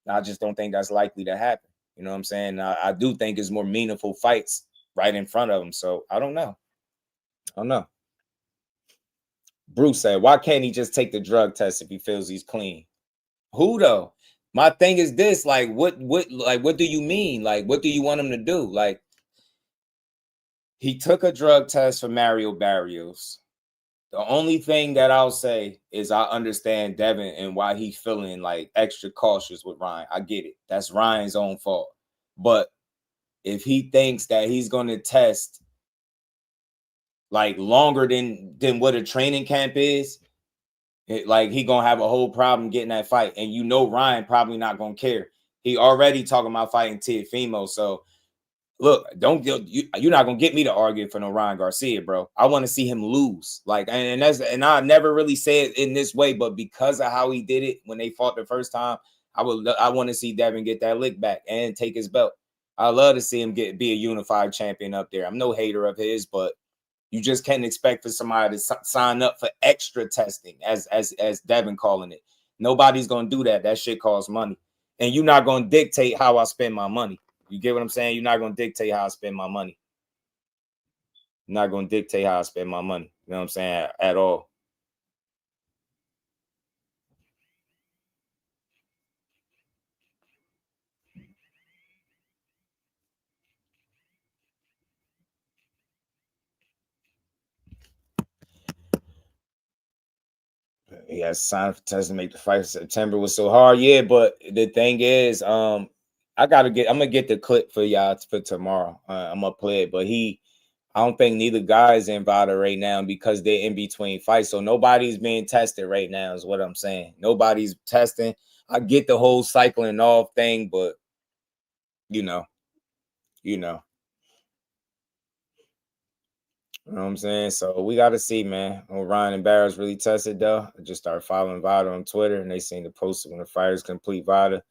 L: I just don't think that's likely to happen. You know what I'm saying? I do think it's more meaningful fights right in front of him. So I don't know. Bruce said, "Why can't he just take the drug test if he feels he's clean?" Who though? My thing is this: like, what do you mean? Like, what do you want him to do? Like, he took a drug test for Mario Barrios. The only thing that I'll say is I understand Devin and why he's feeling like extra cautious with Ryan. I get it. That's Ryan's own fault. But if he thinks that he's going to test like longer than what a training camp is, like he going to have a whole problem getting that fight. And you know Ryan probably not going to care. He already talking about fighting Teofimo. So look, you're not gonna get me to argue for no Ryan Garcia, bro. I want to see him lose. Like, and I never really say it in this way, but because of how he did it when they fought the first time, I want to see Devin get that lick back and take his belt. I love to see him be a unified champion up there. I'm no hater of his, but you just can't expect for somebody to sign up for extra testing, as Devin calling it. Nobody's gonna do that. That shit costs money, and you're not gonna dictate how I spend my money. You get what I'm saying? You're not going to dictate how I spend my money. You're not going to dictate how I spend my money. You know what I'm saying? At all. He has signed for test to make the fight in September was so hard. Yeah, but the thing is, I'm gonna get the clip for y'all for tomorrow. I'm gonna play it, but I don't think neither guy is invited right now because they're in between fights. So nobody's being tested right now, is what I'm saying. Nobody's testing. I get the whole cycling off thing, but you know. You know what I'm saying? So we got to see, man. When Ryan and Barrows really tested, though, I just started following Vada on Twitter, and they seen the post when the fighters complete Vada.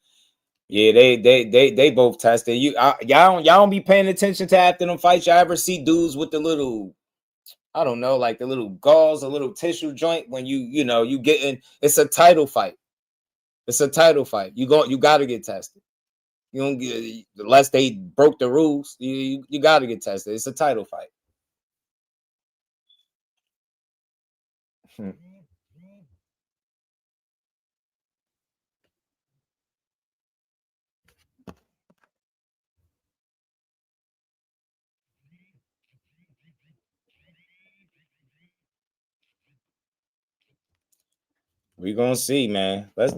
L: Yeah, they both tested. Y'all don't be paying attention to after them fights. Y'all ever see dudes with the little, I don't know, like the little gauze, a little tissue joint when you getting, it's a title fight. It's a title fight. You got to get tested. You don't get, unless they broke the rules. You got to get tested. It's a title fight. We gonna see, man. Let's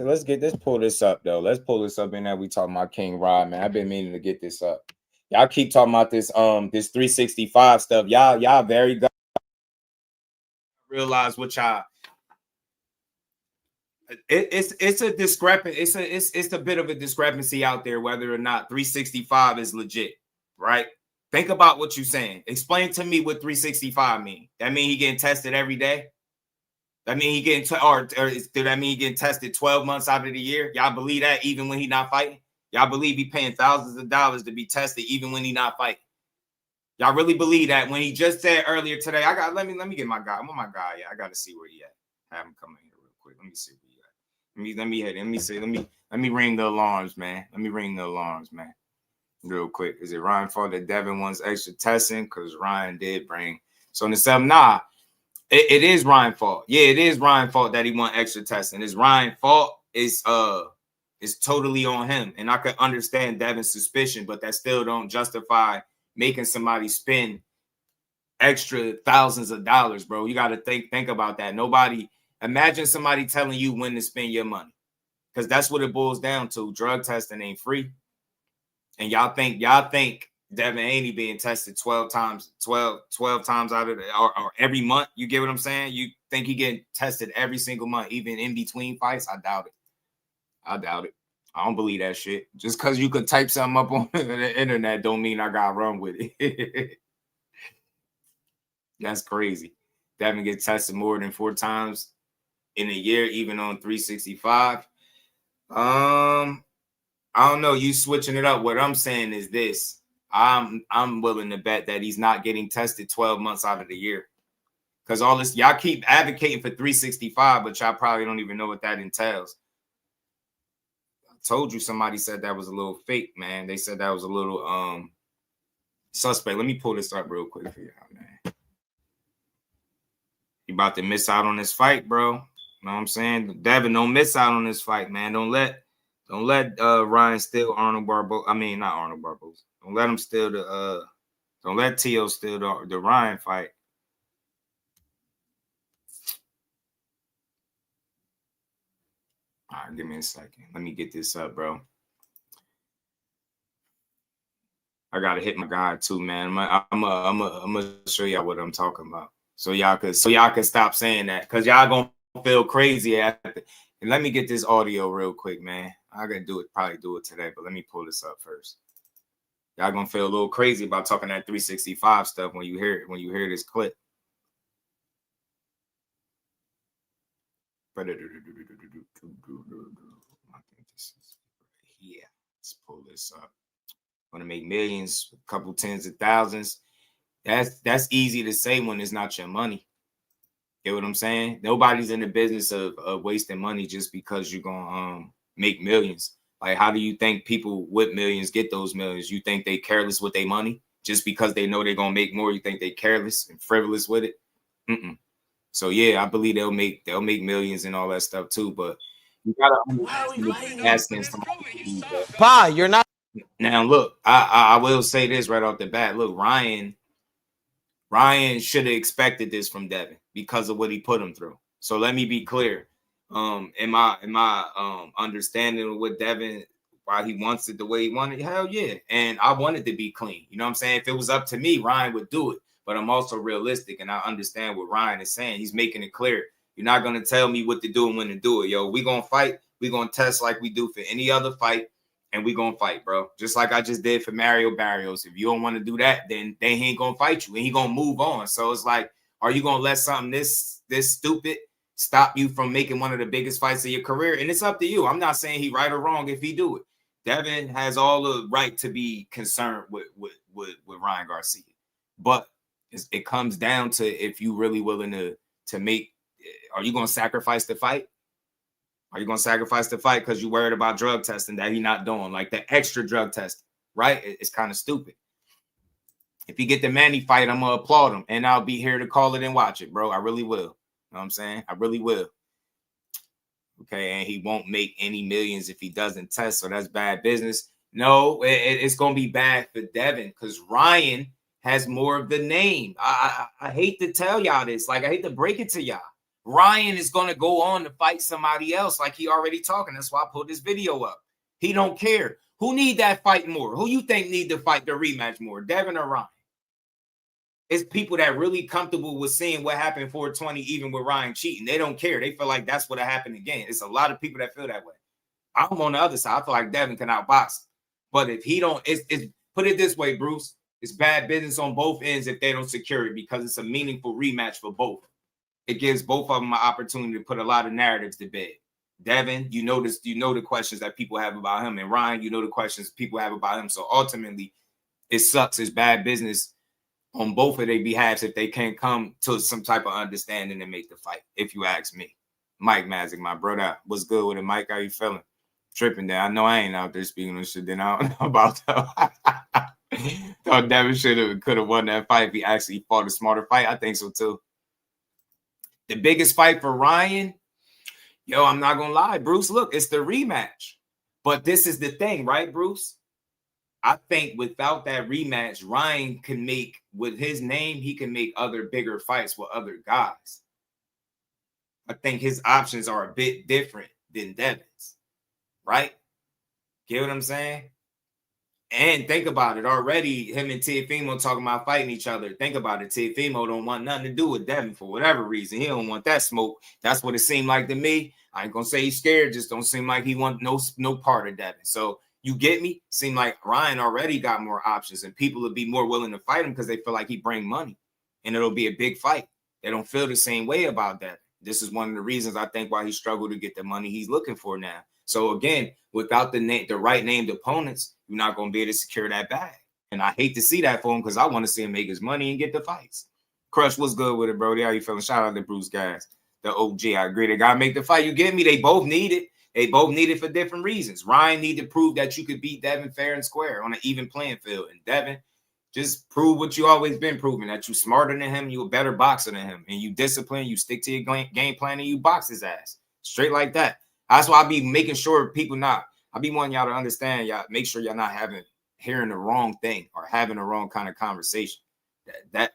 L: pull this up though. Let's pull this up in that we talking about King Rod, man. I've been meaning to get this up. Y'all keep talking about this 365 stuff. Y'all very good. Realize what y'all. It's a discrepancy. It's a bit of a discrepancy out there whether or not 365 is legit, right? Think about what you're saying. Explain to me what 365 mean. That mean he getting tested every day? That mean he getting or do that mean he getting tested 12 months out of the year? Y'all believe that even when he not fighting? Y'all believe he paying thousands of dollars to be tested even when he not fighting? Y'all really believe that when he just said earlier today, let me get my guy. I want my guy. Yeah, I gotta see where he at. Have him come in here real quick. Let me see where he at. Let me ring the alarms, man. Let me ring the alarms, man. Real quick. Is it Ryan's fault that Devin wants extra testing? Because Ryan did bring. So in the 7, nah. It is Ryan's fault. Yeah, it is Ryan's fault that he want extra testing. It's Ryan's fault. It's totally on him. And I could understand Devin's suspicion, but that still don't justify making somebody spend extra thousands of dollars, bro. You got to think about that. Imagine somebody telling you when to spend your money. Because that's what it boils down to. Drug testing ain't free. And y'all think Devin Haney being tested 12 times out of or every month. You get what I'm saying? You think he getting tested every single month, even in between fights? I doubt it. I don't believe that shit. Just because you could type something up on the internet don't mean I got to run with it. That's crazy. Devin gets tested more than 4 times in a year, even on 365. I don't know. You switching it up. What I'm saying is this. I'm willing to bet that he's not getting tested 12 months out of the year. Because all this, y'all keep advocating for 365, but y'all probably don't even know what that entails. I told you somebody said that was a little fake, man. They said that was a little suspect. Let me pull this up real quick for y'all, man. You about to miss out on this fight, bro. You know what I'm saying? Devin, don't miss out on this fight, man. Don't let Ryan steal Arnold Barboza. I mean, not Arnold Barboza. Don't let him steal the don't let T.O. steal the Ryan fight. All right, give me a second. Let me get this up, bro. I gotta hit my guy too, man. I'm gonna show y'all what I'm talking about, so y'all could stop saying that, cause y'all gonna feel crazy after. And let me get this audio real quick, man. I gotta probably do it today, but let me pull this up first. Y'all gonna feel a little crazy about talking that 365 stuff when you hear this clip. I think this is here. Let's pull this up. Want to make millions, a couple tens of thousands. That's easy to say when it's not your money. You know what I'm saying? Nobody's in the business of wasting money just because you're gonna make millions. Like, how do you think people with millions get those millions? You think they careless with their money just because they know they're gonna make more? You think they careless and frivolous with it? So yeah, I believe they'll make millions and all that stuff too. But you gotta asking somebody.
S: Pa, you're not.
L: Now look, I will say this right off the bat. Look, Ryan should have expected this from Devin because of what he put him through. So let me be clear. In my understanding of what Devin, why he wants it the way he wanted, hell yeah. And I wanted to be clean. You know what I'm saying? If it was up to me, Ryan would do it. But I'm also realistic, and I understand what Ryan is saying. He's making it clear. You're not going to tell me what to do and when to do it. Yo, we going to fight. We going to test like we do for any other fight, and we going to fight, bro. Just like I just did for Mario Barrios. If you don't want to do that, then he ain't going to fight you, and he going to move on. So it's like, are you going to let something this stupid stop you from making one of the biggest fights of your career? And it's up to you. I'm not saying he right or wrong if he do it. Devin has all the right to be concerned with Ryan Garcia. But it comes down to if you really willing to make, are you going to sacrifice the fight? Are you going to sacrifice the fight because you're worried about drug testing that he's not doing, like the extra drug testing, right? It's kind of stupid. If you get the Manny fight, I'm going to applaud him, and I'll be here to call it and watch it, bro. I really will. You know what I'm saying? I really will. Okay, and he won't make any millions if he doesn't test, so that's bad business. No, it's going to be bad for Devin because Ryan has more of the name. I hate to tell y'all this. Like, I hate to break it to y'all. Ryan is going to go on to fight somebody else like he already talking. That's why I pulled this video up. He don't care. Who need that fight more? Who you think need to fight the rematch more, Devin or Ryan? It's people that really comfortable with seeing what happened 420, even with Ryan cheating. They don't care. They feel like that's what happened again. It's a lot of people that feel that way. I'm on the other side. I feel like Devin can outbox. But if he don't, it's put it this way, Bruce. It's bad business on both ends if they don't secure it because it's a meaningful rematch for both. It gives both of them an opportunity to put a lot of narratives to bed. Devin, you know the questions that people have about him, and Ryan, you know the questions people have about him. So ultimately, it sucks. It's bad business on both of their behalves if they can't come to some type of understanding and make the fight, if you ask me. Mike Mazik, my brother, what's good with it, Mike? How you feeling? Tripping there. I know I ain't out there speaking on shit. Then I don't know about that. Thought Devin could have won that fight if he actually fought a smarter fight. I think so too. The biggest fight for Ryan, yo, I'm not gonna lie, Bruce. Look, it's the rematch. But this is the thing, right, Bruce? I think without that rematch, Ryan can make, with his name, he can make other bigger fights with other guys. I think his options are a bit different than Devin's, right? Get what I'm saying? And think about it. Already, him and Teofimo talking about fighting each other. Think about it. Teofimo don't want nothing to do with Devin for whatever reason. He don't want that smoke. That's what it seemed like to me. I ain't gonna say he's scared. Just don't seem like he want no part of Devin. So you get me? Seem like Ryan already got more options, and people would be more willing to fight him because they feel like he bring money, and it'll be a big fight. They don't feel the same way about that. this is one of the reasons I think why he struggled to get the money he's looking for now. So again, without the right named opponents, you're not going to be able to secure that bag. And I hate to see that for him because I want to see him make his money and get the fights. Crush, what's good with it, Brody? How you feeling? Shout out to Bruce, guys. The OG, I agree. They got to make the fight. You get me? They both need it. They both need it for different reasons. Ryan need to prove that you could beat Devin fair and square on an even playing field. And Devin, just prove what you always been proving, that you smarter than him, you a better boxer than him, and you discipline, you stick to your game plan, and you box his ass. Straight like that. That's why I be making sure people I be wanting y'all to understand, y'all, make sure y'all not hearing the wrong thing or having the wrong kind of conversation.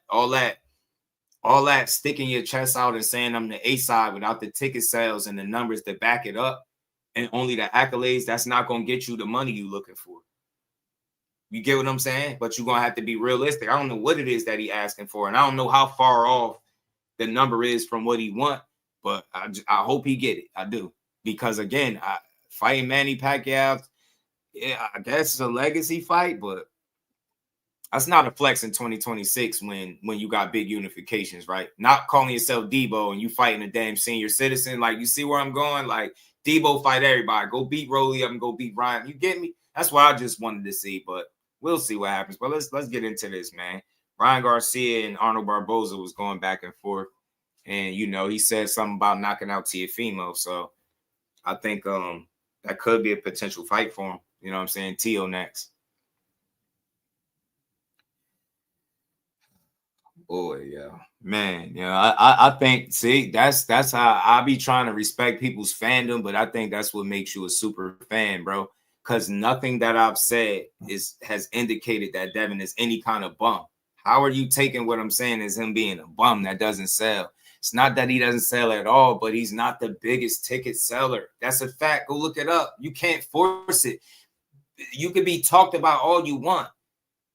L: All that sticking your chest out and saying I'm the A side without the ticket sales and the numbers that back it up and only the accolades, that's not going to get you the money you looking for. You get what I'm saying? But you're going to have to be realistic. I don't know what it is that he asking for, and I don't know how far off the number is from what he want, but I hope he get it. I do. Because, again, fighting Manny Pacquiao, yeah, I guess it's a legacy fight, but that's not a flex in 2026 when you got big unifications, right? Not calling yourself Debo and you fighting a damn senior citizen. Like, you see where I'm going? Like, Debo fight everybody. Go beat Rolly up and go beat Ryan. You get me? That's what I just wanted to see, but we'll see what happens. But let's get into this, man. Ryan Garcia and Arnold Barboza was going back and forth. And, he said something about knocking out Teofimo. So I think that could be a potential fight for him. You know what I'm saying? Teo next. Boy, yeah. Man, I think, see, that's how I be trying to respect people's fandom, but I think that's what makes you a super fan, bro. Because nothing that I've said has indicated that Devin is any kind of bum. How are you taking what I'm saying as him being a bum that doesn't sell? It's not that he doesn't sell at all, but he's not the biggest ticket seller. That's a fact. Go look it up. You can't force it. You could be talked about all you want,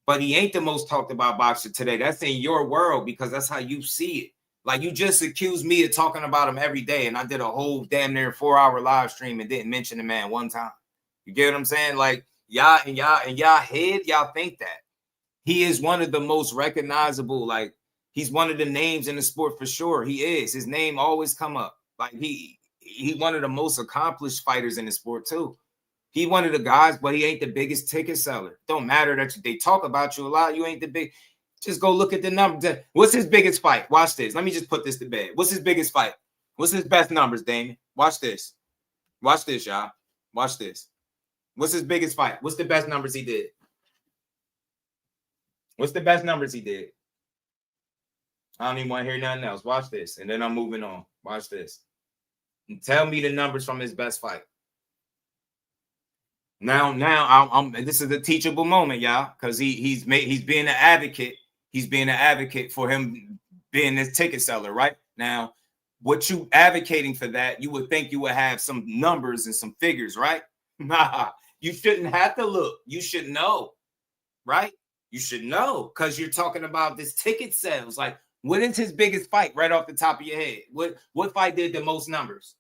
L: but he ain't the most talked about boxer today. That's in your world because that's how you see it. Like, you just accused me of talking about him every day, and I did a whole damn near 4-hour live stream and didn't mention the man one time. You get what I'm saying? Like, y'all head, y'all think that. He is one of the most recognizable, like, he's one of the names in the sport for sure. He is. His name always come up. Like, he one of the most accomplished fighters in the sport too. He one of the guys, but he ain't the biggest ticket seller. Don't matter that they talk about you a lot. You ain't the big. Just go look at the numbers. What's his biggest fight? Watch this. Let me just put this to bed. What's his biggest fight? What's his best numbers, Damon? Watch this. Watch this, y'all. Watch this. What's his biggest fight? What's the best numbers he did? What's the best numbers he did? I don't even want to hear nothing else. Watch this. And then I'm moving on. Watch this. And tell me the numbers from his best fight. Now, I'm this is a teachable moment, y'all, because he's being an advocate. He's being an advocate for him being this ticket seller, right? Now, what you advocating for that, you would think you would have some numbers and some figures, right? Nah, you shouldn't have to look. You should know, right? You should know because you're talking about this ticket sales. Like, what is his biggest fight right off the top of your head? What fight did the most numbers?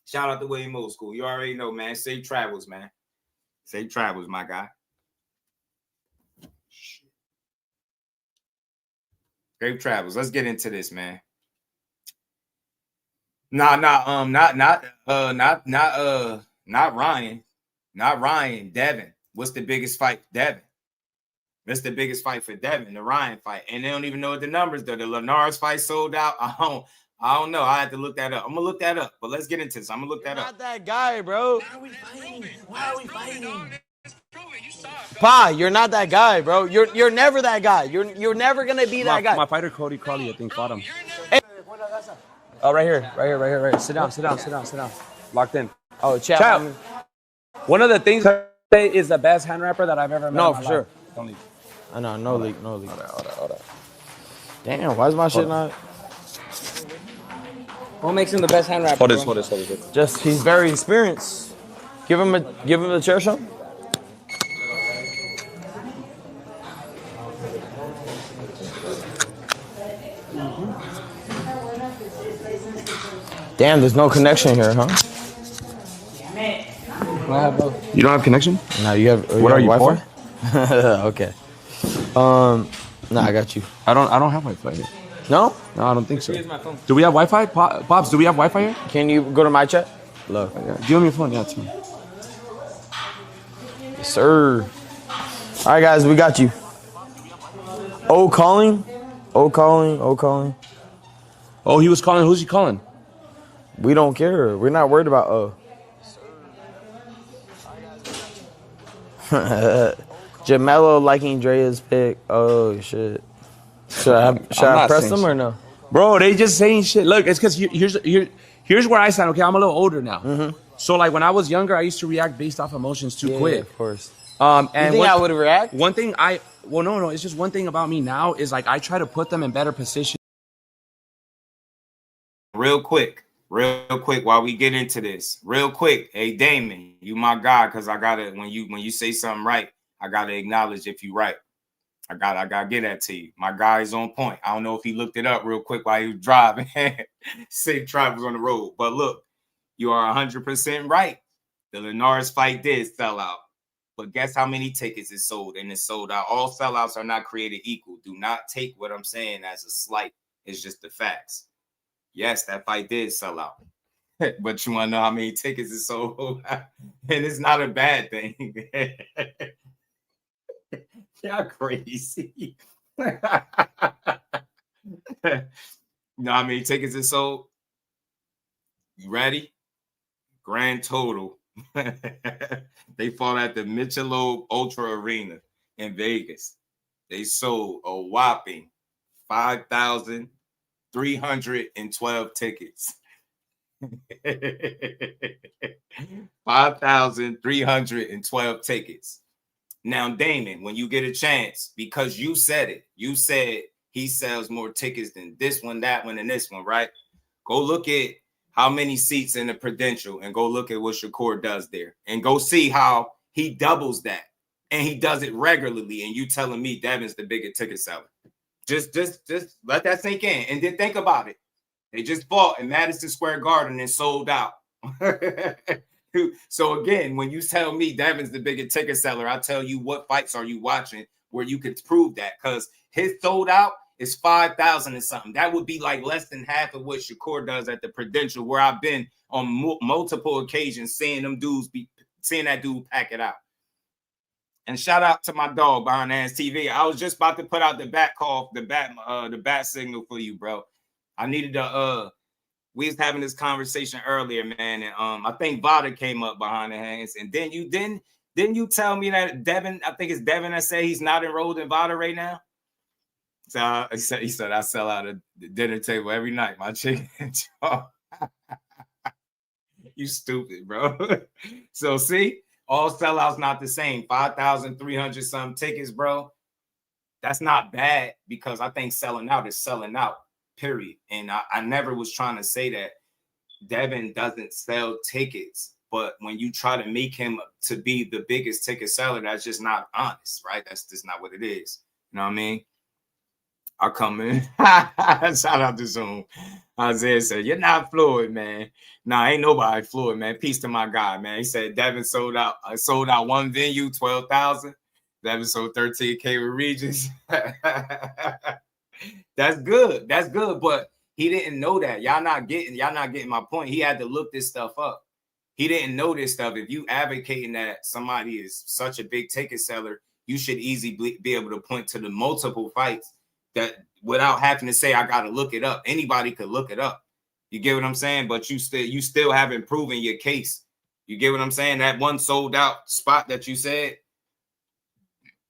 L: Shout out to William Old School. You already know, man. Safe travels, man. Safe travels, my guy. Safe travels. Let's get into this, man. Not Ryan. Not Ryan. Devin. What's the biggest fight? Devin. That's the biggest fight for Devin, the Ryan fight. And they don't even know what the numbers are. The Linares fight sold out. I don't know. I had to look that up. I'm going to look that up. But let's get into this. I'm going to look that up.
S: Not that guy, bro. Why are we fighting? Pa, you're not that guy, bro. You're never that guy. You're never going to be that guy.
R: My fighter, Cody Crowley, I think, fought him.
S: Hey.
R: Oh, right here. Sit down. Locked in.
S: Oh, chat.
R: One of the things I say is the best hand rapper that I've ever met.
S: No, for sure.
R: Don't leave.
S: I know, no leak.
R: Hold on.
S: Damn, why is my shit not?
P: What makes him the best hand rapper?
R: Hold this.
S: Just he's very experienced. Give him the chair shot. Damn, there's no connection here, huh?
R: You don't have connection?
S: No, you have.
R: What are you
S: Wi-Fi? Okay. No, I got you.
R: I don't have Wi-Fi.
S: No?
R: No, I don't think so.
S: Here's my phone.
R: Do we have Wi-Fi? Pops, do we have Wi-Fi here?
S: Can you go to my chat? Look.
R: Give me your phone. Yeah, too.
S: Yes, sir. All right, guys, we got you. Oh, calling. Oh, calling.
R: Oh, he was calling. Who's he calling?
S: We don't care. We're not worried about Jamelo liking Drea's pick. Oh shit. Should I press them or no?
R: Bro, they just saying shit. Look, it's because here's where I stand. Okay, I'm a little older now.
S: Mm-hmm.
R: So like when I was younger, I used to react based off emotions too quick.
S: Of course.
R: And
S: you think I would react?
R: One thing no, it's just one thing about me now is like I try to put them in better position.
L: Real quick, while we get into this, real quick. Hey, Damon, you my guy, because I gotta when you say something right, I gotta acknowledge if you right. I gotta get that to you. My guy is on point. I don't know if he looked it up real quick while he was driving. Safe travels on the road. But look, you are 100% right. The Linares fight did sell out. But guess how many tickets it sold? And it sold out. All sellouts are not created equal. Do not take what I'm saying as a slight. It's just the facts. Yes, that fight did sell out. But you want to know how many tickets it sold? And it's not a bad thing. Y'all crazy. You know how many tickets it sold? You ready? Grand total. They fought at the Michelob Ultra Arena in Vegas. They sold a whopping 5,312 tickets. 5,312 tickets. Now, Damon, when you get a chance, because you said it, you said he sells more tickets than this one, that one, and this one, right? Go look at how many seats in the Prudential and go look at what Shakur does there and go see how he doubles that and he does it regularly. And you telling me Devin's the bigger ticket seller. Just let that sink in and then think about it. They just fought in Madison Square Garden and sold out. So again, when you tell me Devin's the bigger ticket seller, I tell you what fights are you watching where you could prove that, because his sold out is 5,000 and something. That would be like less than half of what Shakur does at the Prudential, where I've been on multiple occasions seeing that dude pack it out. And shout out to my dog behind Hands TV. I was just about to put out the bat call, the bat signal for you, bro. I needed to we was having this conversation earlier, man, and I think Vada came up behind the Hands, and then you didn't you tell me that Devin, I think it's Devin that said he's not enrolled in Vada right now? So he said I sell out at the dinner table every night, my chicken. You stupid, bro. So see, all sellouts not the same. 5,300 some tickets, bro. That's not bad, because I think selling out is selling out. Period. And I never was trying to say that Devin doesn't sell tickets, but when you try to make him to be the biggest ticket seller, that's just not honest, right? That's just not what it is. You know what I mean? I'll come in. Shout out to Zoom. Isaiah said, "You're not fluid, man." Nah, ain't nobody fluid, man. Peace to my guy, man. He said Devin sold out one venue, 12,000. Devin sold 13K with Regis. That's good. That's good. But he didn't know that. Y'all not getting my point. He had to look this stuff up. He didn't know this stuff. If you advocating that somebody is such a big ticket seller, you should easily be able to point to the multiple fights that without having to say, I got to look it up. Anybody could look it up. You get what I'm saying? But you still haven't proven your case. You get what I'm saying? That one sold out spot that you said.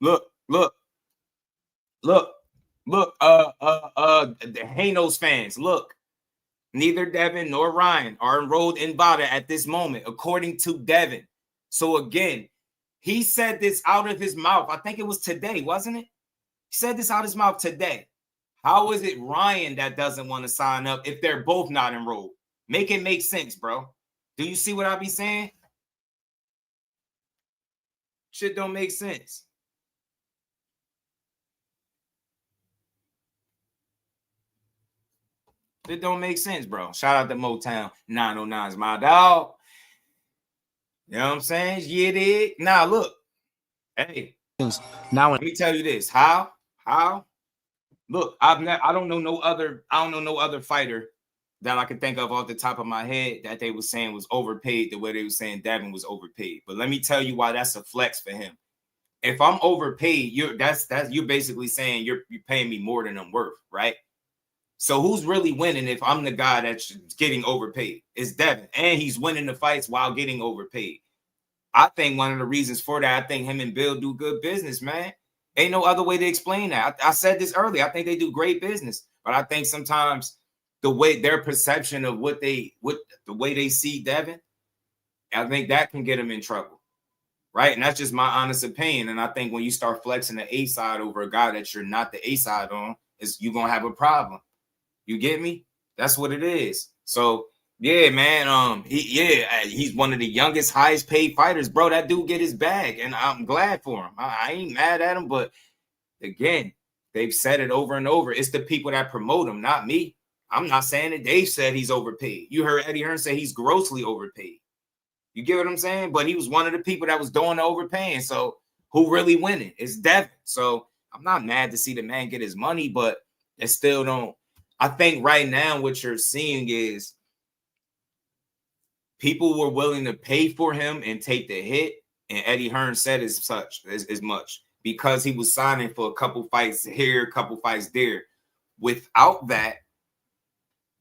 L: Look, the Hanos fans, look, neither Devin nor Ryan are enrolled in VADA at this moment, according to Devin. So again, he said this out of his mouth. I think it was today, wasn't it? He said this out of his mouth today. How is it Ryan that doesn't want to sign up if they're both not enrolled? Make it make sense, bro. Do you see what I be saying? Shit don't make sense. It don't make sense, bro. Shout out to Motown 909's my dog. You know what I'm saying? Yeah, dig. Now look. Hey. Now let me tell you this. How? Look, I don't know no other fighter that I can think of off the top of my head that they were saying was overpaid the way they were saying Devin was overpaid. But let me tell you why that's a flex for him. If I'm overpaid, you're basically saying you're paying me more than I'm worth, right? So who's really winning if I'm the guy that's getting overpaid? It's Devin, and he's winning the fights while getting overpaid. I think one of the reasons for that, I think him and Bill do good business, man. Ain't no other way to explain that. I said this earlier. I think they do great business, but I think sometimes the way their perception of the way they see Devin, I think that can get them in trouble. Right. And that's just my honest opinion. And I think when you start flexing the A side over a guy that you're not the A side on, you're going to have a problem. You get me? That's what it is. So, yeah, man. He's one of the youngest, highest paid fighters, bro. That dude get his bag. And I'm glad for him. I ain't mad at him. But again, they've said it over and over. It's the people that promote him, not me. I'm not saying that Dave said he's overpaid. You heard Eddie Hearn say he's grossly overpaid. You get what I'm saying? But he was one of the people that was doing the overpaying. So who really winning? It's Devin. So I'm not mad to see the man get his money, but it still don't. I think right now what you're seeing is people were willing to pay for him and take the hit. And Eddie Hearn said as much because he was signing for a couple fights here, a couple fights there. Without that,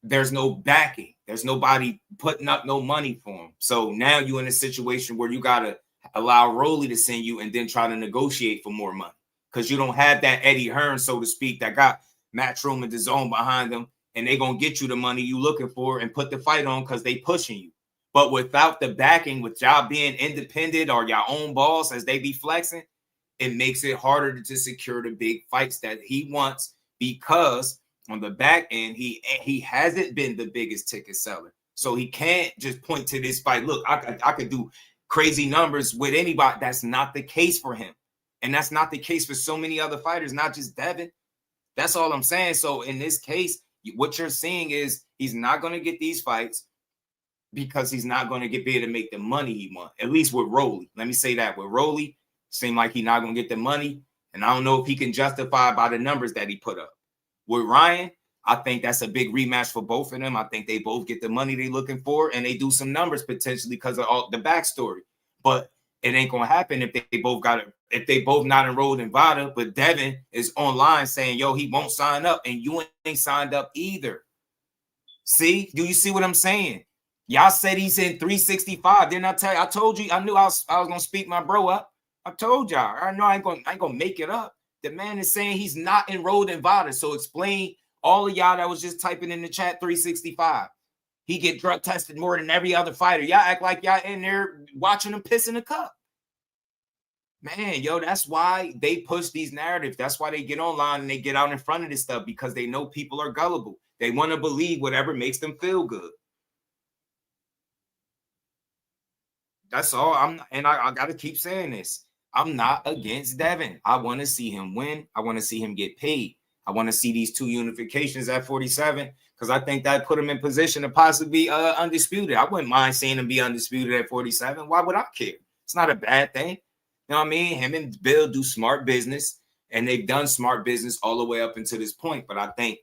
L: there's no backing. There's nobody putting up no money for him. So now you're in a situation where you got to allow Rolly to send you and then try to negotiate for more money because you don't have that Eddie Hearn, so to speak, that got Matchroom and DAZN behind them, and they're going to get you the money you looking for and put the fight on because they pushing you. But without the backing, with y'all being independent or your own boss as they be flexing, it makes it harder to secure the big fights that he wants because on the back end, he hasn't been the biggest ticket seller. So he can't just point to this fight. Look, I could do crazy numbers with anybody. That's not the case for him. And that's not the case for so many other fighters, not just Devin. That's all I'm saying. So in this case, what you're seeing is he's not going to get these fights because he's not going to be able to make the money he wants, at least with Rolly. Let me say that. With Rolly, seemed like he's not going to get the money. And I don't know if he can justify by the numbers that he put up. With Ryan, I think that's a big rematch for both of them. I think they both get the money they're looking for, and they do some numbers potentially because of all the backstory. But it ain't gonna happen if they both not enrolled in VADA. But Devin is online saying, "Yo, he won't sign up," and you ain't signed up either. See, do you see what I'm saying? Y'all said he's in 365. Didn't I tell you? I told you. I knew I was gonna speak my bro up. I told y'all. I know I ain't gonna make it up. The man is saying he's not enrolled in VADA. So explain all of y'all that was just typing in the chat 365. He get drug tested more than every other fighter. Y'all act like y'all in there watching him piss in a cup. Man, yo, that's why they push these narratives. That's why they get online and they get out in front of this stuff because they know people are gullible. They want to believe whatever makes them feel good. That's all. I got to keep saying this. I'm not against Devin. I want to see him win. I want to see him get paid. I want to see these two unifications at 47 because I think that put him in position to possibly be undisputed. I wouldn't mind seeing him be undisputed at 47. Why would I care? It's not a bad thing. You know what I mean? Him and Bill do smart business, and they've done smart business all the way up until this point. But I think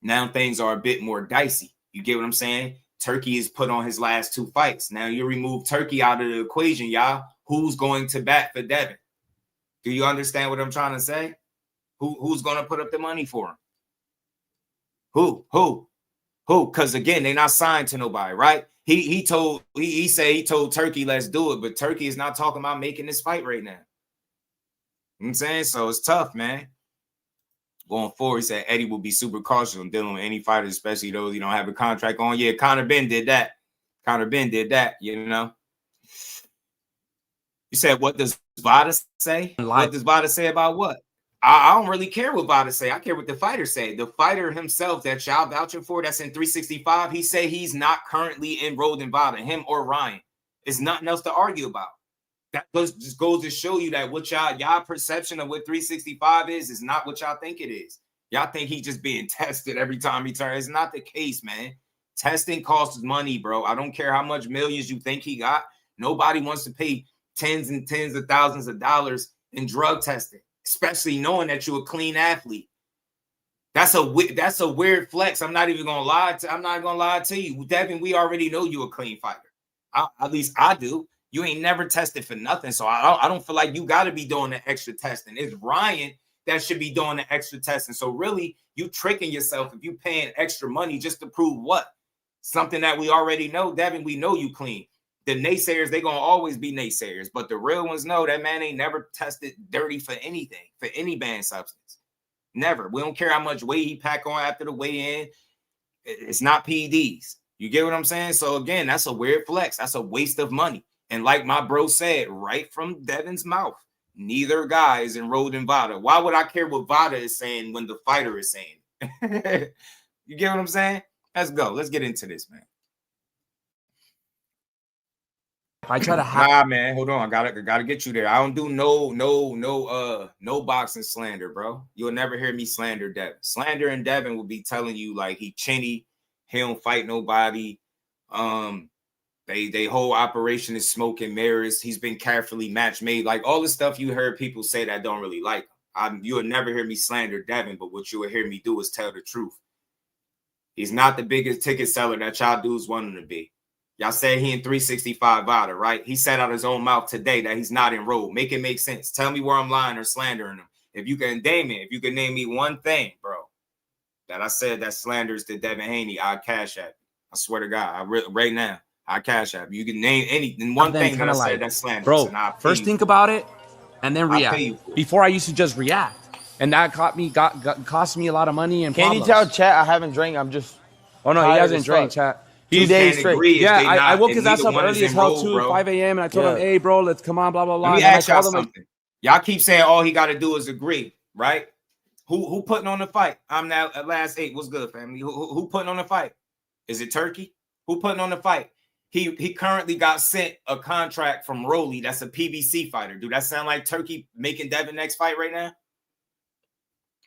L: now things are a bit more dicey. You get what I'm saying? Turkey is put on his last two fights. Now you remove Turkey out of the equation, y'all. Who's going to bat for Devin? Do you understand what I'm trying to say? Who's going to put up the money for him? Who? Because again, they're not signed to nobody, right? He told Turkey, let's do it, but Turkey is not talking about making this fight right now. You know what I'm saying? So it's tough, man. Going forward, he said Eddie will be super cautious on dealing with any fighters, especially those you don't have a contract on. Yeah, Conor Ben did that. You know. You said, what does VADA say? What does VADA say about what? I don't really care what VADA say. I care what the fighter say. The fighter himself that y'all vouching for that's in 365, he say he's not currently enrolled in VADA, him or Ryan. There's nothing else to argue about. That just goes to show you that what y'all perception of what 365 is not what y'all think it is. Y'all think he's just being tested every time he turns. It's not the case, man. Testing costs money, bro. I don't care how much millions you think he got. Nobody wants to pay tens and tens of thousands of dollars in drug testing, especially knowing that you're a clean athlete. That's a weird flex. I'm not even gonna lie to you, Devin. We already know you a clean fighter. At least I do. You ain't never tested for nothing, so I don't feel like you got to be doing the extra testing. It's Ryan that should be doing the extra testing. So really, you tricking yourself if you paying extra money just to prove what? Something that we already know, Devin. We know you clean. The naysayers, they gonna always be naysayers, but the real ones know that man ain't never tested dirty for anything, for any banned substance. Never. We don't care how much weight he pack on after the weigh-in. It's not PEDs. You get what I'm saying? So again, that's a weird flex. That's a waste of money. And like my bro said, right from Devin's mouth, neither guy is enrolled in VADA. Why would I care what VADA is saying when the fighter is saying? You get what I'm saying? Let's go. Let's get into this, man.
R: I try to
L: man, hold on. I gotta get you there. I don't do no boxing slander, bro. You'll never hear me slander Devin. Slander and Devin will be telling you like he chinny, he don't fight nobody. They whole operation is smoke and mirrors. He's been carefully match made. Like all the stuff you heard people say that don't really like him. You'll never hear me slander Devin, but what you will hear me do is tell the truth. He's not the biggest ticket seller that y'all dudes want him to be. Y'all said he in 365 VADA, right? He said out his own mouth today that he's not enrolled. Make it make sense. Tell me where I'm lying or slandering him. If you can name me one thing, bro, that I said that slanders to Devin Haney, I'll cash app. I swear to God, right now, I'll cash app. You can name anything, one thing that I said that slanders.
R: Bro,
L: and
R: first think about it and then react. Before I used to just react. And that cost me a lot of money and
S: Can you tell Chat I haven't drank? I'm just.
R: Oh, no, he hasn't drank, Chat. 2 days straight. Yeah, I woke his ass up early as hell too, 5 a.m. And I told him, hey, bro, let's come on, blah, blah, blah.
L: Let me ask y'all something. Y'all keep saying all he got to do is agree, right? Who putting on the fight? I'm now at last 8. What's good, family? Who putting on the fight? Is it Turkey? Who putting on the fight? He currently got sent a contract from Rolly. That's a PBC fighter. Do that sound like Turkey making Devin next fight right now?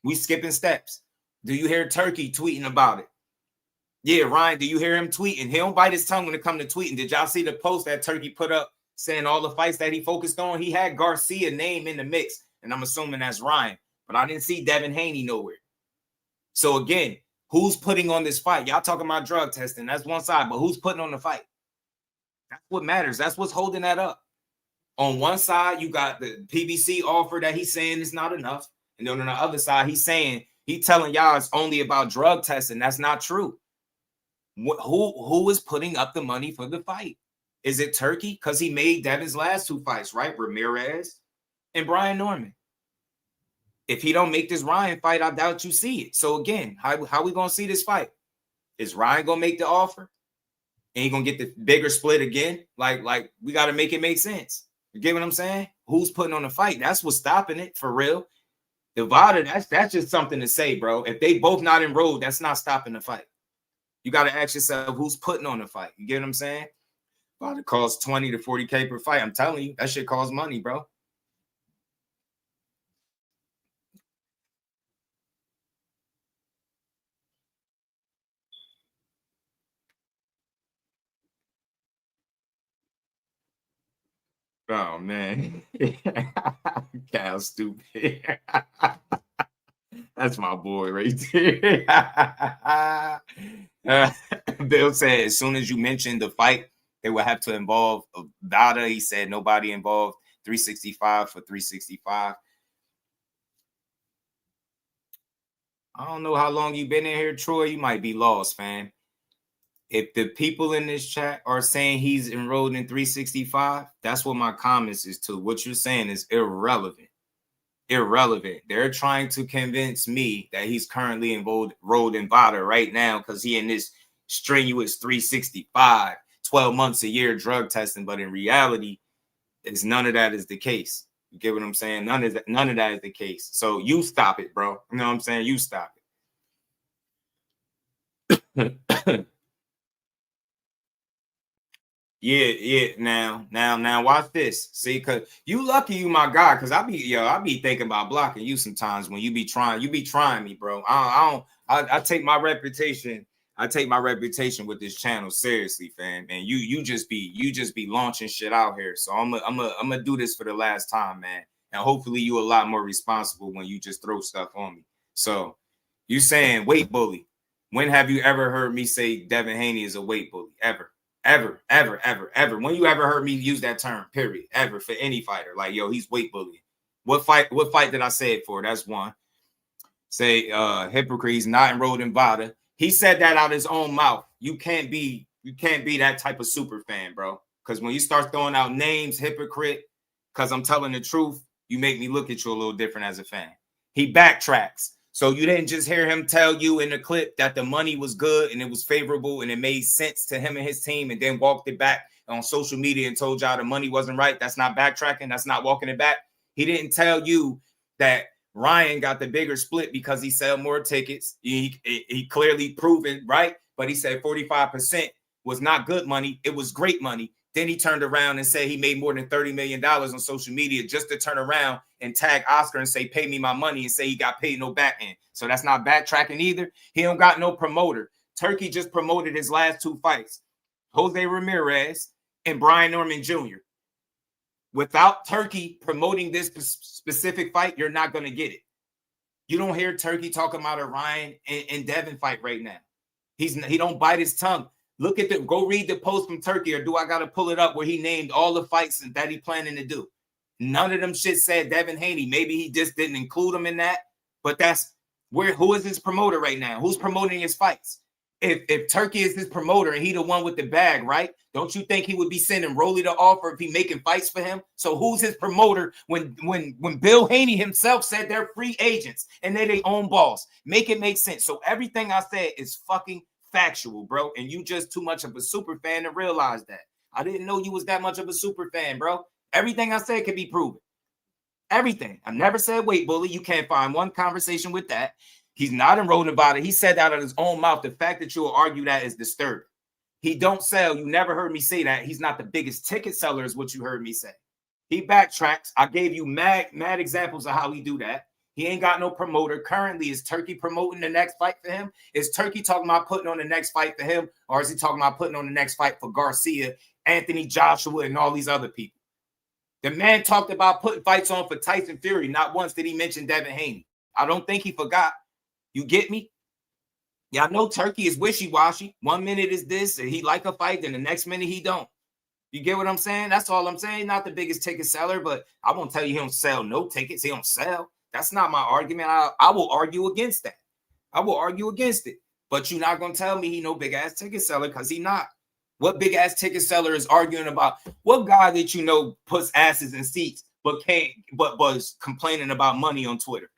L: We skipping steps. Do you hear Turkey tweeting about it? Yeah, Ryan, do you hear him tweeting? He don't bite his tongue when it comes to tweeting. Did y'all see the post that Turkey put up saying all the fights that he focused on? He had Garcia name in the mix, and I'm assuming that's Ryan. But I didn't see Devin Haney nowhere. So again, who's putting on this fight? Y'all talking about drug testing. That's one side, but who's putting on the fight? That's what matters. That's what's holding that up. On one side, you got the PBC offer that he's saying is not enough. And then on the other side, he's telling y'all it's only about drug testing. That's not true. Who is putting up the money for the fight? Is it Turkey? Because he made Devin's last 2 fights, right? Ramirez and Brian Norman. If he don't make this Ryan fight, I doubt you see it. So again, how we gonna see this fight? Is Ryan gonna make the offer? And he gonna get the bigger split again? Like we gotta make it make sense. You get what I'm saying? Who's putting on the fight? That's what's stopping it for real. The VADA, that's just something to say, bro. If they both not enrolled, that's not stopping the fight. You got to ask yourself who's putting on the fight. You get what I'm saying? VADA costs 20 to 40K per fight. I'm telling you, that shit costs money, bro. Oh, man. Cal stupid. That's my boy right there. Bill said as soon as you mentioned the fight, they would have to involve VADA. He said nobody involved 365 for 365. I don't know how long you've been in here, Troy. You might be lost, fam. If the people in this chat are saying he's enrolled in 365, that's what my comments is to. What you're saying is irrelevant. Irrelevant. They're trying to convince me that he's currently enrolled in VADA right now because he in this strenuous 365, 12 months a year drug testing. But in reality, it's none of that is the case. You get what I'm saying? None of that is the case. So you stop it, bro. You know what I'm saying? You stop it. Yeah. Now watch this. See, cause you lucky you my guy, cause I be thinking about blocking you sometimes when you be trying me, bro. I take my reputation. I take my reputation with this channel seriously, fam. And you just be launching shit out here. So I'm gonna do this for the last time, man. And hopefully you a lot more responsible when you just throw stuff on me. So You saying weight bully. When have you ever heard me say Devin Haney is a weight bully? Ever. Ever. When you ever heard me use that term, period, ever, for any fighter? Like, yo, he's weight bullying. What fight did I say it for? That's one. Say hypocrite, he's not enrolled in VADA. He said that out of his own mouth. You can't be that type of super fan, bro. Because when you start throwing out names, hypocrite, because I'm telling the truth, you make me look at you a little different as a fan. He backtracks. So you didn't just hear him tell you in the clip that the money was good and it was favorable and it made sense to him and his team, and then walked it back on social media and told y'all the money wasn't right. That's not backtracking. That's not walking it back. He didn't tell you that Ryan got the bigger split because he sold more tickets. He clearly proven, right? But he said 45% was not good money. It was great money. Then he turned around and said he made more than $30 million on social media just to turn around and tag Oscar and say, pay me my money, and say he got paid no back end. So that's not backtracking either. He don't got no promoter. Turkey just promoted his last 2 fights, Jose Ramirez and Brian Norman Jr. Without Turkey promoting this specific fight, you're not going to get it. You don't hear Turkey talking about a Ryan and Devin fight right now. He don't bite his tongue. Look at go read the post from Turkey, or do I got to pull it up where he named all the fights that he planning to do? None of them shit said Devin Haney. Maybe he just didn't include him in that, but that's who is his promoter right now? Who's promoting his fights? If Turkey is his promoter and he the one with the bag, right? Don't you think he would be sending Rolly the offer if he making fights for him? So who's his promoter when Bill Haney himself said they're free agents and they're their own boss? Make it make sense. So everything I said is fucking factual, bro. And you just too much of a super fan to realize that. I didn't know you was that much of a super fan, bro. Everything I said can be proven. Everything. I never said weight bully. You can't find one conversation with that. He's not enrolled about it. He said that out of his own mouth. The fact that you will argue that is disturbing. He don't sell. You never heard me say that. He's not the biggest ticket seller is what you heard me say. He backtracks. I gave you mad examples of how he do that. He ain't got no promoter. Currently, is Turkey promoting the next fight for him? Is Turkey talking about putting on the next fight for him? Or is he talking about putting on the next fight for Garcia, Anthony Joshua, and all these other people? The man talked about putting fights on for Tyson Fury. Not once did he mention Devin Haney. I don't think he forgot. You get me? Yeah, I know Turkey is wishy-washy. 1 minute is this, and he like a fight, then the next minute he don't. You get what I'm saying? That's all I'm saying. Not the biggest ticket seller, but I won't tell you he don't sell no tickets. He don't sell. That's not my argument. I will argue against that. I will argue against it. But you're not going to tell me he no big-ass ticket seller because he not. What big-ass ticket seller is arguing about? What guy that you know puts asses in seats but was complaining about money on Twitter?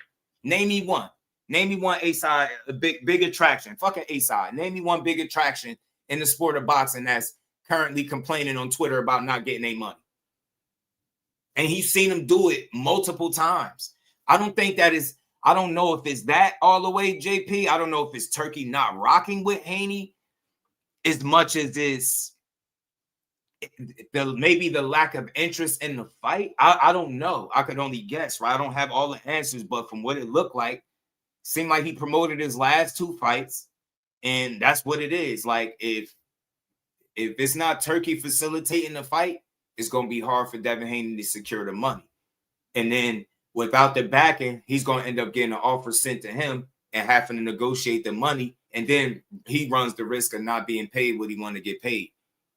L: Name me one. Name me one A-side, a big attraction. Fucking A-side. Name me one big attraction in the sport of boxing that's currently complaining on Twitter about not getting their money. And he's seen him do it multiple times. I don't know if it's that all the way, JP. I don't know if it's Turkey not rocking with Haney as much as it's maybe the lack of interest in the fight. I don't know. I could only guess, right? I don't have all the answers, but from what it looked like, seemed like he promoted his last 2 fights, and that's what it is. Like, if it's not Turkey facilitating the fight, it's going to be hard for Devin Haney to secure the money. And then without the backing, he's going to end up getting an offer sent to him and having to negotiate the money, and then he runs the risk of not being paid what he want to get paid.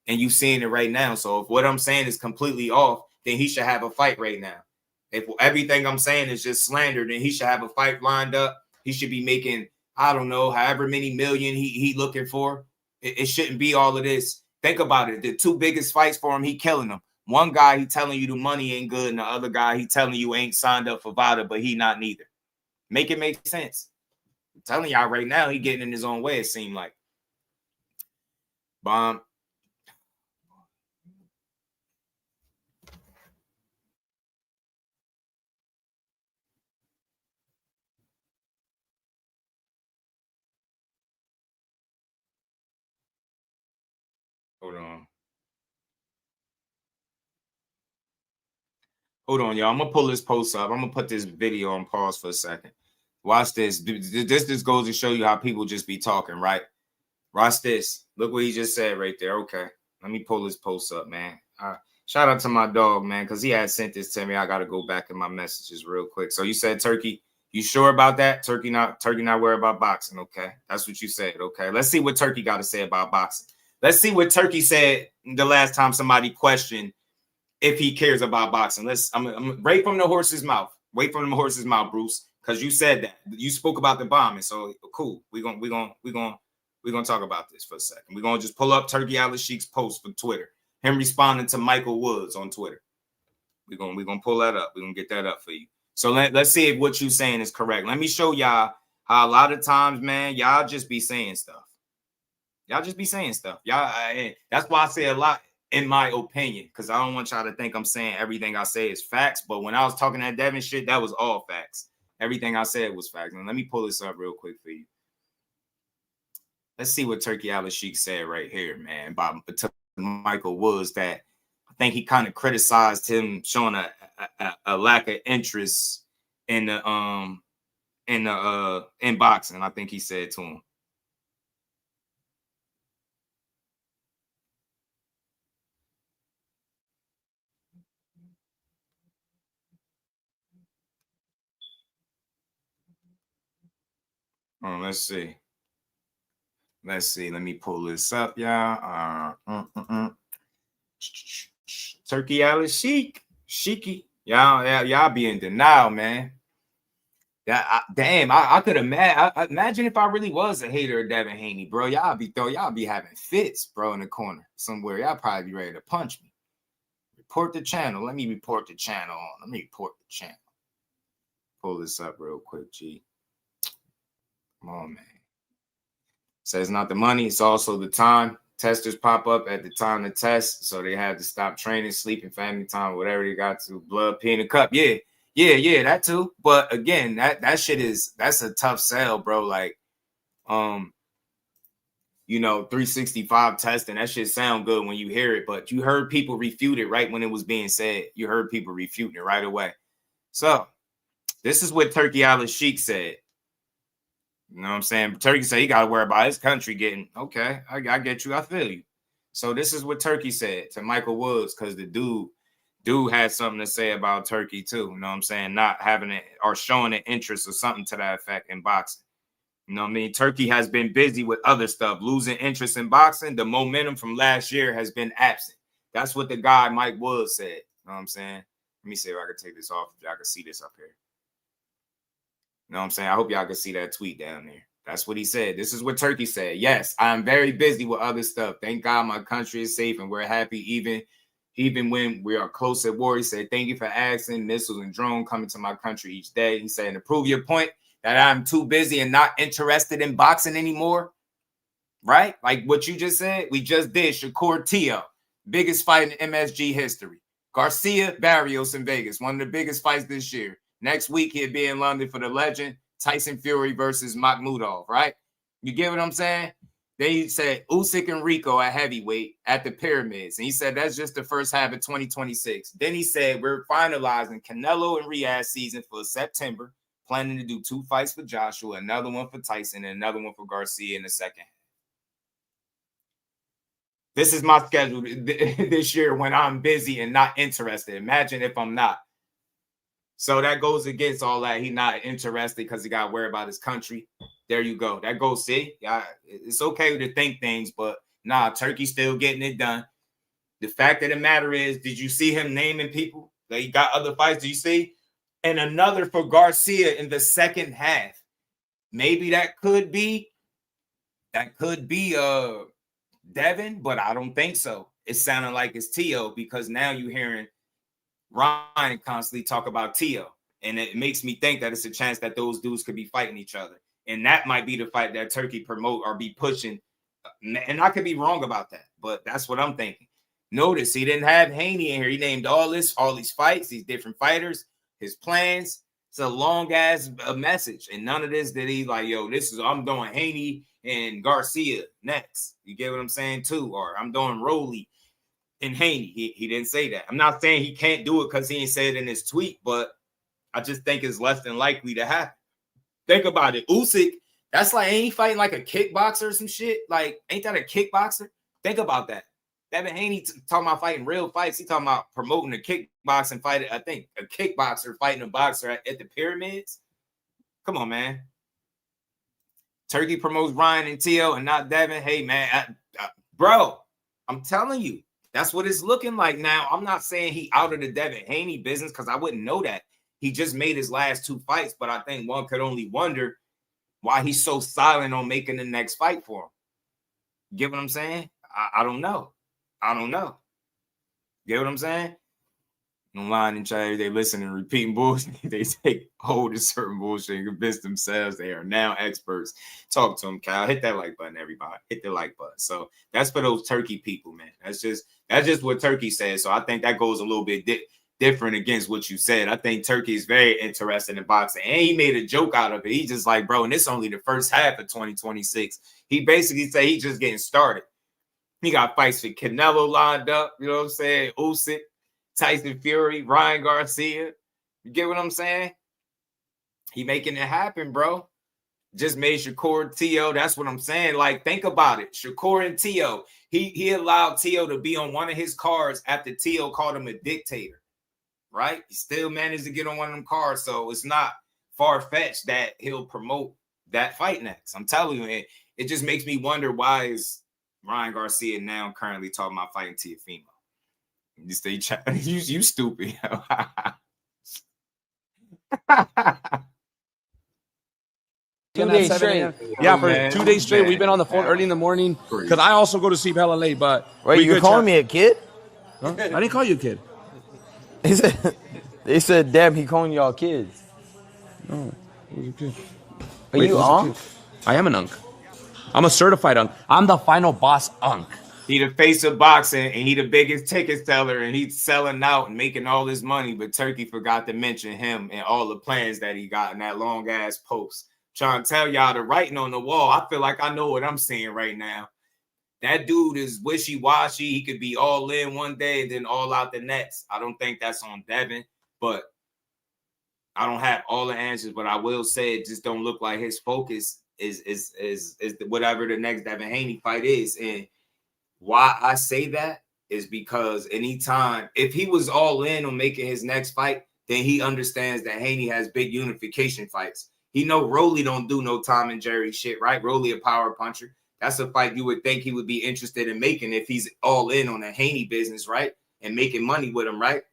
L: And you're seeing it right now. So if what I'm saying is completely off, then he should have a fight right now. If everything I'm saying is just slander, then he should have a fight lined up. He should be making, I don't know, however many million he looking for. It shouldn't be all of this. Think about it. The 2 biggest fights for him, he killing them. One guy, he telling you the money ain't good, and the other guy, he telling you ain't signed up for VADA, but he not neither. Make it make sense. I'm telling y'all right now, he getting in his own way, it seemed like. Bomb. Hold on, y'all. I'm going to pull this post up. I'm going to put this video on pause for a second. Watch this. This goes to show you how people just be talking, right? Watch this. Look what he just said right there. Okay. Let me pull this post up, man. Shout out to my dog, man, because he had sent this to me. I got to go back in my messages real quick. So you said Turkey You sure about that? Turkey not worried about boxing. Okay. That's what you said. Okay. Let's see what Turkey got to say about boxing. Let's see what Turkey said the last time somebody questioned if he cares about boxing. I'm right from the horse's mouth. Wait from the horse's mouth, Bruce, because you said that. You spoke about the bombing. So cool. We're gonna talk about this for a second. We're gonna just pull up Turkey Al-Sheikh's post for Twitter. Him responding to Michael Woods on Twitter. We're gonna pull that up. We're gonna get that up for you. So let's see if what you're saying is correct. Let me show y'all how a lot of times, man, y'all just be saying stuff. Y'all just be saying stuff. That's why I say a lot in my opinion, because I don't want y'all to think I'm saying everything I say is facts. But when I was talking that Devin shit, that was all facts. Everything I said was facts. And let me pull this up real quick for you. Let's see what Turkey Al-Sheikh said right here, man, about Michael Woods, that I think he kind of criticized him showing a lack of interest in boxing. I think he said to him. Let's see. Let me pull this up, y'all. Turkey Al-Sheikh, Sheiky. Y'all be in denial, man. I could imagine if I really was a hater of Devin Haney, bro. Y'all be having fits, bro, in the corner somewhere. Y'all probably be ready to punch me. Report the channel. Let me report the channel. Let me report the channel. Pull this up real quick, G. Come on, man. Says not the money, it's also the time. Testers pop up at the time to test, so they had to stop training, sleeping, family time, whatever they got to. Blood, pee in the cup. Yeah, that too. But again, that shit that's a tough sell, bro. Like, 365 testing, that shit sound good when you hear it, but you heard people refute it right when it was being said. You heard people refuting it right away. So this is what Turkey Al-Sheikh said. You know what I'm saying? Turkey said he got to worry about his country getting, okay, I get you. I feel you. So this is what Turkey said to Michael Woods, because the dude had something to say about Turkey too. You know what I'm saying? Not having it or showing an interest or something to that effect in boxing. You know what I mean? Turkey has been busy with other stuff, losing interest in boxing. The momentum from last year has been absent. That's what the guy Mike Woods said. You know what I'm saying? Let me see if I can take this off. If y'all can see this up here. You know what I'm saying? I hope y'all can see that tweet down there. That's what he said. This is what Turkey said. Yes, I'm very busy with other stuff. Thank God my country is safe and we're happy even when we are close at war. He said, thank you for asking. Missiles and drone coming to my country each day. He said, to prove your point that I'm too busy and not interested in boxing anymore, right? Like what you just said, we just did Shakur Teo, biggest fight in MSG history. Garcia, Barrios in Vegas, one of the biggest fights this year. Next week, he'll be in London for the legend, Tyson Fury versus Makhmudov, right? You get what I'm saying? They said Usyk and Rico at heavyweight at the Pyramids. And he said that's just the first half of 2026. Then he said we're finalizing Canelo and Riyadh season for September, planning to do 2 fights for Joshua, another one for Tyson, and another one for Garcia in the second half. This is my schedule this year when I'm busy and not interested. Imagine if I'm not. So that goes against all that. He's not interested because he got to worry about his country. There you go. That goes, see? Yeah, it's okay to think things, but nah, Turkey's still getting it done. The fact of the matter is, did you see him naming people? Like he got other fights, do you see? And another for Garcia in the second half. Maybe that could be Devin, but I don't think so. It sounded like it's Teo because now you're hearing Ryan constantly talk about Teo, and it makes me think that it's a chance that those dudes could be fighting each other, and that might be the fight that Turkey promote or be pushing. And I could be wrong about that, but that's what I'm thinking. Notice he didn't have Haney in here. He named all these fights, these different fighters, his plans. It's a long ass message, and none of this did he like. Yo, I'm doing Haney and Garcia next. You get what I'm saying too, or I'm doing Rolly and Haney. He didn't say that. I'm not saying he can't do it because he ain't said it in his tweet, but I just think it's less than likely to happen. Think about it. Usyk, that's like, ain't he fighting like a kickboxer or some shit? Like, ain't that a kickboxer? Think about that. Devin Haney talking about fighting real fights. He talking about promoting a kickboxing fight. I think a kickboxer fighting a boxer at the Pyramids. Come on, man. Turkey promotes Ryan and Tio and not Devin. Hey, man, bro, I'm telling you, that's what it's looking like now. I'm not saying he out of the Devin Haney business because I wouldn't know that. He just made his last 2 fights, but I think one could only wonder why he's so silent on making the next fight for him. Get what I'm saying? I don't know. I don't know. Get what I'm saying? Online and chat, they listen and repeating bullshit. They take hold of certain bullshit and convince themselves they are now experts. Talk to them, Kyle. Hit that like button, everybody. Hit the like button. So that's for those Turkey people, man. That's just what Turkey says. So I think that goes a little bit different against what you said. I think Turkey is very interested in boxing, and he made a joke out of it. He just like, bro, and it's only the first half of 2026. He basically said he's just getting started. He got fights for Canelo lined up. You know what I'm saying? Usyk, Tyson Fury, Ryan Garcia. You get what I'm saying? He making it happen, bro. Just made Shakur Tio. That's what I'm saying. Like, think about it. Shakur and Tio. He allowed Tio to be on one of his cards after Tio called him a dictator. Right? He still managed to get on one of them cards. So it's not far-fetched that he'll promote that fight next. I'm telling you, it just makes me wonder, why is Ryan Garcia now currently talking about fighting Teofimo? You stay you stupid.
R: 2 days straight. Yeah, for 2 days straight. We've been on the phone early in the morning because I also go to sleep hella late. But
S: wait, you're calling me a kid?
R: Huh? I didn't call you a kid.
S: They said, damn, he calling y'all kids.
R: No, he was a kid.
S: Are you unk?
R: I am an unk. I'm a certified unk. I'm the final boss unk.
L: He the face of boxing, and he the biggest ticket seller, and he's selling out and making all this money. But Turkey forgot to mention him and all the plans that he got in that long ass post. Trying to tell y'all the writing on the wall. I feel like I know what I'm seeing right now. That dude is wishy-washy. He could be all in one day and then all out the next. I don't think that's on Devin, but I don't have all the answers. But I will say it just don't look like his focus is whatever the next Devin Haney fight is. And why I say that is because anytime, if he was all in on making his next fight, then he understands that Haney has big unification fights. He know Rolly don't do no Tom and Jerry shit, right? Rolly a power puncher. That's a fight you would think he would be interested in making if he's all in on the Haney business, right? And making money with him, right?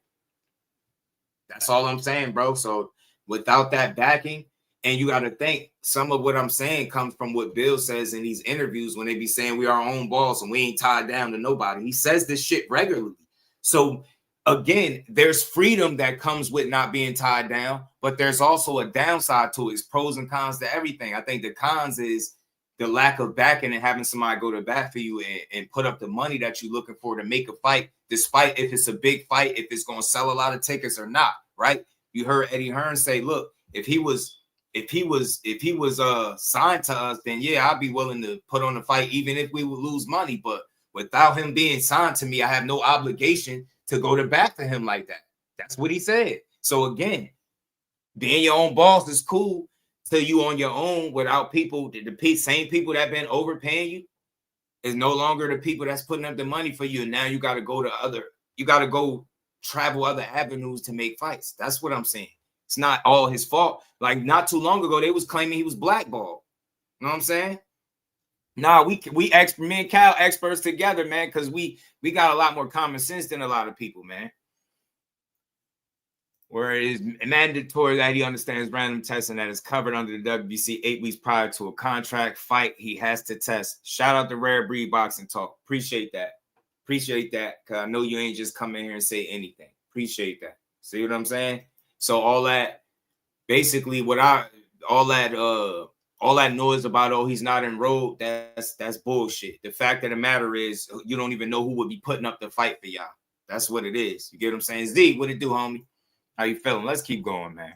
L: That's all I'm saying, bro. So without that backing, and you got to think, some of what I'm saying comes from what Bill says in these interviews when they be saying we are our own boss and we ain't tied down to nobody. He says this shit regularly. So again, there's freedom that comes with not being tied down, but there's also a downside to it. It's pros and cons to everything. I think the cons is the lack of backing and having somebody go to bat for you and put up the money that you're looking for to make a fight, despite if it's a big fight, if it's going to sell a lot of tickets or not, right? You heard Eddie Hearn say, look, if he was signed to us, then yeah, I'd be willing to put on the fight, even if we would lose money. But without him being signed to me, I have no obligation to go to bat for him like that. That's what he said. So again, being your own boss is cool till you on your own without people, the same people that been overpaying you is no longer the people that's putting up the money for you. And now you got to go travel other avenues to make fights. That's what I'm saying. It's not all his fault. Like not too long ago, they was claiming he was blackballed. You know what I'm saying? Nah, me and Cal experts together, man, because we got a lot more common sense than a lot of people, man. Where it is mandatory that he understands random testing that is covered under the WBC 8 weeks prior to a contract fight. He has to test. Shout out to Rare Breed Boxing Talk. Appreciate that. Appreciate that. Because I know you ain't just come in here and say anything. Appreciate that. See what I'm saying? So all that, basically all that noise about, oh, he's not enrolled, that's bullshit. The fact of the matter is you don't even know who would be putting up the fight for y'all. That's what it is. You get what I'm saying? Z, what it do, homie? How you feeling? Let's keep going, man.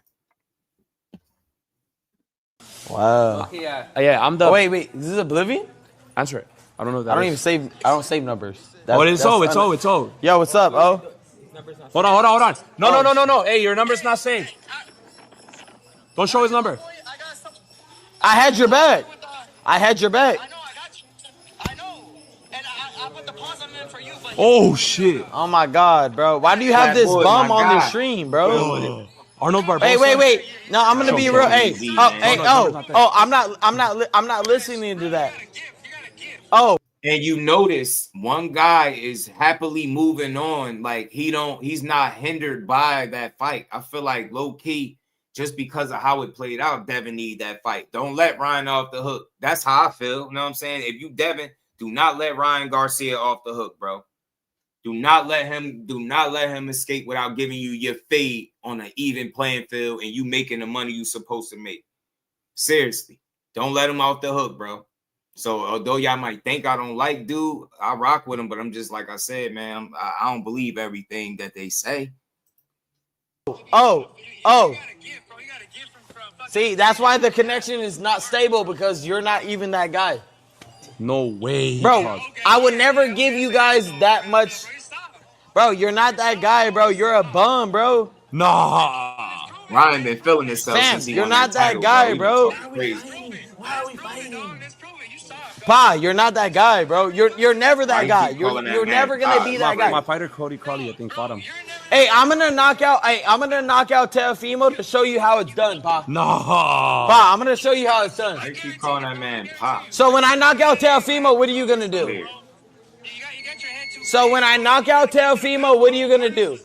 S: Wow.
R: Okay, yeah, I'm the.
S: Oh, wait. Is this Oblivion?
R: Answer it. I don't know that.
S: I don't save numbers.
R: It's old.
S: Yo, what's up? Oh.
R: Hold on. No. Hey, your number's not saved. Don't show his number.
S: I had your back.
O: I know, I got you. I know. And I put the pause on them for you, but
R: oh shit.
S: Oh my god, bro. Why do you have this bum on the stream, bro?
R: Arnold Barboza.
S: Wait. No, I'm gonna be real. Hey, I'm not listening to that. Oh.
L: And you notice one guy is happily moving on. Like he's not hindered by that fight. I feel like low key, just because of how it played out, Devin need that fight. Don't let Ryan off the hook. That's how I feel. You know what I'm saying? If you Devin, do not let Ryan Garcia off the hook, bro. Do not let him escape without giving you your fade on an even playing field and you making the money you supposed to make. Seriously, don't let him off the hook, bro. So although y'all might think I don't like dude, I rock with him, but I'm just like I said, man, I don't believe everything that they say.
S: Oh. See, that's why the connection is not stable because you're not even that guy.
R: No way.
S: Bro, I would never give you guys that much. Bro, you're not that guy, bro. You're a bum, bro.
R: Nah.
L: Ryan been feeling himself since he
S: you're
L: won
S: not that
L: title,
S: guy, bro.
Q: Why are we fighting?
S: Pa, you're not that guy, bro. You're never that guy. You're never gonna be that guy.
R: My fighter Cody Crowley, I think, fought him.
S: Hey, I'm gonna knock out Teofimo to show you how it's done, Pa.
R: No.
S: Pa, I'm gonna show you how it's done.
L: I keep calling that man Pa.
S: So when I knock out Teofimo, what are you gonna do? So when I knock out Teofimo, what are you gonna do?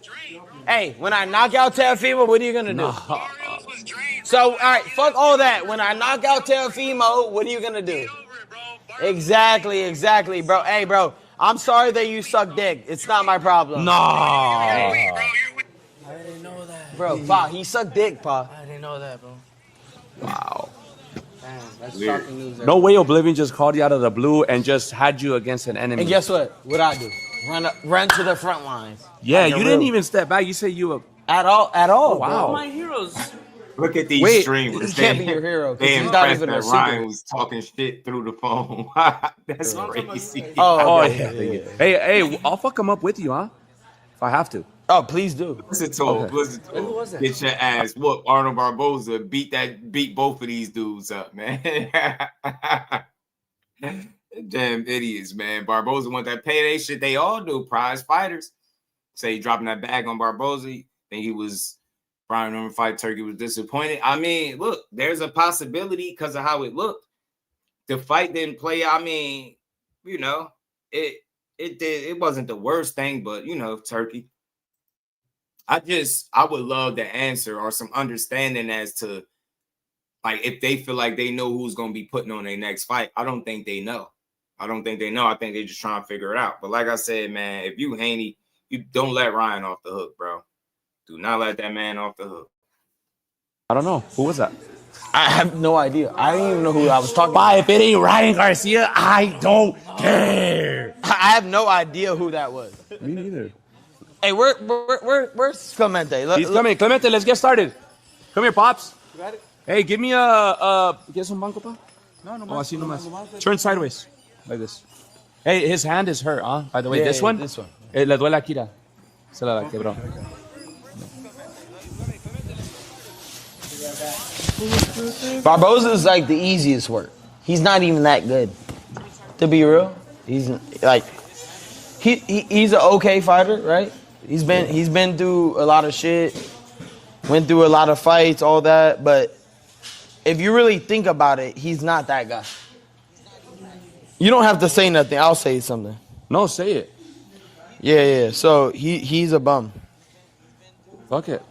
S: Hey, when I knock out Teofimo, what are you gonna do?
R: No.
S: So, all right, fuck all that. When I knock out Teofimo, what are you gonna do? Exactly, bro. Hey, bro, I'm sorry that you suck dick. It's not my problem.
R: No.
Q: I didn't know that.
S: Bro, Pa, he sucked dick, Pa.
Q: I didn't know that, bro.
R: Wow.
S: Damn, that's shocking news.
R: No way Oblivion just called you out of the blue and just had you against an enemy.
S: And guess what? What'd I do? Run to the front lines.
R: Yeah, you didn't even step back. You say you were...
S: At all.
R: Oh, wow.
Q: All my heroes.
L: Look at these streamers.
S: He can't be your hero.
L: They
S: He's not
L: impressed
S: even a
L: that
S: secret.
L: Ryan was talking shit through the phone. That's crazy.
S: Oh,
R: yeah. Hey, I'll fuck him up with you, huh? If I have to.
S: Oh, please do.
L: Listen to him. Listen to him.
Q: Who was that?
L: Get your ass whooped. Arnold Barboza beat both of these dudes up, man. Damn idiots, man. Barboza want that payday shit. They all do. Prize fighters. Say dropping that bag on Barboza. Think he was Brian Norman fight. Turkey was disappointed. I mean, look, there's a possibility because of how it looked. The fight didn't play. I mean, you know, it did. It wasn't the worst thing, but you know, Turkey. I would love the answer or some understanding as to like if they feel like they know who's gonna be putting on their next fight. I don't think they know. I think they're just trying to figure it out. But like I said, man, if you Haney, you don't let Ryan off the hook, bro. Do not let that man off the hook.
R: I don't know. Who was that?
S: I have no idea. I didn't even know who I was talking about.
R: If it ain't Ryan Garcia, I don't care.
S: I have no idea who that was.
R: Me neither.
S: Hey, where's Clemente?
R: He's coming. Clemente, let's get started. Come here, Pops.
S: You got it?
R: Hey, give me ¿Quieres un banco, pa? No, así nomás. Turn sideways, like this. Hey, his hand is hurt, huh? By the way, this one?
S: This one.
R: Le duele aquí, se la quebró.
S: Barboza is like the easiest work. He's not even that good. To be real, he's like he's an okay fighter, right? He's been through a lot of shit, went through a lot of fights, all that. But if you really think about it, he's not that guy. You don't have to say nothing. I'll say something.
R: No, say it.
S: Yeah. So he's a bum.
R: Fuck it.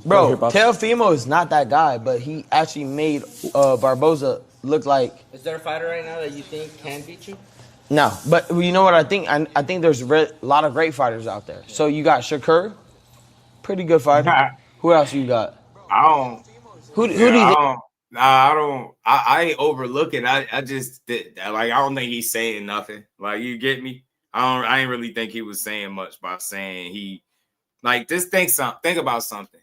S: Bro, Teofimo is not that guy, but he actually made Barboza look like.
Q: Is there a fighter right now that you think can beat you?
S: No, but you know what I think? I think there's a lot of great fighters out there. So you got Shakur, pretty good fighter. Who else you got?
L: I don't.
S: Who do you think?
L: I don't. I ain't overlooking. I just like I don't think he's saying nothing. Like you get me? I ain't really think he was saying much by saying he. Like just think about something.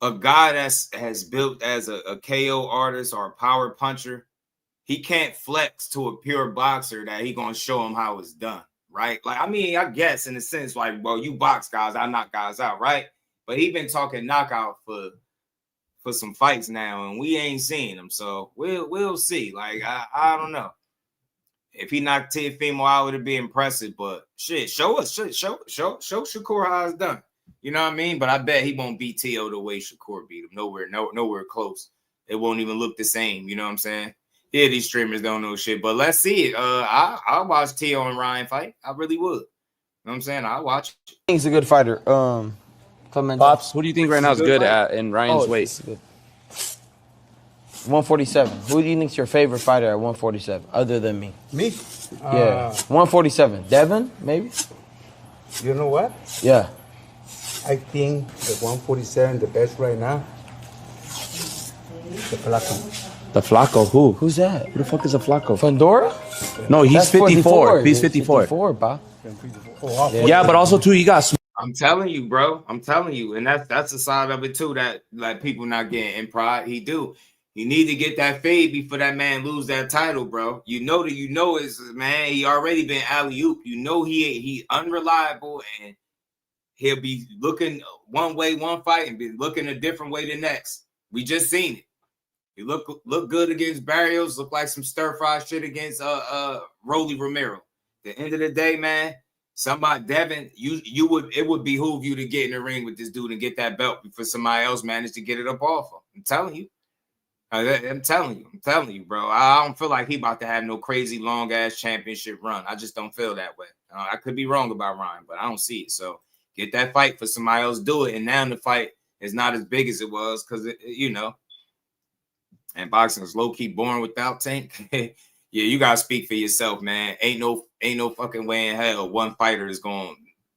L: A guy has built as a KO artist or a power puncher, he can't flex to a pure boxer that he gonna show him how it's done, right? Like I mean, I guess in a sense, like, well, you box guys, I knock guys out, right? But he been talking knockout for some fights now, and we ain't seen him, so we'll see. Like I don't know. If he knocked Teofimo out, it would be impressive. But shit, show us, show Shakur how it's done. You know what I mean? But I bet he won't beat T.O. the way Shakur beat him. Nowhere close. It won't even look the same. You know what I'm saying? Yeah, these streamers don't know shit. But let's see it. I'll watch T.O. and Ryan fight. I really would. You know what I'm saying? I'll watch it.
S: I think he's a good fighter.
R: Pops, who do you think right now is good at in Ryan's weight?
S: 147. Who do you think's your favorite fighter at 147 other than me?
T: Me?
S: Yeah. 147. Devin, maybe?
T: You know what?
S: Yeah.
T: I think the 147, the best right now, the Flaco.
R: The Flaco, who?
S: Who's that?
R: Who the fuck is a Flaco?
S: Fandora?
R: No, he's
S: That's
R: 54. He's 54.
S: 54, ba.
R: Yeah, but also too, he got.
L: I'm telling you, bro. I'm telling you, and that's the side of it too. That like people not getting in pride. He do. You need to get that fade before that man lose that title, bro. You know is man. He already been alley-oop. You know he unreliable and he'll be looking one way one fight and be looking a different way the next. We just seen it. He look good against Barrios. Look like some stir fry shit against Rolly Romero. At the end of the day, man. Somebody, Devin, it would behoove you to get in the ring with this dude and get that belt before somebody else managed to get it up off him. I'm telling you. I'm telling you, bro. I don't feel like he about to have no crazy long ass championship run. I just don't feel that way. I could be wrong about Ryan, but I don't see it. So get that fight for somebody else, do it. And now the fight is not as big as it was because and boxing is low key boring without Tank. Yeah, you gotta speak for yourself, man. Ain't no fucking way in hell one fighter is gonna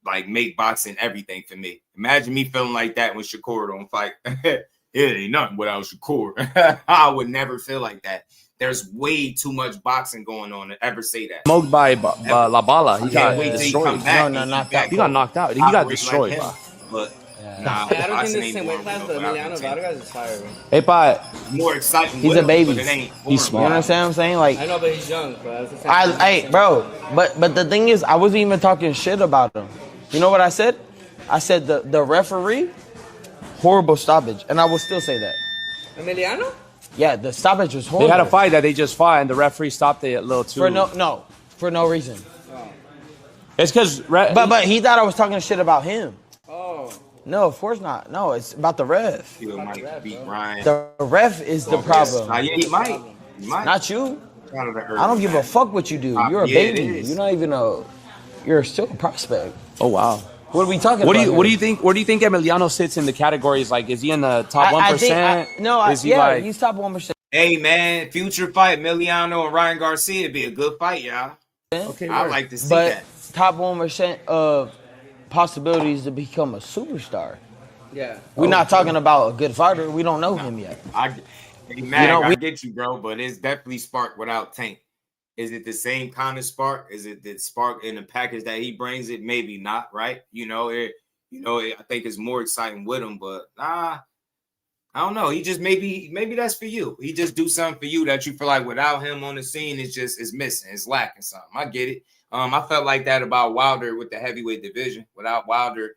L: like make boxing everything for me. Imagine me feeling like that when Shakur don't fight. It ain't nothing without Shakur. I would never feel like that. There's way too much boxing going on to ever say that.
R: Smoked by La Bala. He got destroyed.
L: He
R: got knocked out. He got destroyed.
L: But
R: nah,
U: I don't think it's the same weight class, but Emiliano Vargas is fire, man.
R: Hey, but
L: more exciting.
S: He's a baby.
R: He's small.
S: You know what I'm saying? Like
U: I know, but he's young. But that's
S: hey, bro. But the thing is, I wasn't even talking shit about him. You know what I said? I said the referee, horrible stoppage, and I will still say that.
U: Emiliano?
S: Yeah, the stoppage was horrible.
R: They had a fight that they just fought, and the referee stopped it a little too.
S: For no reason.
U: Oh.
R: It's because,
S: but he thought I was talking shit about him.
U: Oh.
S: No, of course not. No, it's about the ref.
L: Might beat Ryan.
S: The ref is the problem.
L: Yeah, he might.
S: Not you. I don't give a fuck what you do. You're a baby. You're not even you're still a prospect.
R: Oh wow.
S: What are we talking
R: about?
S: What
R: do you think? Where do you think Emiliano sits in the categories? Like, is he in the top 1%?
S: He's top 1%.
L: Hey man, future fight Emiliano and Ryan Garcia would be a good fight, y'all.
S: Okay,
L: I like to see
S: but
L: that.
S: Top 1% of possibilities to become a superstar.
U: Yeah.
S: We're not talking about a good fighter. We don't know him yet.
L: I get you, bro, but it's definitely spark without Tank. Is it the same kind of spark? Is it the spark in the package that he brings? It maybe not, right? I think it's more exciting with him, but I don't know. He just maybe that's for you. He just do something for you that you feel like without him on the scene, it's missing, it's lacking something. I get it. I felt like that about Wilder with the heavyweight division. Without Wilder,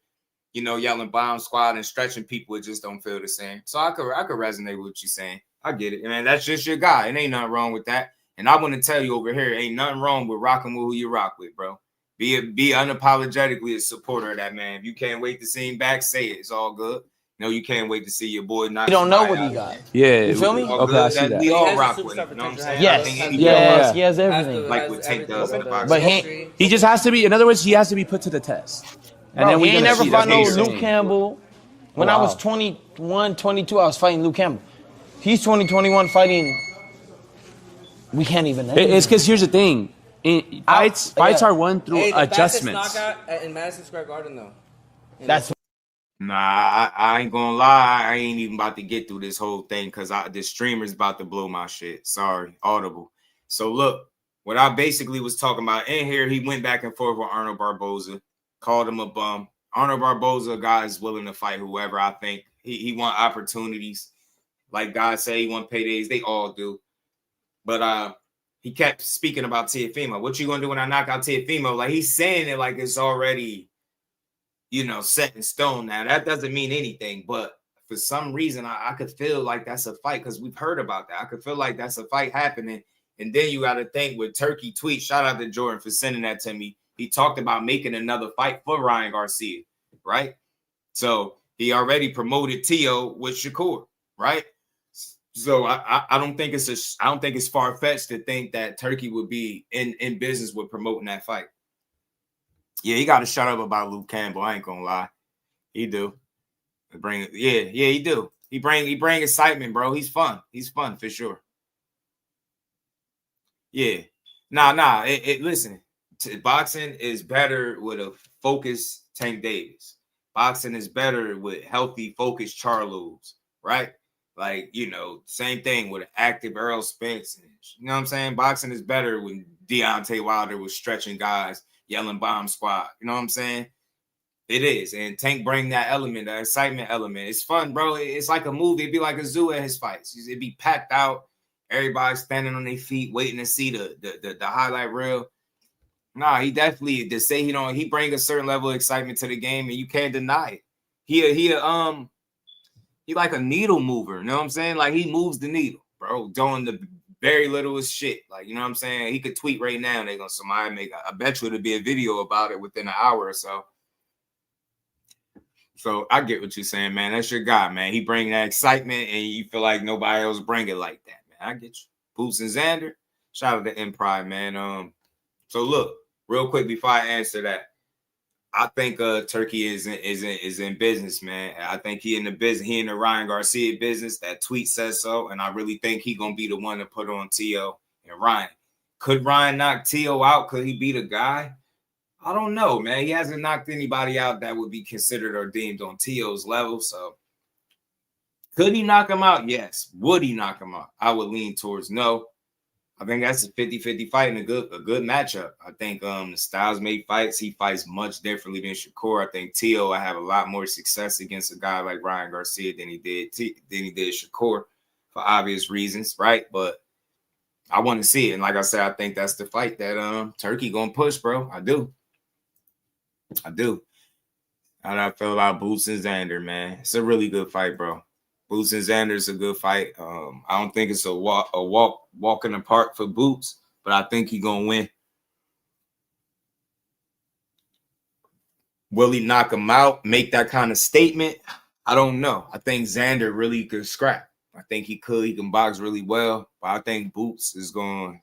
L: yelling bomb squad and stretching people, it just don't feel the same. So I could resonate with what you're saying. I get it, man. That's just your guy. It ain't nothing wrong with that. And I want to tell you over here, ain't nothing wrong with rocking with who you rock with, bro. Be unapologetically a supporter of that man. If you can't wait to see him back, say it. It's all good. You can't wait to see your boy.
S: You don't know what he got.
R: Yeah.
S: You feel me?
R: Okay, I see that.
L: We all rock with him. You know what I'm saying?
S: Yes. He has everything.
L: Like what Tank does in the box.
S: But
R: he just has to be. In other words, he has to be put to the test. And then
S: he ain't never fought no
R: Luke
S: Luke Campbell. When I was 21, 22, I was fighting Luke Campbell. He's 20, 21 fighting. We can't even.
R: It's because here's the thing. Fights are won through adjustments.
U: Knockout in Madison Square Garden, though.
S: That's.
L: Nah, I ain't gonna lie. I ain't even about to get through this whole thing because the streamer's about to blow my shit. Sorry, Audible. So look, what I basically was talking about in here, he went back and forth with Arnold Barboza, called him a bum. Arnold Barboza, a guy is willing to fight whoever. I think he want opportunities. Like God say, he want paydays. They all do. But he kept speaking about Teofimo. What you gonna do when I knock out Teofimo? Like he's saying it like it's already, set in stone. Now that doesn't mean anything, but for some reason I could feel like that's a fight because we've heard about that. I could feel like that's a fight happening. And then you got to think with Turkey tweet. Shout out to Jordan for sending that to me. He talked about making another fight for Ryan Garcia, right? So he already promoted Tio with Shakur, right? So I don't think it's far-fetched to think that Turkey would be in business with promoting that fight. Yeah, he got to shut up about Luke Campbell. I ain't gonna lie, he do. He do. He bring excitement, bro. He's fun. He's fun for sure. Yeah. Nah. Listen, boxing is better with a focused Tank Davis. Boxing is better with healthy, focused Charlos, right? Like, you know, same thing with an active Errol Spence. You know what I'm saying? Boxing is better when Deontay Wilder was stretching guys, yelling bomb squad. You know what I'm saying? It is. And Tank bring that element, that excitement element. It's fun, bro. It's like a movie. It'd be like a zoo at his fights. It'd be packed out. Everybody standing on their feet, waiting to see the highlight reel. Nah, he definitely, to say he bring a certain level of excitement to the game, and you can't deny it. He like a needle mover, you know what I'm saying? Like, he moves the needle, bro, doing the very littlest shit. Like, you know what I'm saying? He could tweet right now, and somebody make, I bet you it'll be a video about it within an hour or so. So I get what you're saying, man. That's your guy, man. He bring that excitement, and you feel like nobody else bring it like that, man. I get you. Boots and Xander, shout out to Empire, man. So look, real quick before I answer that, I think Turkey is in business, man. I think he in the business. He in the Ryan Garcia business. That tweet says so, and I really think he gonna be the one to put on Tio and Ryan. Could Ryan knock Tio out? Could he be the guy? I don't know, man. He hasn't knocked anybody out that would be considered or deemed on Tio's level. So could he knock him out? Yes. Would he knock him out? I would lean towards no. I think that's a 50-50 fight and a good matchup. I think the styles made fights. He fights much differently than Shakur. I think Tio will have a lot more success against a guy like Ryan Garcia than he did Shakur for obvious reasons, right? But I want to see it. And like I said, I think that's the fight that Turkey gonna push, bro. I do. How do I feel about Boots and Xander, man? It's a really good fight, bro. Boots and Xander is a good fight. I don't think it's a walk in the park for Boots, but I think he's gonna win. Will he knock him out? Make that kind of statement? I don't know. I think Xander really could scrap. I think he could. He can box really well, but I think Boots is going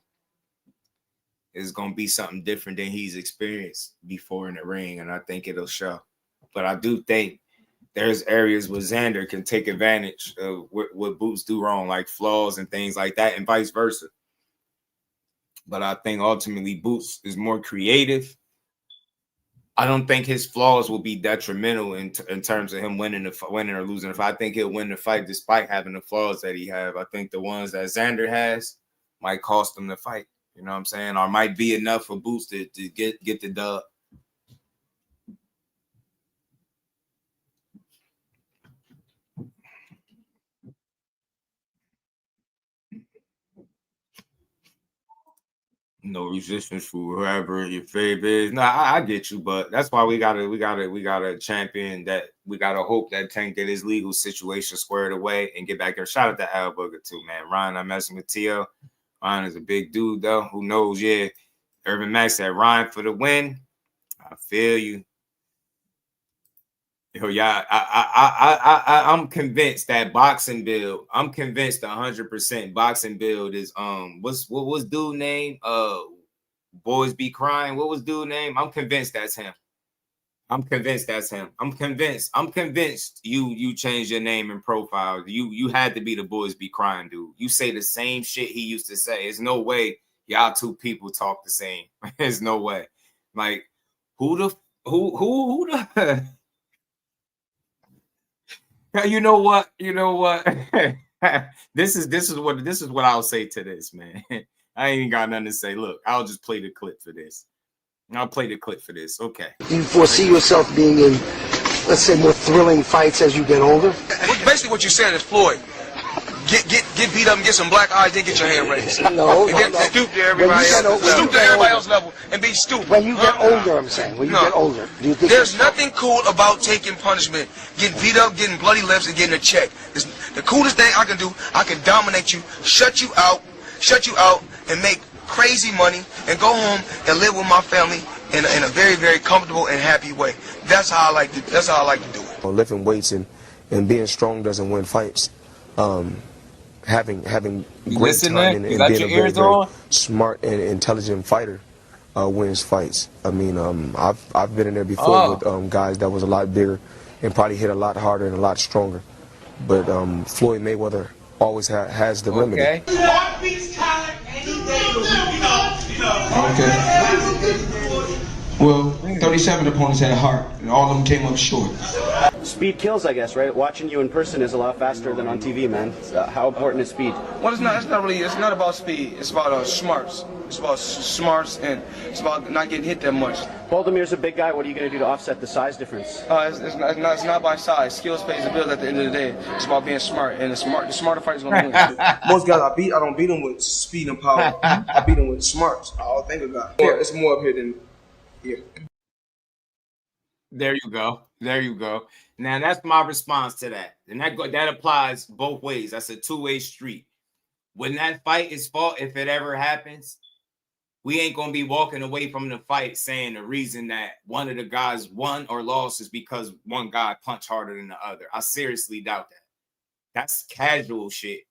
L: to be something different than he's experienced before in the ring, and I think it'll show. But I do think there's areas where Xander can take advantage of what Boots do wrong, like flaws and things like that, and vice versa. But I think ultimately Boots is more creative. I don't think his flaws will be detrimental in terms of him winning or losing. If I think he'll win the fight despite having the flaws that he have, I think the ones that Xander has might cost him the fight. You know what I'm saying? Or might be enough for Boots to get the dub. No resistance for whoever your favorite is. No, I get you, but that's why we gotta champion that. We gotta hope that Tank get his legal situation squared away and get back there. Shout out to Al Booger too, man. Ryan, I'm messing with Tio. Ryan is a big dude, though. Who knows? Yeah. Urban Max said Ryan for the win. I feel you. Yo, yeah, I'm convinced that boxing build. I'm convinced 100% boxing build is what was dude name? Boys Be Crying. What was dude name? I'm convinced that's him. I'm convinced you changed your name and profile. You had to be the Boys Be Crying dude. You say the same shit he used to say. There's no way y'all two people talk the same. There's no way. Like who the You know what? This is what I'll say to this, man. I ain't got nothing to say. Look, I'll just play the clip for this. I'll play the clip for this. Okay.
F: Do you foresee yourself being in, let's say, more thrilling fights as you get older?
G: Basically, what you're saying is Floyd. Get beat up and get some black eyes, then get your hand raised.
F: No.
G: Stoop to everybody else. Stoop to everybody else's level and be stupid.
F: When you get older, I'm saying. When you get older, do you think
G: there's nothing cool about taking punishment, getting beat up, getting bloody lips, and getting a check? The coolest thing I can do, I can dominate you, shut you out, and make crazy money, and go home and live with my family in a very, very comfortable and happy way. That's how I like to do it.
H: Lifting weights and being strong doesn't win fights. Having great timing and being a very, very smart and intelligent fighter wins fights. I mean, I've been in there before with guys that was a lot bigger and probably hit a lot harder and a lot stronger. But Floyd Mayweather always has the remedy.
I: Okay. Well, 37 opponents had heart, and all of them came up short.
J: Speed kills, I guess, right? Watching you in person is a lot faster than on TV, man. How important is speed?
G: Well, it's not really. It's not about speed. It's about smarts. It's about smarts, and it's about not getting hit that much.
J: Baldamir's a big guy. What are you going to do to offset the size difference?
G: It's not by size. Skills pays the bill at the end of the day. It's about being smart, and the smarter fighter's going to win. Most guys I don't beat them with speed and power. I beat them with smarts. I'll think about it. It's more up here than here.
L: There you go. There you go. Now that's my response to that, and that applies both ways. That's a two-way street. When that fight is fought, if it ever happens, we ain't gonna be walking away from the fight saying the reason that one of the guys won or lost is because one guy punched harder than the other. I seriously doubt that. That's casual shit.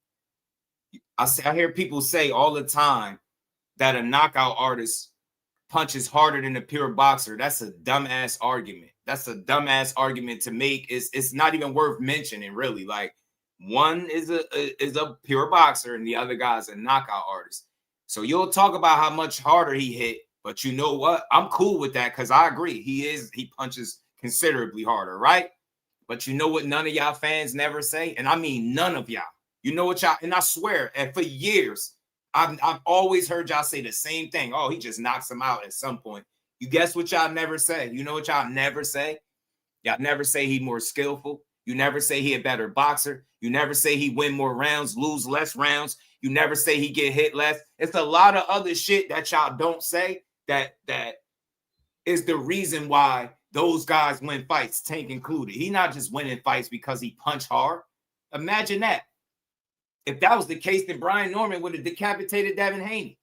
L: I hear people say all the time that a knockout artist punches harder than a pure boxer. That's a dumbass argument. That's a dumbass argument to make. It's not even worth mentioning, really. Like, one is a pure boxer and the other guy's a knockout artist. So you'll talk about how much harder he hit, but you know what? I'm cool with that because I agree. He punches considerably harder, right? But you know what none of y'all fans never say? And I mean none of y'all. You know what y'all, and I swear, and for years, I've always heard y'all say the same thing. Oh, he just knocks him out at some point. You guess what y'all never say? You know what y'all never say? Y'all never say he more skillful. You never say he a better boxer. You never say he win more rounds, lose less rounds. You never say he get hit less. It's a lot of other shit that y'all don't say that is the reason why those guys win fights, Tank included. He not just winning fights because he punched hard. Imagine that. If that was the case, then Brian Norman would have decapitated Devin Haney.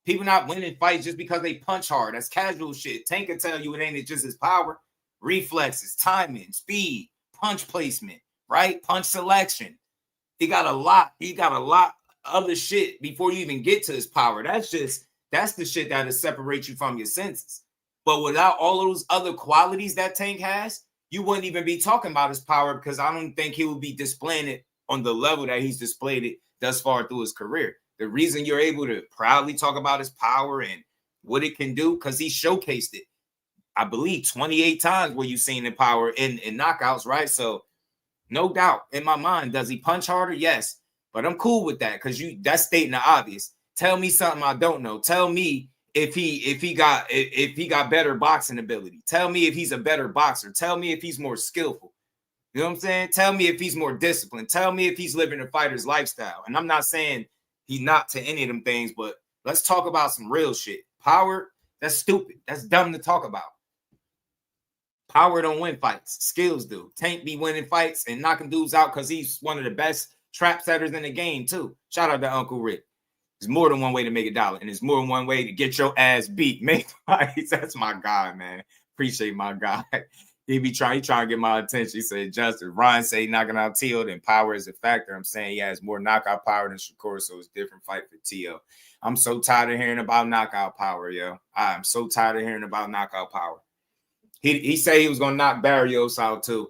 L: People not winning fights just because they punch hard. That's casual shit. Tank can tell you it ain't just his power. Reflexes, timing, speed, punch placement, right? Punch selection. He got a lot other shit before you even get to his power. That's the shit that'll separate you from your senses. But without all of those other qualities that Tank has, you wouldn't even be talking about his power because I don't think he would be displaying it on the level that he's displayed it thus far through his career. The reason you're able to proudly talk about his power and what it can do, because he showcased it, I believe, 28 times where you've seen the power in knockouts, right? So no doubt in my mind, does he punch harder? Yes. But I'm cool with that because that's stating the obvious. Tell me something I don't know. Tell me if he got better boxing ability. Tell me if he's a better boxer. Tell me if he's more skillful. You know what I'm saying? Tell me if he's more disciplined. Tell me if he's living a fighter's lifestyle. And I'm not saying he's not to any of them things, but let's talk about some real shit. Power, that's stupid. That's dumb to talk about. Power don't win fights. Skills do. Tank be winning fights and knocking dudes out because he's one of the best trap setters in the game, too. Shout out to Uncle Rick. There's more than one way to make $1, and there's more than one way to get your ass beat. Make fights. That's my guy, man. Appreciate my guy. He trying to get my attention. He said, Justin, Ryan say knocking out T.O., then power is a factor. I'm saying he has more knockout power than Shakur, so it's a different fight for T.O. I'm so tired of hearing about knockout power, yo. I'm so tired of hearing about knockout power. He said he was going to knock Barrios out, too.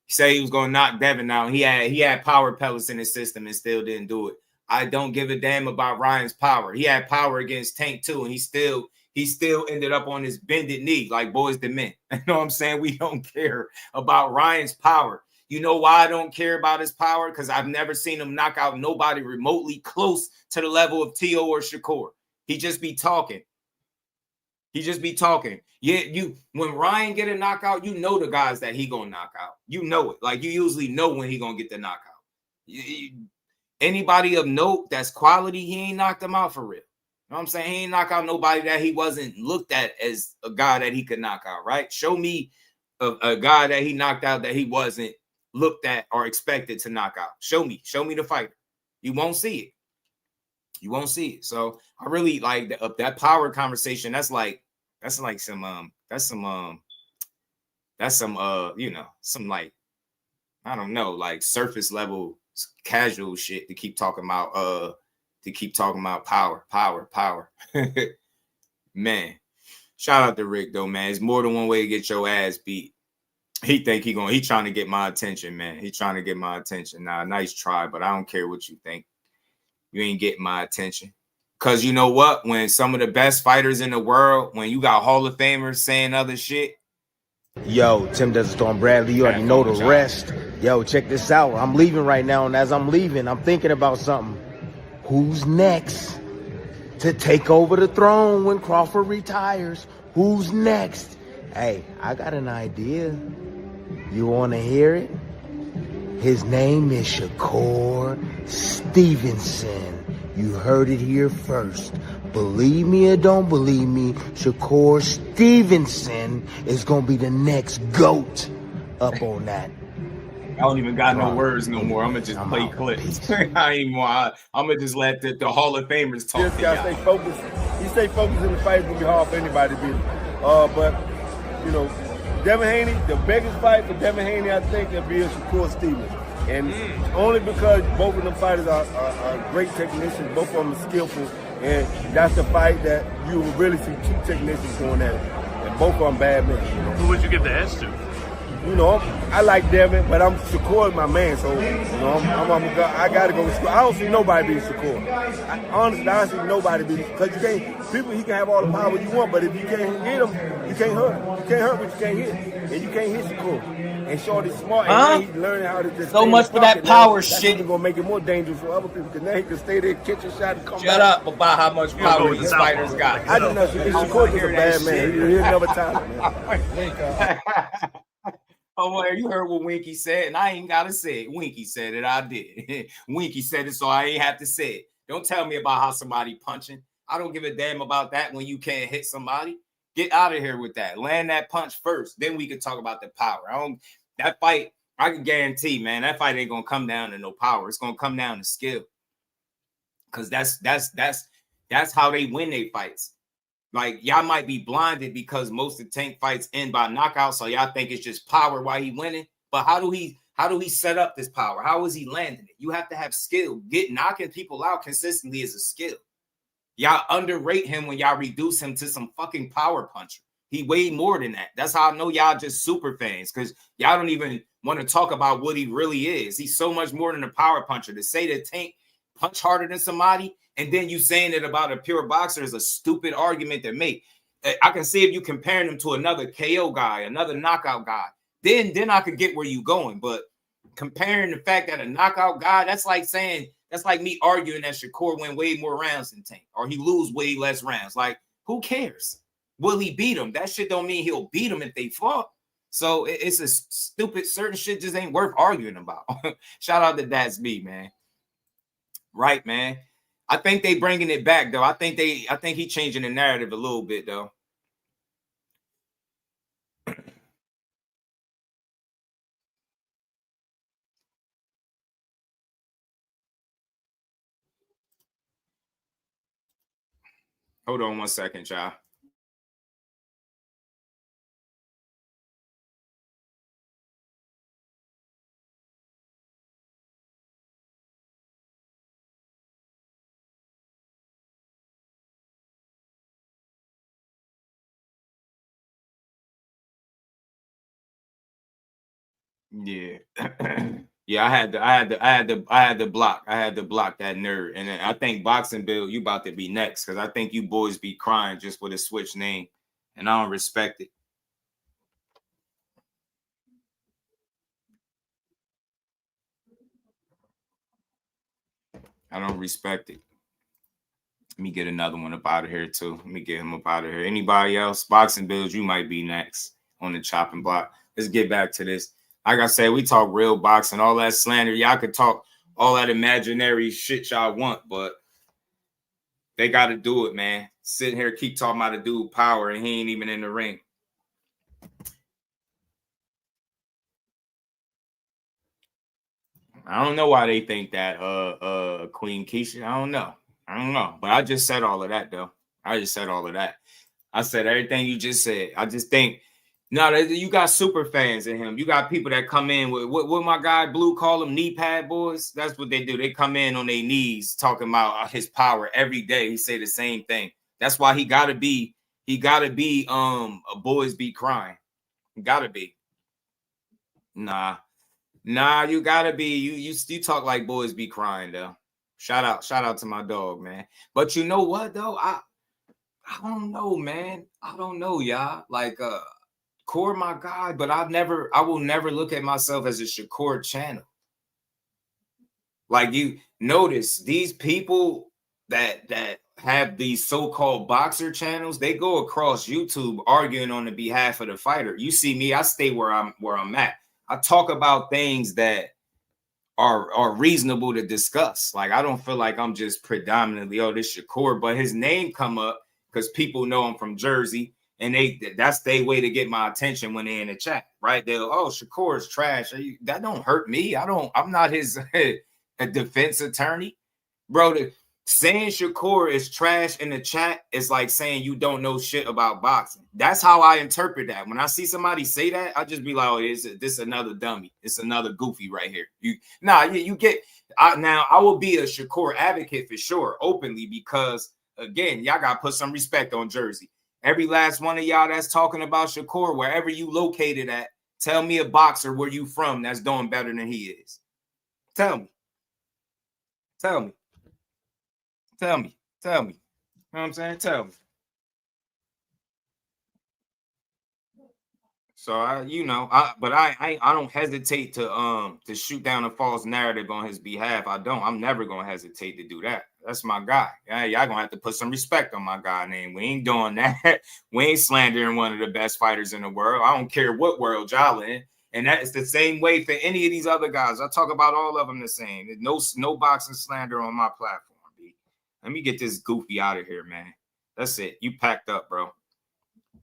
L: He said he was going to knock Devin out. He had power pellets in his system and still didn't do it. I don't give a damn about Ryan's power. He had power against Tank, too, and he still ended up on his bended knee like boys to men. You know what I'm saying? We don't care about Ryan's power. You know why I don't care about his power? Because I've never seen him knock out nobody remotely close to the level of T.O. or Shakur. He just be talking. Yeah, when Ryan get a knockout, you know the guys that he gonna knock out. You know it. Like, you usually know when he gonna get the knockout. Anybody of note that's quality, he ain't knocked them out for real. You know what I'm saying? He ain't knock out nobody that he wasn't looked at as a guy that he could knock out, right? Show me a guy that he knocked out that he wasn't looked at or expected to knock out. Show me the fighter. You won't see it. So I really like that power conversation. That's some like I don't know, like surface level casual shit to keep talking about power. Man, shout out to Rick though, man. It's more than one way to get your ass beat. He trying to get my attention, man. He trying to get my attention. Nah, nice try, but I don't care what you think. You ain't getting my attention. Cause you know what? When some of the best fighters in the world, when you got Hall of Famers saying other shit.
A: Yo, Tim Desert Storm Bradley, you already know the rest. Yo, check this out. I'm leaving right now, and as I'm leaving, I'm thinking about something. Who's next to take over the throne when Crawford retires? Who's next? Hey, I got an idea. You want to hear it? His name is Shakur Stevenson. You heard it here first. Believe me or don't believe me, Shakur Stevenson is going to be the next GOAT up on that.
L: I don't even got no words no more. I'm going to just play clips. I ain't more. I'm going to just let the Hall of Famers talk.
V: Just got to stay focused. You stay focused in the fight, it's going to be hard for anybody to beat him. But, you know, Devin Haney, the biggest fight for Devin Haney, I think, will be Shakur Stevenson. And only because both of them fighters are great technicians, both of them are skillful, and that's the fight that you will really see two technicians going at it. And both of them bad men. You know?
W: Who would you give the edge to?
V: You know, I like Devin, but Shakur is my man, so you know, I got to go with Shakur. I don't see nobody beat Shakur. Honestly, I don't see nobody beat, because he can have all the power you want, but if you can't hit him, you can't hurt him. You can't hurt what you can't hit, and you can't hit Shakur. And Shorty's smart, and he's learning how to just
L: so much for that power shit.
V: That's gonna make it more dangerous for other people, because now he can stay there, catch a shot, and come back.
L: Shut up about how much power these fighters got.
V: I just know Shakur's just a bad man. He's another talent, man.
L: Oh, you heard what Winky said, and I ain't gotta say it. Winky said it, I did. Winky said it, so I ain't have to say it. Don't tell me about how somebody punching. I don't give a damn about that when you can't hit somebody. Get out of here with that. Land that punch first, then we can talk about the power. That fight, I can guarantee, man, that fight ain't gonna come down to no power. It's gonna come down to skill. Cause that's how they win their fights. Like, y'all might be blinded because most of Tank fights end by knockout, so y'all think it's just power while he winning. But how do he set up this power? How is he landing it? You have to have skill. Knocking people out consistently is a skill. Y'all underrate him when y'all reduce him to some fucking power puncher. He way more than that. That's how I know y'all just super fans, because y'all don't even want to talk about what he really is. He's so much more than a power puncher. To say that Tank punch harder than somebody, and then you saying it about a pure boxer is a stupid argument to make. I can see if you comparing him to another KO guy, another knockout guy, then I could get where you going. But comparing the fact that a knockout guy, that's like me arguing that Shakur win way more rounds than Tank, or he lose way less rounds. Like, who cares? Will he beat him? That shit don't mean he'll beat him if they fought. So it's a stupid, certain shit just ain't worth arguing about. Shout out to That's Me, man. Right, man. I think they bringing it back though. I think he changing the narrative a little bit though. Hold on 1 second, y'all. Yeah. Yeah, I had to block that nerd. And I think Boxing Bill, you about to be next, because I think you boys be crying just for the switch name, and I don't respect it. I don't respect it. Let me get another one up out of here too. Let me get him up out of here. Anybody else? Boxing Bills, you might be next on the chopping block. Let's get back to this. Like I said, we talk real boxing, all that slander. Y'all could talk all that imaginary shit y'all want, but they got to do it, man. Sitting here, keep talking about a dude power, and he ain't even in the ring. I don't know why they think that Queen Keisha. I don't know. But I just said all of that, though. I said everything you just said. I just think No, you got super fans in him. You got people that come in with what my guy Blue call them knee pad boys. That's what they do. They come in on their knees talking about his power every day. He say the same thing. That's why he gotta be a boys be crying. Gotta be. Nah, you gotta be. You talk like boys be crying though. Shout out to my dog, man. But you know what though? I don't know, man. I don't know, y'all. Like Core, my guy, but I will never look at myself as a Shakur channel. Like you notice these people that have these so-called boxer channels, they go across YouTube arguing on the behalf of the fighter. You see me, I stay where I'm at. I talk about things that are reasonable to discuss. Like I don't feel like I'm just predominantly, oh, this Shakur, but his name come up because people know I'm from Jersey. And that's their way to get my attention when they're in the chat, right? They'll, oh, Shakur is trash. That don't hurt me. I'm not his a defense attorney. Bro, saying Shakur is trash in the chat is like saying you don't know shit about boxing. That's how I interpret that. When I see somebody say that, I just be like, oh, this is another dummy. It's another goofy right here. Now I will be a Shakur advocate for sure, openly, because again, y'all got to put some respect on Jersey. Every last one of y'all that's talking about Shakur, wherever you located at, tell me a boxer where you from that's doing better than he is. Tell me. You know what I'm saying? Tell me. So I don't hesitate to shoot down a false narrative on his behalf. I'm never gonna hesitate to do that. That's my guy. Yeah, y'all gonna have to put some respect on my guy name. We ain't doing that. We ain't slandering one of the best fighters in the world. I don't care what world y'all in. And that is the same way for any of these other guys. I talk about all of them the same. No boxing slander on my platform, B. Let me get this goofy out of here, man. That's it. You packed up, bro.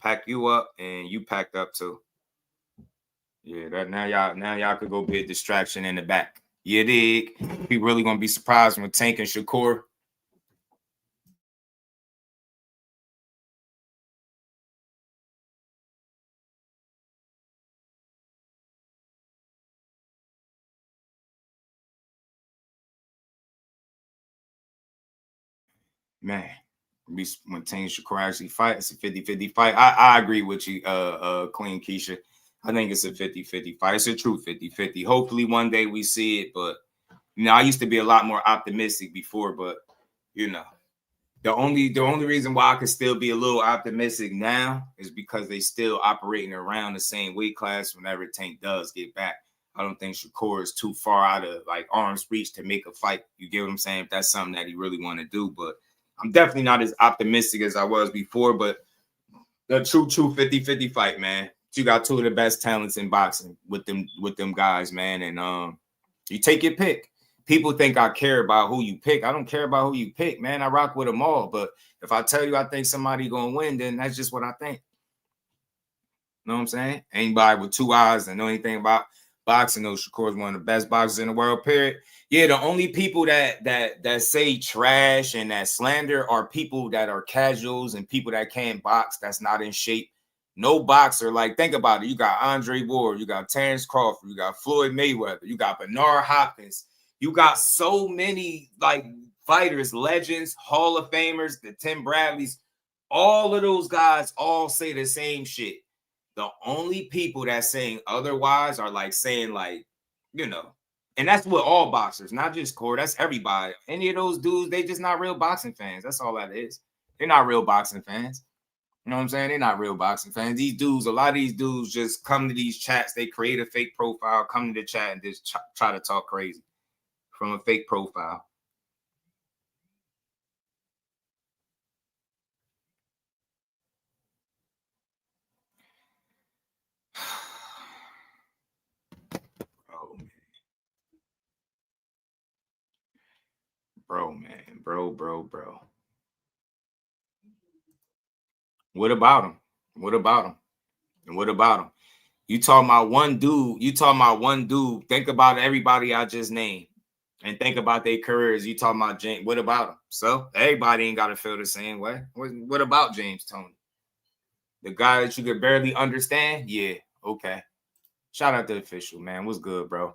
L: Pack you up, and you packed up too. Yeah, that now y'all could go be a distraction in the back. You dig? People really gonna be surprised when Tank and Shakur. Man, when Tank and Shakur actually fight, it's a 50-50 fight. I agree with you, Queen Keisha. I think it's a 50-50 fight. It's a true 50-50. Hopefully one day we see it, but I used to be a lot more optimistic before, but the only reason why I could still be a little optimistic now is because they still operating around the same weight class whenever Tank does get back. I don't think Shakur is too far out of like arm's reach to make a fight. You get what I'm saying? If that's something that he really want to do, but I'm definitely not as optimistic as I was before, but the true 50-50 fight, man. You got two of the best talents in boxing with them guys, man. And you take your pick. People think I care about who you pick. I don't care about who you pick, man. I rock with them all. But if I tell you I think somebody gonna win, then that's just what I think. You know what I'm saying? Anybody with two eyes that know anything about boxing knows Shakur is one of the best boxers in the world, period. Yeah, the only people that say trash and that slander are people that are casuals and people that can't box, that's not in shape. No boxer, like, think about it. You got Andre Ward, you got Terrence Crawford, you got Floyd Mayweather, you got Bernard Hopkins. You got so many like fighters, legends, Hall of Famers, the Tim Bradleys. All of those guys all say the same shit. The only people that saying otherwise are like saying like, and that's with all boxers, not just Core. That's everybody. Any of those dudes, they just not real boxing fans. That's all that is. They're not real boxing fans. You know what I'm saying? They're not real boxing fans. These dudes, a lot of these dudes just come to these chats. They create a fake profile, come to the chat, and just try to talk crazy from a fake profile. Bro. What about him? And what about him? You talking about one dude. Think about everybody I just named and think about their careers. You talking about James. What about him? So everybody ain't got to feel the same way. What about James Toney? The guy that you could barely understand, yeah, okay. Shout out to the official, man. What's good, bro?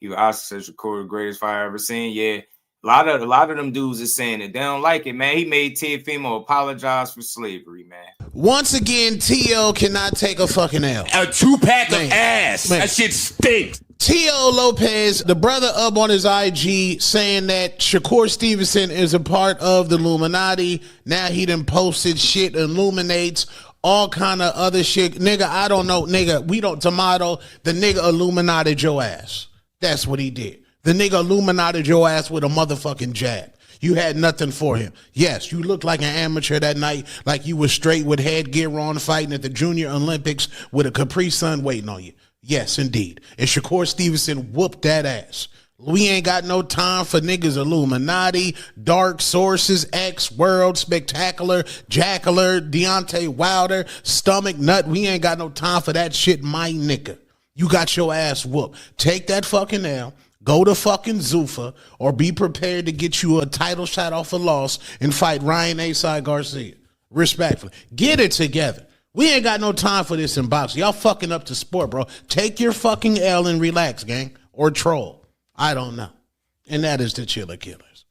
L: You Oscar says Shakur the greatest fight I ever seen. Yeah. A lot of them dudes is saying it. They don't like it, man. He made Teofimo apologize for slavery, man.
M: Once again, TL cannot take a fucking L.
B: A 2-pack of ass.
M: Man.
B: That shit stinks.
M: T.O. Lopez, the brother up on his IG saying that Shakur Stevenson is a part of the Illuminati. Now he done posted shit, illuminates all kind of other shit. Nigga, I don't know. Nigga, we don't tomato. The nigga illuminated your ass. That's what he did. The nigga illuminated your ass with a motherfucking jab. You had nothing for him. Yes, you looked like an amateur that night, like you was straight with headgear on fighting at the Junior Olympics with a Capri Sun waiting on you. Yes, indeed. And Shakur Stevenson whooped that ass. We ain't got no time for niggas Illuminati, Dark Sources, X, World, Spectacular, Jackler, Deontay Wilder, Stomach Nut. We ain't got no time for that shit, my nigga. You got your ass whooped. Take that fucking L. Go to fucking Zuffa or be prepared to get you a title shot off a loss and fight Ryan A-Side Garcia. Respectfully. Get it together. We ain't got no time for this in boxing. Y'all fucking up the sport, bro. Take your fucking L and relax, gang. Or troll. I don't know. And that is the Chiller Killers.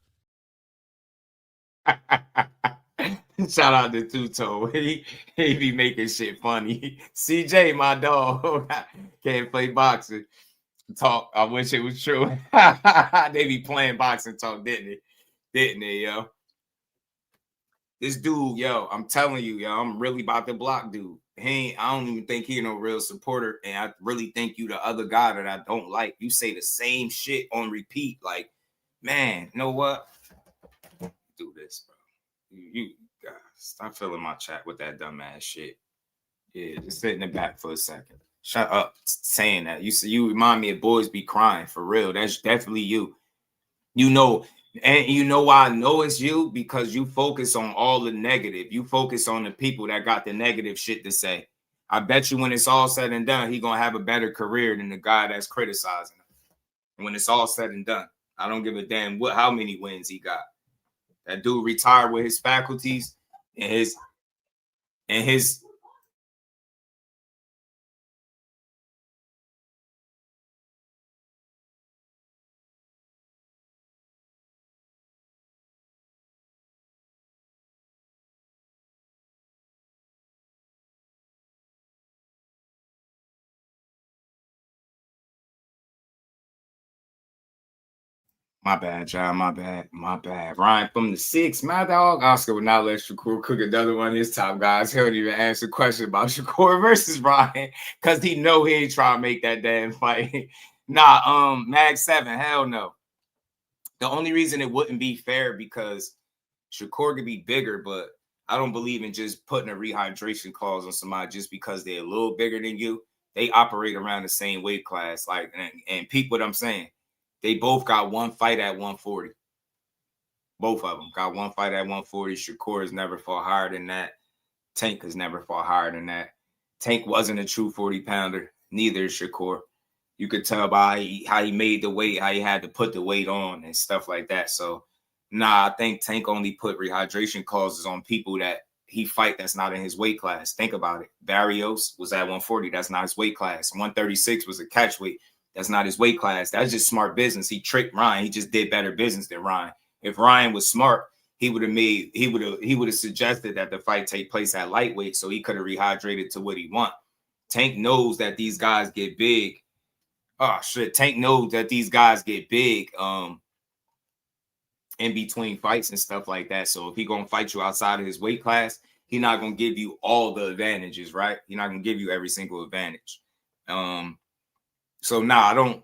L: Shout out to Tuto. He be making shit funny. CJ, my dog, can't play boxing. Talk. I wish it was true. They be playing boxing talk, didn't they, yo? This dude, yo, I'm telling you, yo, I'm really about to block dude. I don't even think he no real supporter, and I really think you the other guy that I don't like. You say the same shit on repeat, like, man, you know what? Do this, bro. You guys, stop filling my chat with that dumbass shit. Yeah, just sit in the back for a second. Shut up saying that. You remind me of Boys Be Crying, for real. That's definitely you. You know. And you know why I know it's you? Because you focus on all the negative. You focus on the people that got the negative shit to say. I bet you when it's all said and done, he going to have a better career than the guy that's criticizing him. When it's all said and done, I don't give a damn how many wins he got. That dude retired with his faculties and his My bad, John. My bad. Ryan from the 6. My dog. Oscar would not let Shakur cook another one of his top guys. He don't even answer the question about Shakur versus Ryan because he know he ain't trying to make that damn fight. Mag 7. Hell no. The only reason it wouldn't be fair because Shakur could be bigger, but I don't believe in just putting a rehydration clause on somebody just because they're a little bigger than you. They operate around the same weight class. Like, and peep what I'm saying. They both got one fight at 140. Both of them got one fight at 140. Shakur has never fought higher than that. Tank has never fought higher than that. Tank wasn't a true 40-pounder. Neither is Shakur. You could tell by how he made the weight, how he had to put the weight on and stuff like that. So, I think Tank only put rehydration clauses on people that he fight that's not in his weight class. Think about it. Barrios was at 140. That's not his weight class. 136 was a catch weight. That's not his weight class. That's just smart business. He tricked Ryan. He just did better business than Ryan. If Ryan was smart, he would have suggested that the fight take place at lightweight so he could have rehydrated to what he want. Tank knows that these guys get big. Oh shit. Tank knows that these guys get big in between fights and stuff like that. So if he gonna fight you outside of his weight class, he's not gonna give you all the advantages, right? He's not gonna give you every single advantage. So I don't.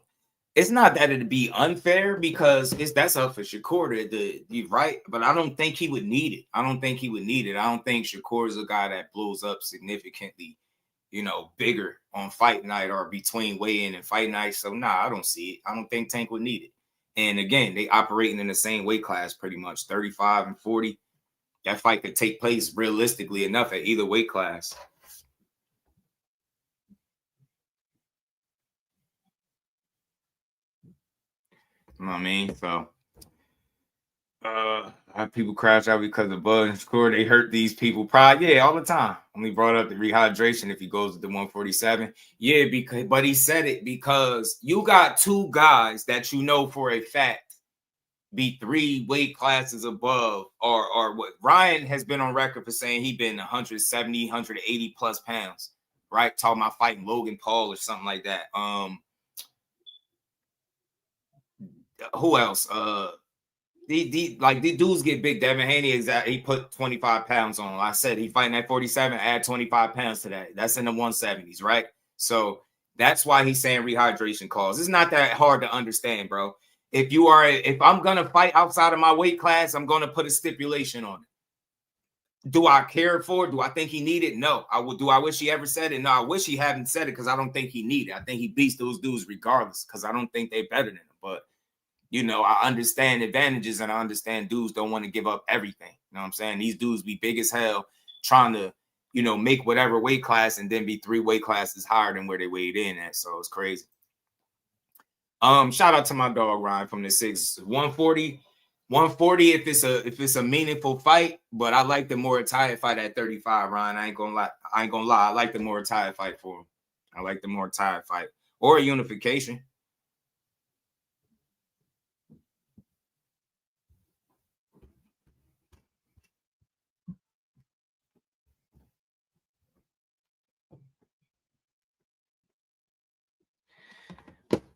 L: It's not that it'd be unfair because that's up for Shakur to right, but I don't think he would need it. I don't think Shakur is a guy that blows up significantly, bigger on fight night or between weigh-in and fight night. So I don't see it. I don't think Tank would need it. And again, they operating in the same weight class pretty much, 35 and 40. That fight could take place realistically enough at either weight class. You know what I mean? So I have people crash out because of Bud and Score. They hurt these people. Pride, all the time. When he brought up the rehydration, if he goes to the 147, but he said it because you got two guys that you know for a fact be 3 weight classes above, or what Ryan has been on record for saying he been 170, 180 plus pounds, right? Talking about fighting Logan Paul or something like that. Who else? These dudes get big. Devin Haney he put 25 pounds on. I said he fighting at 47, add 25 pounds to that. That's in the 170s, right? So that's why he's saying rehydration calls. It's not that hard to understand, bro. If I'm gonna fight outside of my weight class, I'm gonna put a stipulation on it. Do I care for it? Do I think he need it? No. Do I wish he ever said it? No, I wish he hadn't said it because I don't think he need it. I think he beats those dudes regardless because I don't think they're better than him. But I understand advantages and I understand dudes don't want to give up everything. You know what I'm saying? These dudes be big as hell trying to, make whatever weight class and then be 3 weight classes higher than where they weighed in at. So it's crazy. Shout out to my dog Ryan from the 6. 140 if it's a meaningful fight, but I like the Muay Thai fight at 35, Ryan. I ain't gonna lie. I like the Muay Thai fight for him. I like the Muay Thai fight or a unification.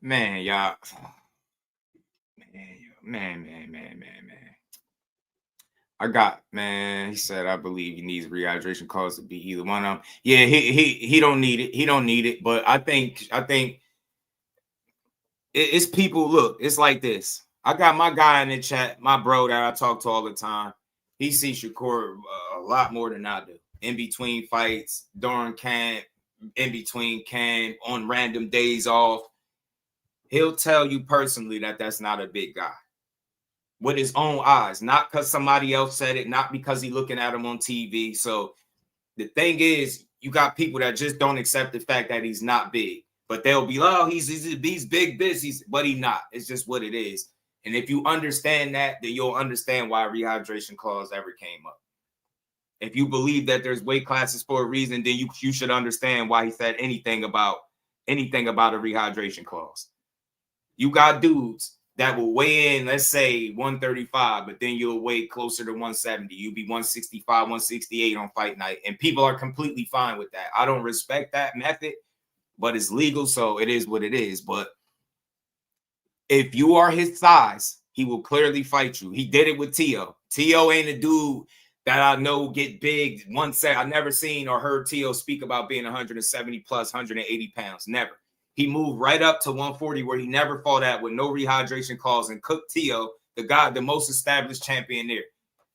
L: Man, y'all. Man. He said, I believe he needs rehydration calls to be either one of them. Yeah, he don't need it. He don't need it. But I think it's people. Look, it's like this. I got my guy in the chat, my bro that I talk to all the time. He sees Shakur a lot more than I do. In between fights, during camp, in between camp, on random days off. He'll tell you personally that that's not a big guy. With his own eyes, not because somebody else said it, not because he's looking at him on TV. So the thing is, you got people that just don't accept the fact that he's not big. But they'll be like, oh, he's big this, but he's not. It's just what it is. And if you understand that, then you'll understand why a rehydration clause ever came up. If you believe that there's weight classes for a reason, then you should understand why he said anything about a rehydration clause. You got dudes that will weigh in, let's say 135, but then you'll weigh closer to 170. You'll be 165, 168 on fight night. And people are completely fine with that. I don't respect that method, but it's legal, so it is what it is. But if you are his size, he will clearly fight you. He did it with T.O. T.O. ain't a dude that I know get big. I never seen or heard T.O. speak about being 170 plus, 180 pounds. Never. He moved right up to 140 where he never fought at with no rehydration calls and cooked T.O., the most established champion there.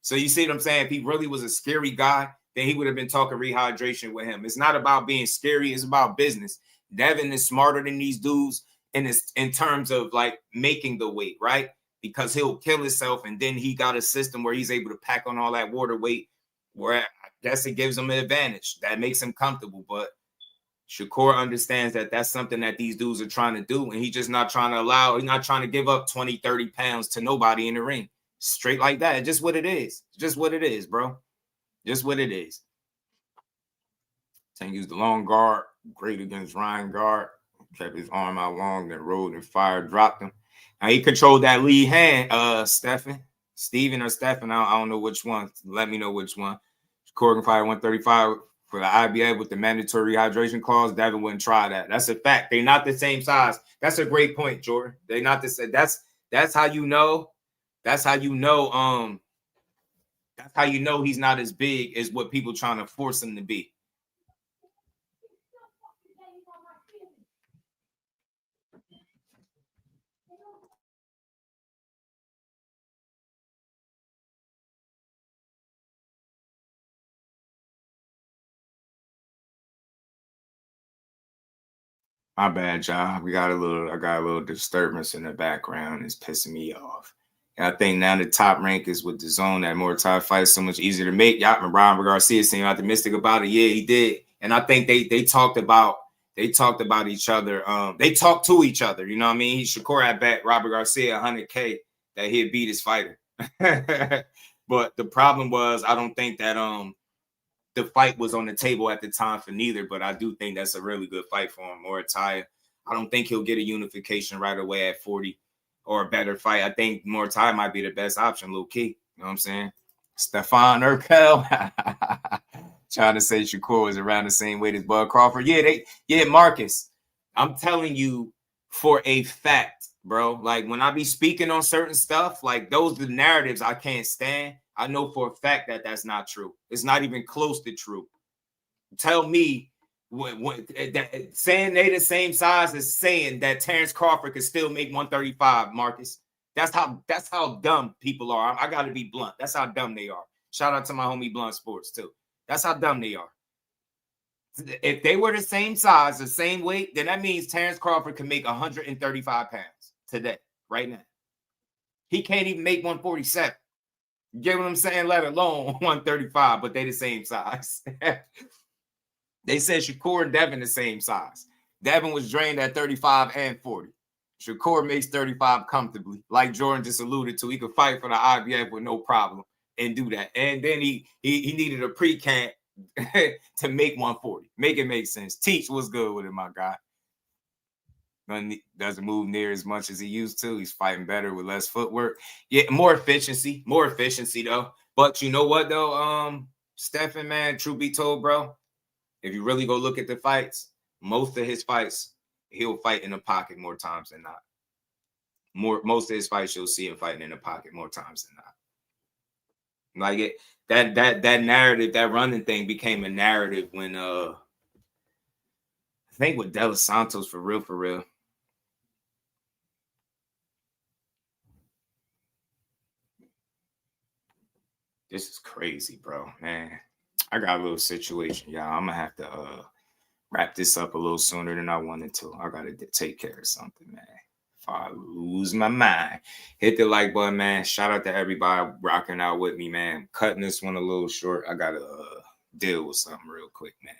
L: So you see what I'm saying? If he really was a scary guy, then he would have been talking rehydration with him. It's not about being scary. It's about business. Devin is smarter than these dudes in terms of like making the weight, right? Because he'll kill himself and then he got a system where he's able to pack on all that water weight where I guess it gives him an advantage. That makes him comfortable, but Shakur understands that that's something that these dudes are trying to do, and he's just not trying to give up 20, 30 pounds to nobody in the ring. Straight like that. It's just what it is. Just what it is, bro. Just what it is. Tank used the long guard, great against Ryan guard. Kept his arm out long, then rolled and fired, dropped him. Now he controlled that lead hand, Steven or Stephen. I don't know which one. Let me know which one. Shakur can fight 135. For the IBA with the mandatory hydration clause, Devin wouldn't try that. That's a fact. They're not the same size. That's a great point, Jordan. They're not the same. That's how you know. That's how you know. That's how you know he's not as big as what people trying to force him to be. My bad, y'all. I got a little disturbance in the background. It's pissing me off. And I think now the top rank is with the zone. That Muay Thai fight is so much easier to make. Y'all remember Garcia seemed optimistic about it. Yeah, he did. And I think they talked about each other. They talked to each other. You know what I mean? Shakur had bet Robert Garcia $100K that he'd beat his fighter. But the problem was, I don't think that the fight was on the table at the time for neither. But I do think that's a really good fight for him. Moratai, I don't think he'll get a unification right away at 40 or a better fight. I think Moratai might be the best option, low key. You know what I'm saying? Stefan Urkel trying to say Shakur was around the same weight as Bud Crawford. Yeah, Marcus. I'm telling you for a fact, bro. Like when I be speaking on certain stuff, like those are the narratives I can't stand. I know for a fact that that's not true. It's not even close to true. Tell me that saying they the same size as saying that Terrence Crawford could still make 135, Marcus. That's how dumb people are. I got to be blunt. That's how dumb they are. Shout out to my homie Blunt Sports too. That's how dumb they are. If they were the same size, the same weight, then that means Terrence Crawford can make 135 pounds today, right now. He can't even make 147. You get what I'm saying? Let alone 135, but they the same size. They said Shakur and Devin the same size. Devin was drained at 35 and 40. Shakur makes 35 comfortably. Like Jordan just alluded to, he could fight for the IBF with no problem and do that. And then he needed a pre-camp to make 140. Make it make sense. Teach was good with it, my guy. Doesn't move near as much as he used to. He's fighting better with less footwork. Yeah, more efficiency though. But you know what though, Stephen, man, truth be told, bro, if you really go look at the fights, most of his fights, he'll fight in the pocket more times than not. Most of his fights, you'll see him fighting in the pocket more times than not. Like that narrative, that running thing became a narrative when I think with De Los Santos for real. This is crazy, bro, man. I got a little situation, y'all. I'm gonna have to wrap this up a little sooner than I wanted to. I gotta take care of something, man. If I lose my mind, hit the like button, man. Shout out to everybody rocking out with me, man. Cutting this one a little short. I gotta deal with something real quick, man.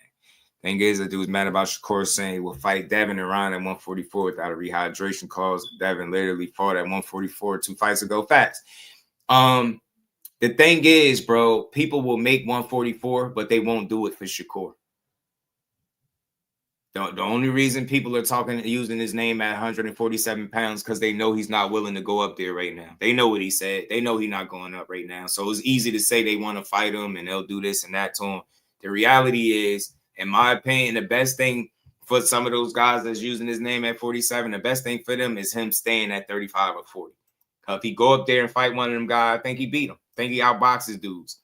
L: Thing is, the dude's mad about Shakur saying he will fight Devin and Ryan at 144 without a rehydration clause. Devin literally fought at 144 2 fights ago. Facts. The thing is, bro, people will make 144, but they won't do it for Shakur. The only reason people are using his name at 147 pounds because they know he's not willing to go up there right now. They know what he said. They know he's not going up right now. So it's easy to say they want to fight him and they'll do this and that to him. The reality is, in my opinion, the best thing for some of those guys that's using his name at 47, the best thing for them is him staying at 35 or 40. If he go up there and fight one of them guys, I think he beat him. I think he outboxes dudes.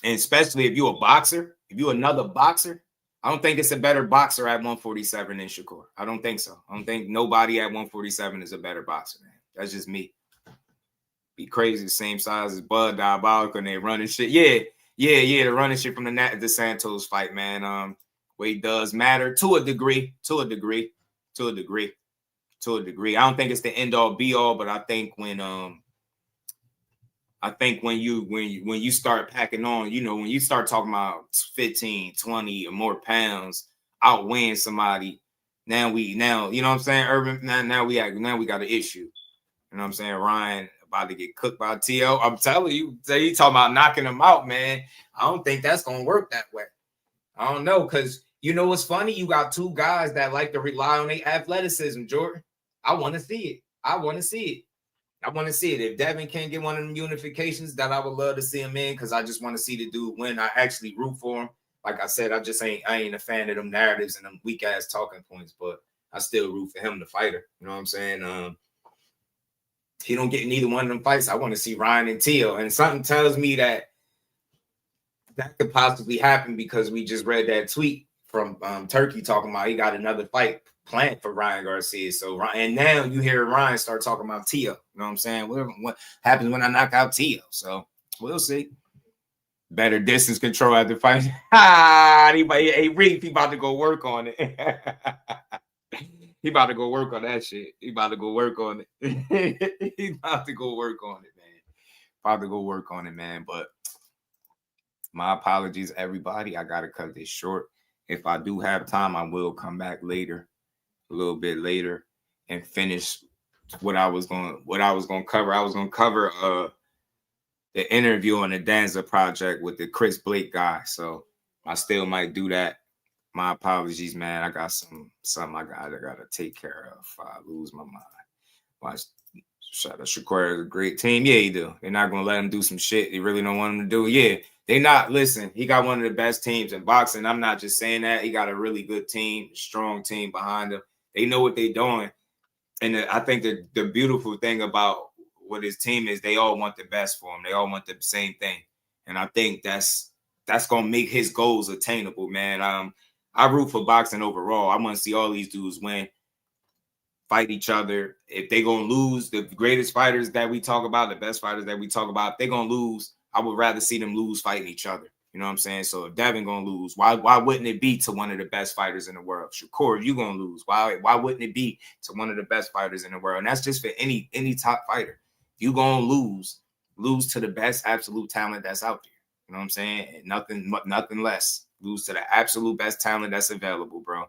L: And especially if you're a boxer, if you're another boxer, I don't think it's a better boxer at 147 than Shakur. I don't think so. I don't think nobody at 147 is a better boxer, man. That's just me. Be crazy, the same size as Bud, diabolical, and they running shit. Yeah, the running shit from the Santos fight, man. Weight does matter to a degree. I don't think it's the end all be all, but I think when you start packing on, you know, when you start talking about 15, 20 or more pounds outweighing somebody, now you know what I'm saying, Urban, now we got an issue. You know what I'm saying? Ryan about to get cooked by T.O. I'm telling you, you talking about knocking him out, man. I don't think that's gonna work that way. I don't know, because you know what's funny? You got two guys that like to rely on their athleticism, Jordan. I want to see it. If Devin can't get one of them unifications, that I would love to see him in, because I just want to see the dude win. I actually root for him. Like I said, I ain't a fan of them narratives and them weak ass talking points, but I still root for him, the fighter. You know what I'm saying? He don't get neither one of them fights. I want to see Ryan and Tio, and something tells me that could possibly happen because we just read that tweet from Turkey talking about he got another fight planned for Ryan Garcia. So, and now you hear Ryan start talking about Tio. You know what I'm saying? What happens when I knock out Tio? So we'll see. Better distance control after fight. Hey, Reef, he about to go work on it. He about to go work on that shit. He about to go work on it, man. But my apologies, everybody. I gotta cut this short. If I do have time, I will come back later, a little bit later, and finish what I was gonna cover. I was gonna cover the interview on the Danza project with the Chris Blake guy. So I still might do that. My apologies, man. I got something I gotta take care of if I lose my mind. Watch, shout out Shakur is a great team. Yeah, he do. They're not gonna let him do some shit they really don't want him to do. Yeah, they not. Listen, he got one of the best teams in boxing. I'm not just saying that. He got a really good team, strong team behind him. They know what they're doing. And I think the beautiful thing about what his team is, they all want the best for him. They all want the same thing. And I think that's gonna make his goals attainable, man. I root for boxing overall. I want to see all these dudes win, fight each other. If they gonna lose, the greatest fighters that we talk about, the best fighters that we talk about, if they gonna lose, I would rather see them lose fighting each other. You know what I'm saying? So if Devin gonna lose, why wouldn't it be to one of the best fighters in the world? Shakur, if you gonna lose, why wouldn't it be to one of the best fighters in the world? And that's just for any top fighter. If you gonna lose to the best absolute talent that's out there. You know what I'm saying? And nothing less. Lose to the absolute best talent that's available, bro.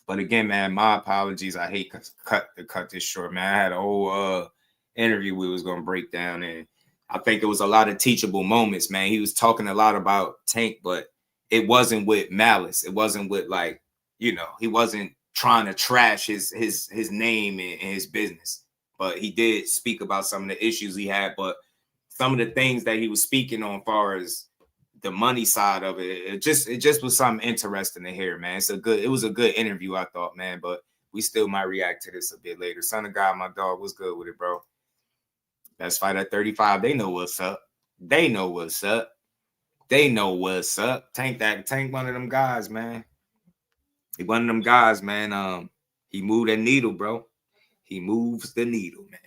L: But again, man, my apologies. I hate to cut this short, man. I had a whole interview we was gonna break down, and I think it was a lot of teachable moments, man. He was talking a lot about Tank, but it wasn't with malice. It wasn't with he wasn't trying to trash his name and his business. But he did speak about some of the issues he had. But some of the things that he was speaking on, as far as the money side of it, it just was something interesting to hear, man. It was a good interview, I thought, man. But we still might react to this a bit later. Son of God, my dog, was good with it, bro. Best fight at 35. They know what's up. They know what's up. They know what's up. Tank one of them guys, man. He one of them guys, man. He moved that needle, bro. He moves the needle, man.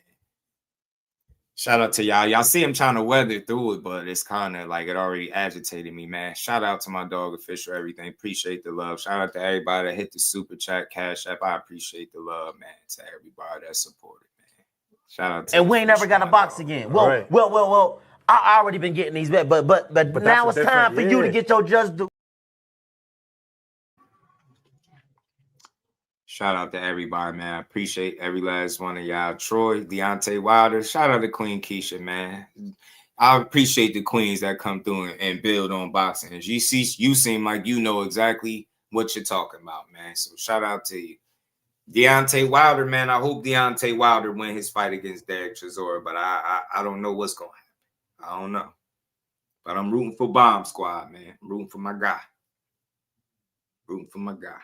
L: Shout out to y'all. Y'all see him trying to weather through it, but it's kind of like it already agitated me, man. Shout out to my dog, Official Everything. Appreciate the love. Shout out to everybody that hit the super chat, Cash App. I appreciate the love, man. To everybody that supported, man. Shout out to.
C: And we ain't never got a box again. Well. I already been getting these back, but now it's time for you to get your just due.
L: Shout out to everybody, man. I appreciate every last one of y'all. Troy, Deontay Wilder. Shout out to Queen Keisha, man. I appreciate the queens that come through and build on boxing. As you seem like you know exactly what you're talking about, man. So shout out to you. Deontay Wilder, man. I hope Deontay Wilder win his fight against Derek Chisora, but I don't know what's going to happen. I don't know. But I'm rooting for Bomb Squad, man. I'm rooting for my guy. Rooting for my guy.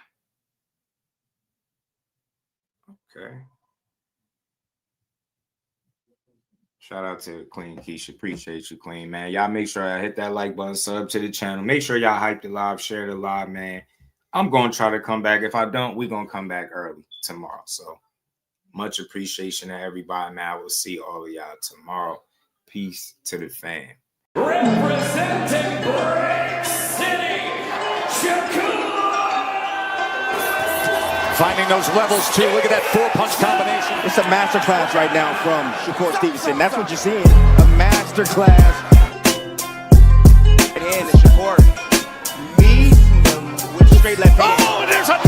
L: Okay. Shout out to Queen Keisha. Appreciate you, Queen, man. Y'all make sure I hit that like button, sub to the channel. Make sure y'all hype the live, share the live, man. I'm going to try to come back. If I don't, we're going to come back early tomorrow. So much appreciation to everybody, man. I will see all of y'all tomorrow. Peace to the fam.
B: Representing Brick City, Shakur.
D: Finding those levels, too. Look at that four-punch combination.
W: It's a masterclass right now from Shakur Stevenson. That's what you're seeing. A masterclass. And Shakur meets him with straight left hand.
B: Oh, there's a